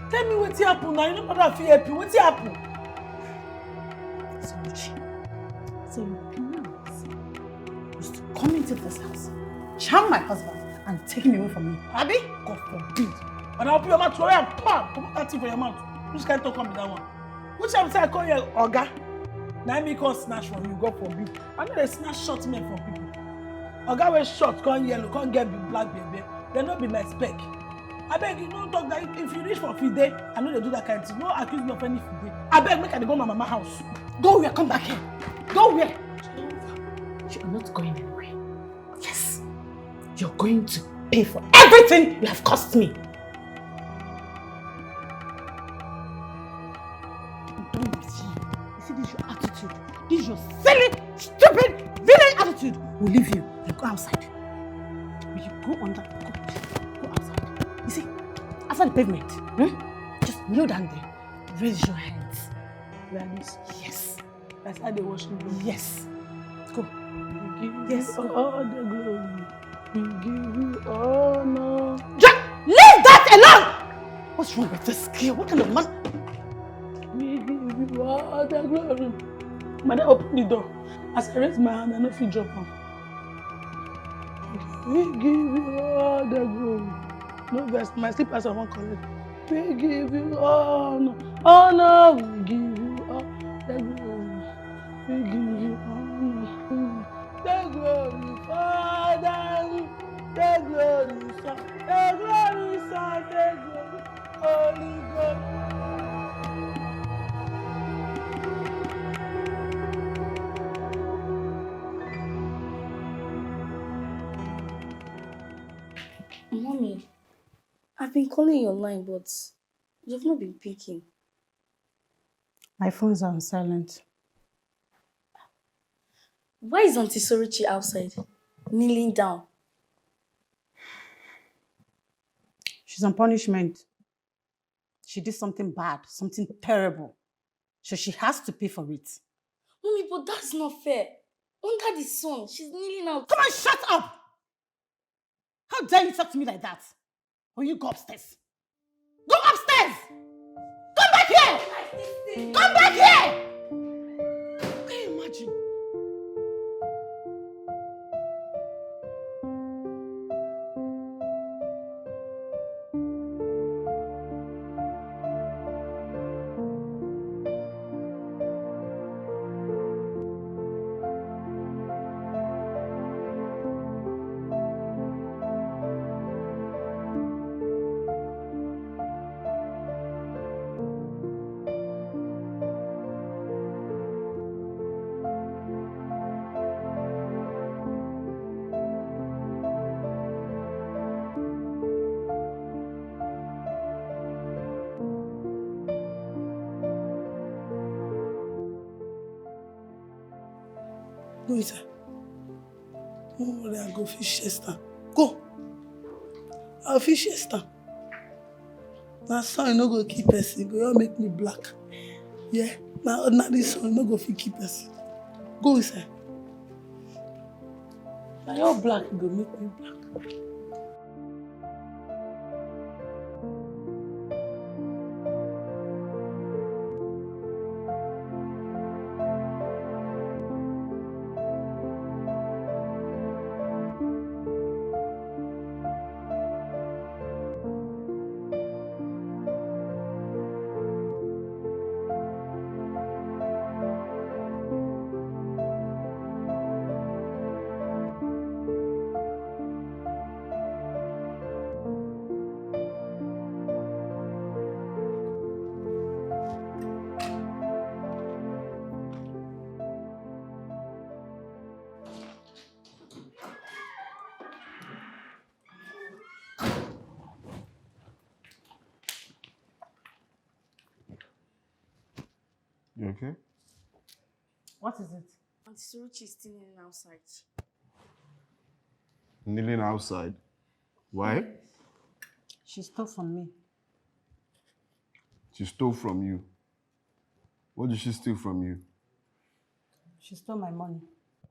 Tell me what's happen now. You know what I feel happy. What's happen? So your plan was to come into this house, charm my husband, and take him away from me. Abi? God forbid. But I'll be your mouth, and pam, come that thing for your mouth. Which kind of talk with that one? Which time say I call you Oga? Now me come snatch from you, God forbid. I know they snatch short men from people. Oga wey short, come yellow, come get black baby. They not be my spec. I beg you, don't talk that if you reach for Fide, I know they do that kind of thing. No accuse me of any Fide. I beg, make I go to my mama house. Go where? Come back here. Go where? You're not going anywhere. Yes. You're going to pay for everything you have cost me. I'm done with you. You see, this is your attitude. This is your silly, stupid, villain attitude. We'll leave you and go outside. Will you go under? Go outside. You see, after the pavement, just Kneel down there. Raise your hands. Like this. Yes. That's how they worship God. Yes. Go. We give Yes, you go. all the glory. We give you honor. Leave that alone! What's wrong with this girl? What kind of man? We give you all the glory. Madam, open the door. As I raise my hand, I know if you drop on. We give you all the glory. No verse. My slippers are one correct. We give you honor. Honor. We give you all the glory. We give you honor. The glory, Father. The glory, Son. The glory, Son. The glory, Holy Ghost. Mommy, I've been calling your line, but you've not been picking. My phone's on silent. Why is Auntie Sorichi outside, kneeling down? She's on punishment. She did something bad, something terrible. So she has to pay for it. Mommy, but that's not fair. Under the sun, she's kneeling out. Come on, shut up! How dare you talk to me like that? Or you go upstairs. Go upstairs! Come back here! Come back here! Can you imagine? Go inside. Don't worry, I'll go fish Chester. Go. I'll fish Chester. That's how you no go keep person. Go, you make me black. Yeah. Now this song, you no go fit keep person. Go inside. Now you're black, you go make me black. You okay? What is it? Auntie Sorichi is still kneeling outside. Kneeling outside. Why? She stole from me. She stole from you. What did she steal from you? She stole my money.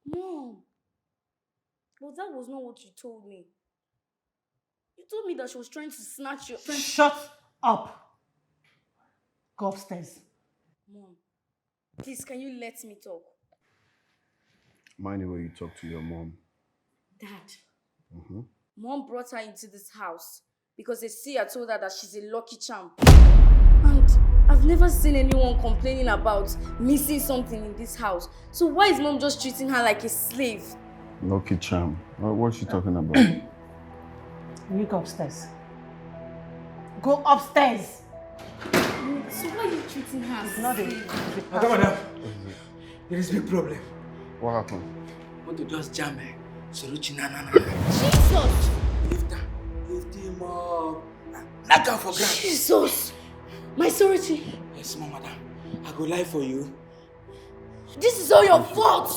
No. But that was not what you told me. You told me that she was trying to snatch your... Shut up! Go upstairs. Mom, please, can you let me talk? Mind the way you talk to your mom. Dad, Mm-hmm. Mom brought her into this house because they see I told her that she's a lucky charm. And I've never seen anyone complaining about missing something in this house. So why is Mom just treating her like a slave? Lucky charm. What's she talking about? You go upstairs. Go upstairs! So why are you treating her as not a slave? Come on now. There is a big problem. What happened? Want to just jam her. Solution, na. Jesus! Lift him up. Knock her for ground. Jesus! My Sorichi. Yes, madam. I go lie for you. This is all your fault!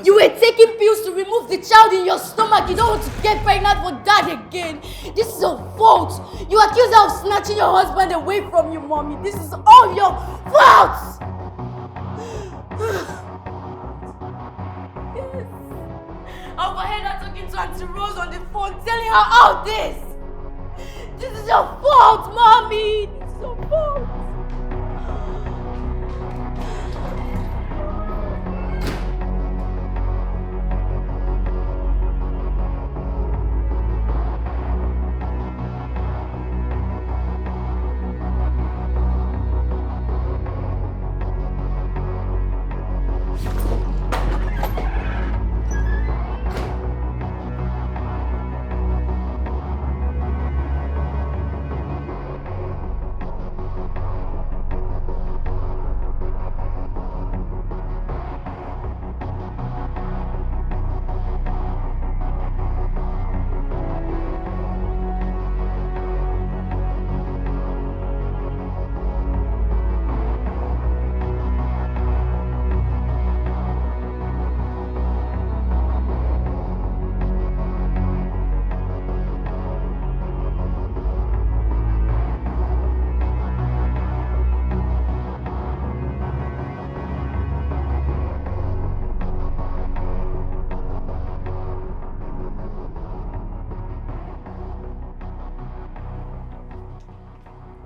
You were taking pills to remove the child in your stomach. You don't want to get pregnant for that again. This is your fault. You accuse her of snatching your husband away from you, mommy. This is all your fault. Yes. I overheard her talking to Auntie Rose on the phone, telling her all this. This is your fault, mommy. This is your fault.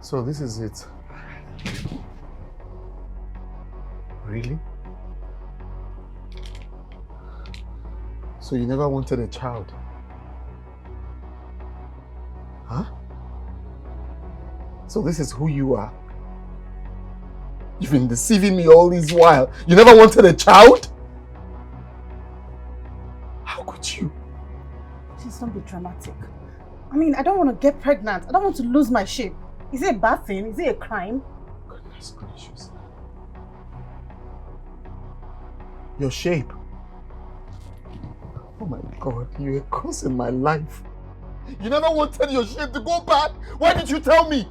So this is it. Really? So you never wanted a child? Huh? So this is who you are? You've been deceiving me all this while. You never wanted a child? How could you? Please don't be dramatic. I mean, I don't want to get pregnant. I don't want to lose my shape. Is it a bad thing? Is it a crime? Goodness gracious. Your shape. Oh my God, you're causing my life. You never wanted your shape to go bad. Why did you tell me?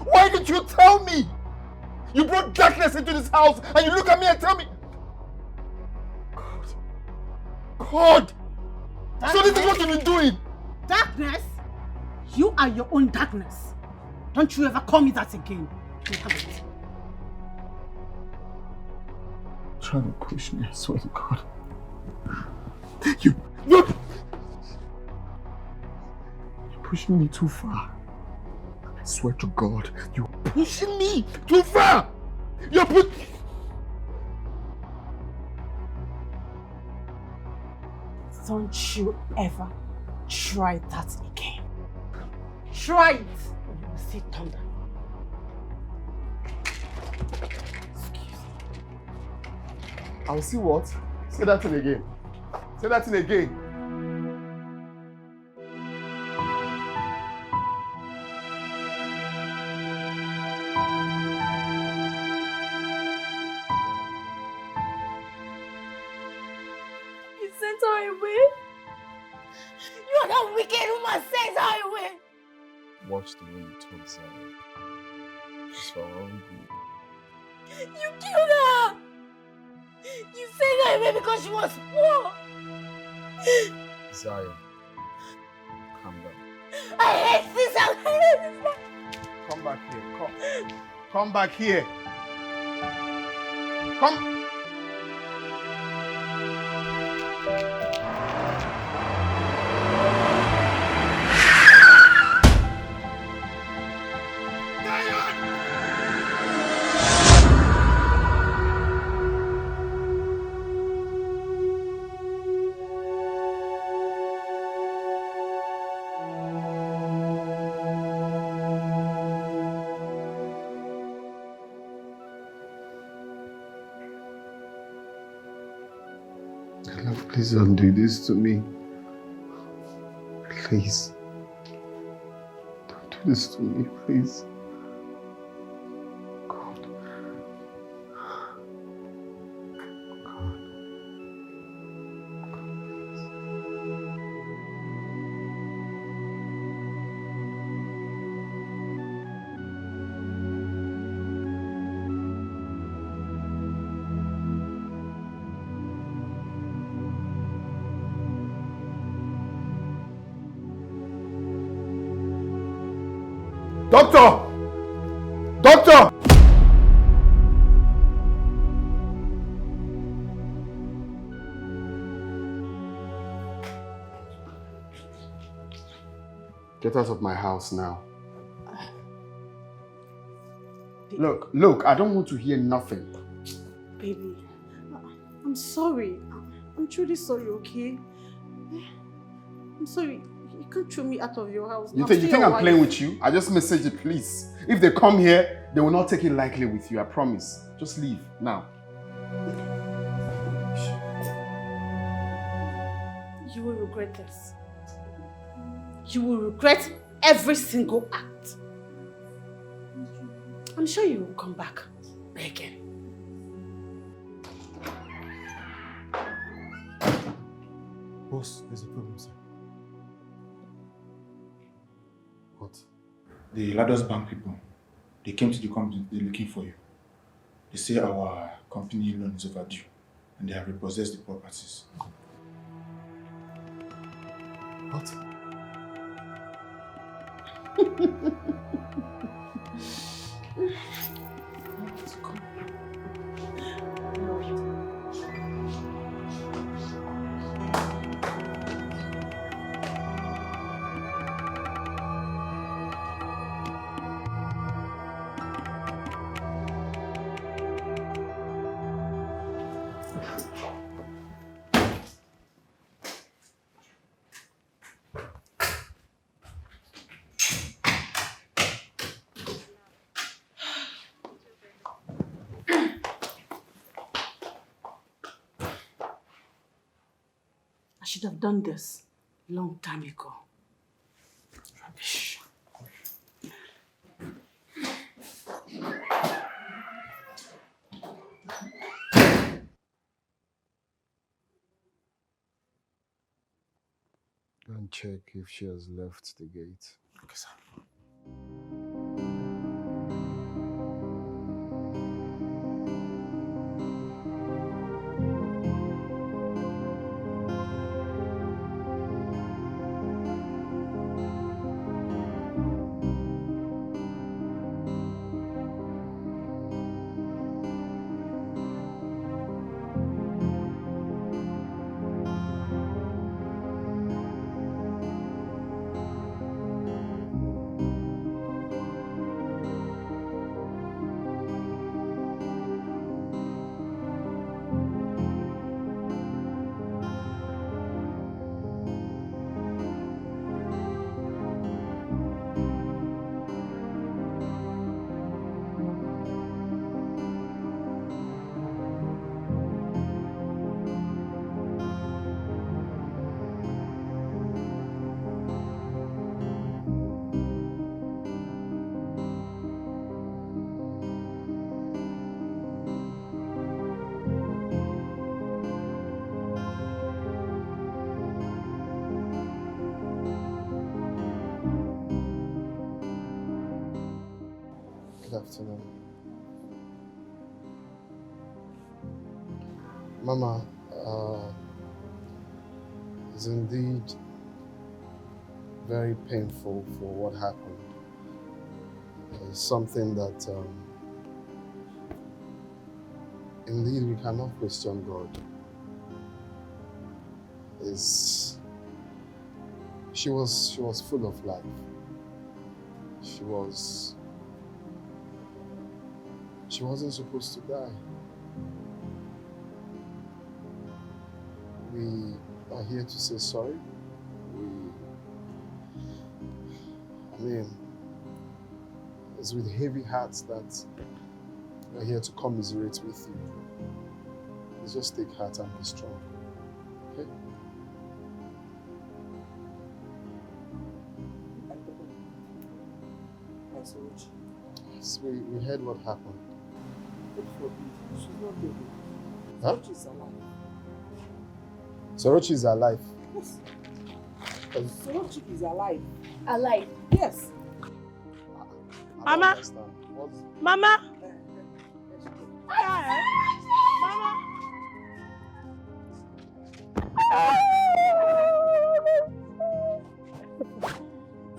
Why did you tell me? You brought darkness into this house and you look at me and tell me. God. Darkness? So this is what you've been doing. Darkness? You are your own darkness. Don't you ever call me that again. You have it. Trying to push me, I swear to God. You're pushing me too far. I swear to God, you're pushing me too far. You're Don't you ever try that again. Try it. You will see thunder. I'll see what? Say that thing again. Say that thing again. You sent her away? You are that wicked woman sent her away! Watch the way you talk, Zion. It's for our own good. You killed her! You sent her away because she was poor! Zion, calm down. I hate this! I hate this! Come back here. Come back here. Come. Please don't do this to me. Please. Don't do this to me, please. God. Doctor! Doctor! Get out of my house now. Look, I don't want to hear nothing. Baby, I'm sorry. I'm truly sorry, okay? I'm sorry. You can't throw me out of your house. You think I'm playing with you? I just messaged you, please. If they come here, they will not take it lightly with you, I promise. Just leave, now. You will regret this. You will regret every single act. I'm sure you will come back again. Boss, there's a problem, sir. What? The Ladders Bank people, they came to the company, they're looking for you. They say our company loan is overdue and they have repossessed the properties. What? I should have done this a long time ago. Rubbish. Go and check if she has left the gate. Okay, sir. Good afternoon. Mama, it's indeed very painful for what happened. It's something that indeed we cannot question God. She was full of life. She wasn't supposed to die. We are here to say sorry. It's with heavy hearts that we're here to commiserate with you. Let's just take heart and be strong. Okay? Yes, we heard what happened. She's not dead. Huh? She's alive. Sorochi is alive. Yes. Sorochi is alive. Alive? Yes. Mama? Mama?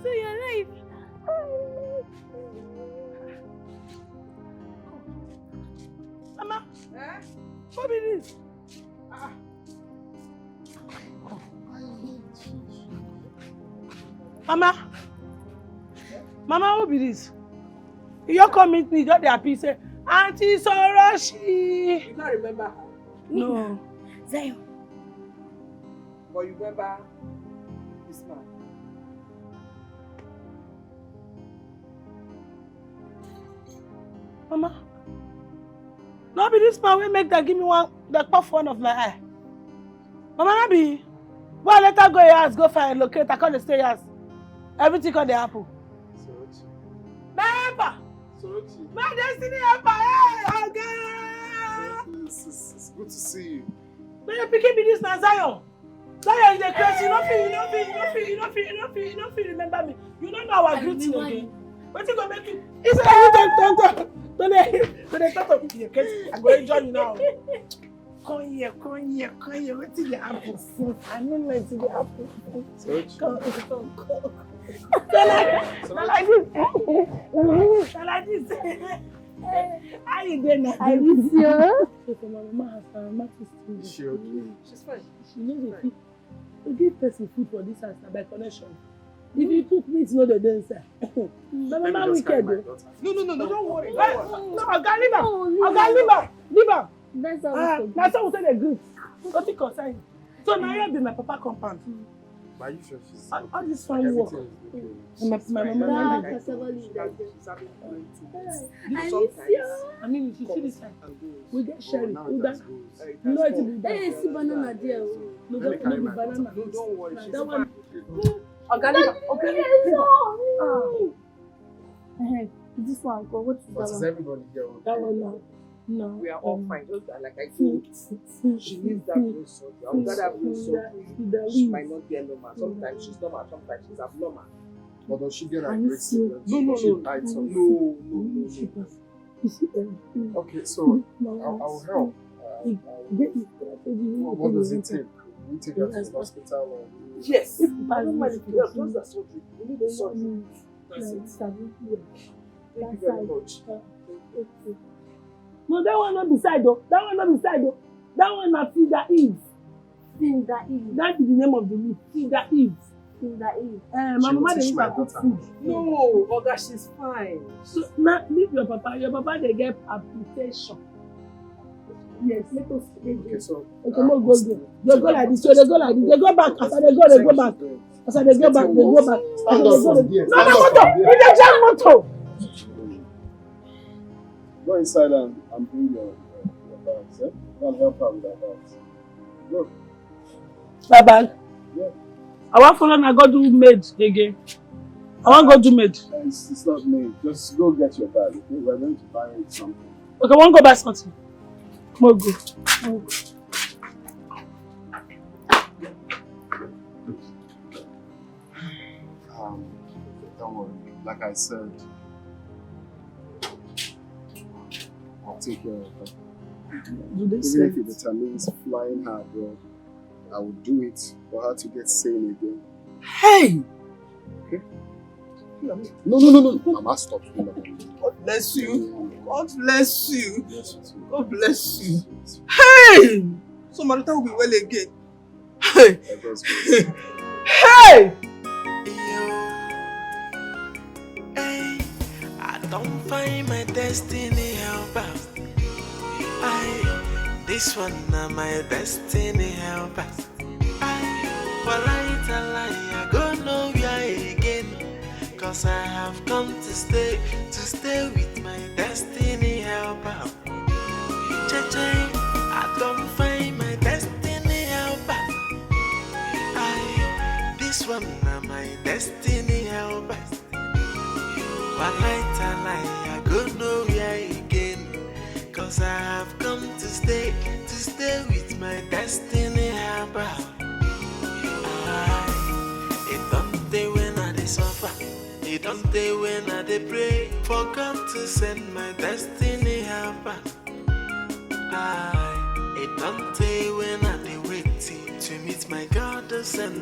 So you're alive? What be this? Mama, who be this? You come meet me, just dey happy say, Auntie Soroshi. You can't remember her? No. Zion. But you remember this man? Mama, no be this man will make that give me the puff one of my eye. Mama, no be. Well, let her go your house, go find a locate. I can't stay house. Everything on the apple. My helper. My destiny helper. Hey, okay. It's good to see you. When you picking me this now, Zion. Zion is a crazy. You don't feel remember me. You don't know our greeting again. What you gonna make you? It's a don't talk of your case. I'm going to join you now. Come here. What is the apple food? I don't know it's the apple food. Come. Like this. How you doing now? I miss you. My mama has her mama to Is she okay? She's fine. She knows the food. To give person food for this house by connection. If you cook meat, no the dancer. My mama wicked though. No, don't worry. No, I can't leave her. That's how that's how we say the greet. Nothing concern. So now you be my papa compound. But you sure she's all this fine work. My mama. I miss Sometimes. you. I mean, if you see this time, we get sherry. now We that's that. good. You know it will be Hey, see banana there. No, Let me carry my banana. No, don't worry. She's That fine. one. This one, go. What is But is that one? everybody here? That one now. No. We are all fine. Just like I told you. She needs that brain surgery. I'm glad that brain surgery. She might not be normal. Sometimes she's normal. Sometimes she's abnormal. But does she get a I great miss you. No. She died something. No. You see everything. Okay, so I'll help. What does it take? We take her to the hospital or? Yes. I don't mind if you have just the surgery. You need the surgery. That's it. Thank you very much. No, that one not beside though. That one not Finger Eve. That is the name of the leaf. Finger Eve. My mama dey use her cook food. No, Oga, she's fine. So now leave your papa. Your papa they get application. Yes, let us stay there. Okay, so okay, no go there. They go like this. So they go like this. They go back. As they go back. As they go back, they go back. Stand up from here. No, motor. We dey jam motor. Go inside and bring your bags. Eh? Go and help her with her bags. Go. My bag. Yeah. I want follow na go do maid again. I want go do maid. It's not me. Just go get your bag. Okay? We're going to buy something. Okay, I want go buy something. Come go. Don't worry. Like I said, I'll take care of her. Even if it determines flying her abroad, I will do it for her to get sane again. Hey! Okay? No. Mama, stop. God bless you. God bless you. Yes, you too. God bless you. Hey! So Marital will be well again. Hey! Hey! I don't find my destiny helper. This one na my destiny helper. I go nowhere again. Cause I have come to stay with my destiny helper. I don't find my destiny helper. This one na my destiny helper. I go nowhere again. Cause I have come to stay with my destiny helper. It don't day when I dey suffer. It don't day when I dey pray for God to send my destiny helper. It don't day when I dey wait to meet my God to send